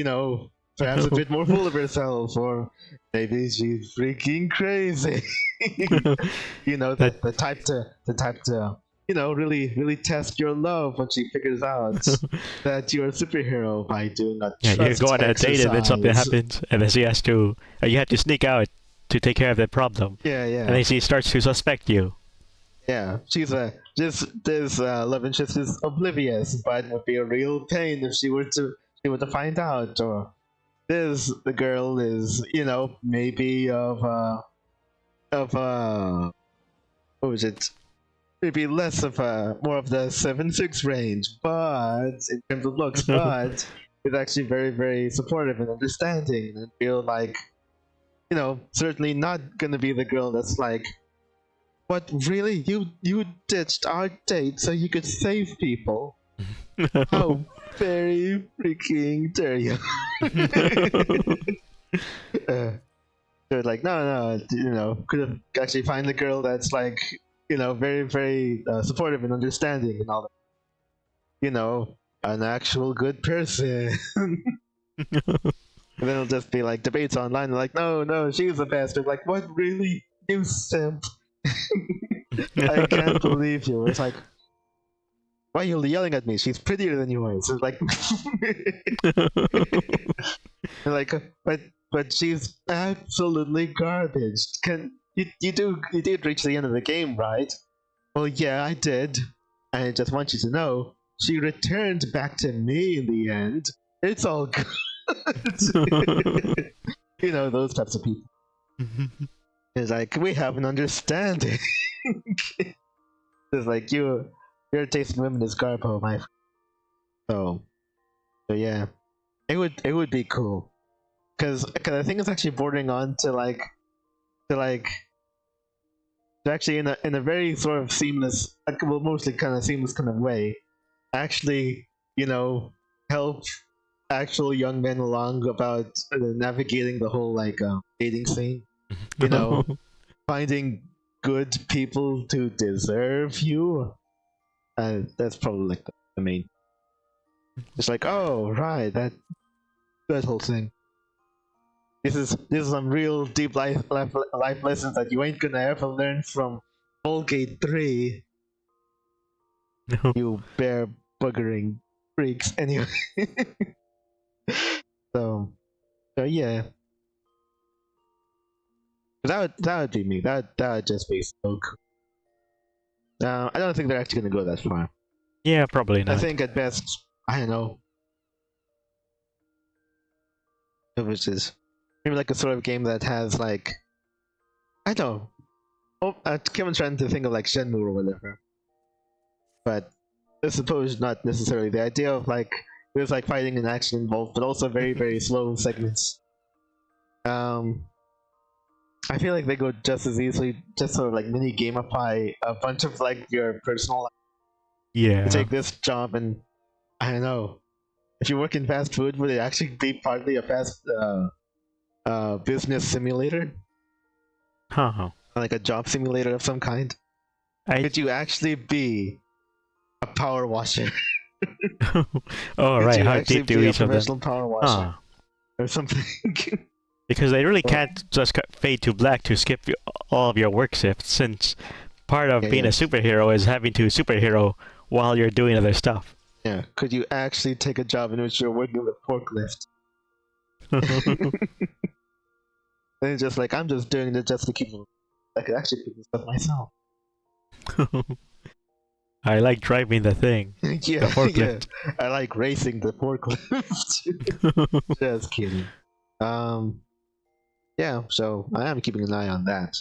perhaps a bit more full of herself, or maybe she's freaking crazy. The type to really test your love when she figures out that you're a superhero by doing a trust you go on a date and then something exercise. happens, and then she has to you have to sneak out to take care of that problem. Yeah. And then she starts to suspect you. Yeah, she's this love interest is oblivious, but would be a real pain if she were to find out. Or the girl is maybe of what was it? Maybe less of more of the 7'6" range, but in terms of looks, but is actually very, very supportive and understanding, and feel like certainly not gonna be the girl that's like, what, really? You ditched our date so you could save people? How very freaking dare you? They're like, no, could have actually find the girl that's like, very, very supportive and understanding and all that. An actual good person. And then it'll just be like debates online. They're like, no, she's a bastard. Like, what, really? You simp. I can't believe you. It's like, why are you yelling at me? She's prettier than you are. So it's like, like, but she's absolutely garbage. You did reach the end of the game, right? Well, yeah, I did. I just want you to know, she returned back to me in the end. It's all good. Those types of people. It's like, we have an understanding. It's like, your taste in women is garbo, my friend. So yeah, it would be cool, because I think it's actually bordering on to actually in a very sort of seamless, mostly kind of seamless kind of way, actually help actual young men along about navigating the whole dating scene. Finding good people to deserve you. That's probably like the main. It's like, oh right, that whole thing. This is some real deep life lessons that you ain't gonna ever learn from Volgate 3. You bear buggering freaks. Anyway, so yeah, that would be me. That would just be so cool. I don't think they're actually gonna go that far. Yeah, probably I not. think at best, I don't know, which is maybe like a sort of game that has like, I don't know. Oh, Kevin's trying to think of like Shenmue or whatever, but I suppose not necessarily. The idea of like there's like fighting and action involved, but also very slow segments. I feel like they go just as easily, just sort of like mini gamify a bunch of like your personal life. Yeah. You take this job and I don't know. If you work in fast food, would it actually be partly a fast business simulator? Huh. Like a job simulator of some kind? Could you actually be a power washer? Oh, right. How deep do each of them? Professional power washer or something? Because they really can't just fade to black to skip all of your work shifts, since part of being a superhero is having to superhero while you're doing other stuff. Yeah. Could you actually take a job in which you're working with a forklift? And it's just like, I'm just doing it just to keep them. I could actually pick this up myself. I like driving the thing. Yeah, the forklift. Yeah. I like racing the forklift. Just kidding. Yeah, so I am keeping an eye on that.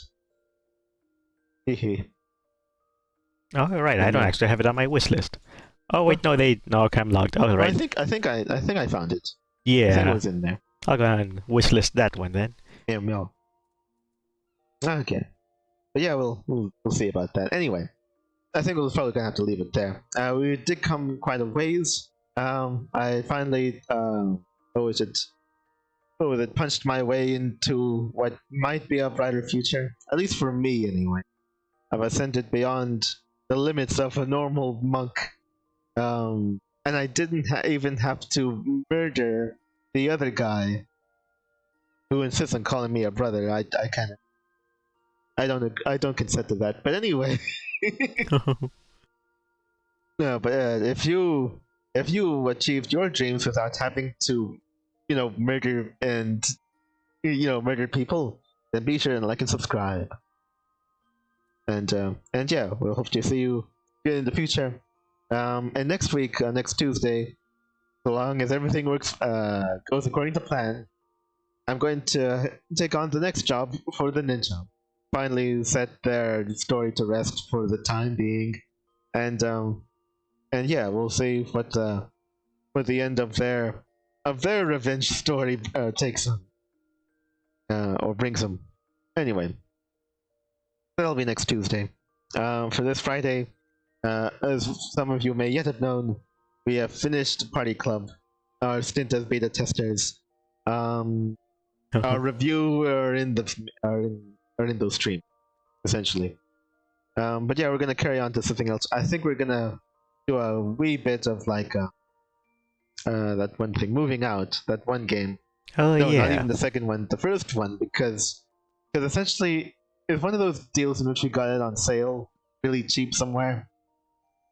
Hehe. Oh, right. I don't actually have it on my wish list. Oh wait, no, okay, I'm logged. Oh, right. I think I found it. Yeah. I think it was in there. I'll go and wish list that one then. Yeah. Okay. But yeah, we'll see about that. Anyway, I think we're probably gonna have to leave it there. We did come quite a ways. I finally punched my way into what might be a brighter future, at least for me anyway. I've ascended beyond the limits of a normal monk, and I didn't even have to murder the other guy who insists on calling me a brother. I don't consent to that. But anyway, no. But if you achieved your dreams without having to, murder and murder people, then be sure and like and subscribe. And yeah, we'll hope to see you in the future. And next week, next Tuesday, so long as everything goes according to plan, I'm going to take on the next job for the ninja. Finally set their story to rest for the time being, and yeah, we'll see what the end of their revenge story takes them, or brings them. Anyway, that'll be next Tuesday. For this Friday, as some of you may yet have known, we have finished Party Club, our stint as beta testers. Our review are in those streams, essentially. But yeah, we're gonna carry on to something else. I think we're gonna do a wee bit of like that one thing, moving out, that one game. Oh no, yeah. Not even the second one, the first one, because essentially it's one of those deals in which we got it on sale, really cheap somewhere,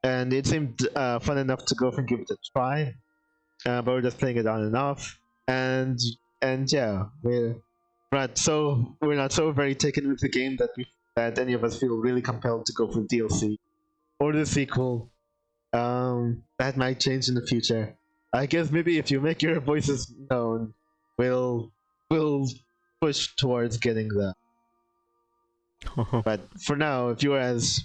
and it seemed fun enough to go and give it a try. But we're just playing it on and off, and yeah, we're not so very taken with the game that any of us feel really compelled to go for DLC or the sequel. That might change in the future. I guess maybe if you make your voices known, we'll push towards getting that. But for now, if you're as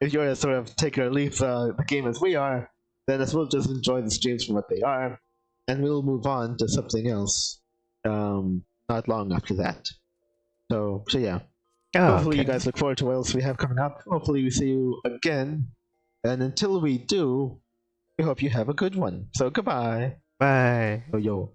sort of take or leave the game as we are, then I suppose just enjoy the streams for what they are, and we'll move on to something else. Not long after that. So yeah. Hopefully you guys look forward to what else we have coming up. Hopefully we see you again. And until we do, we hope you have a good one. So goodbye. Bye. Yo.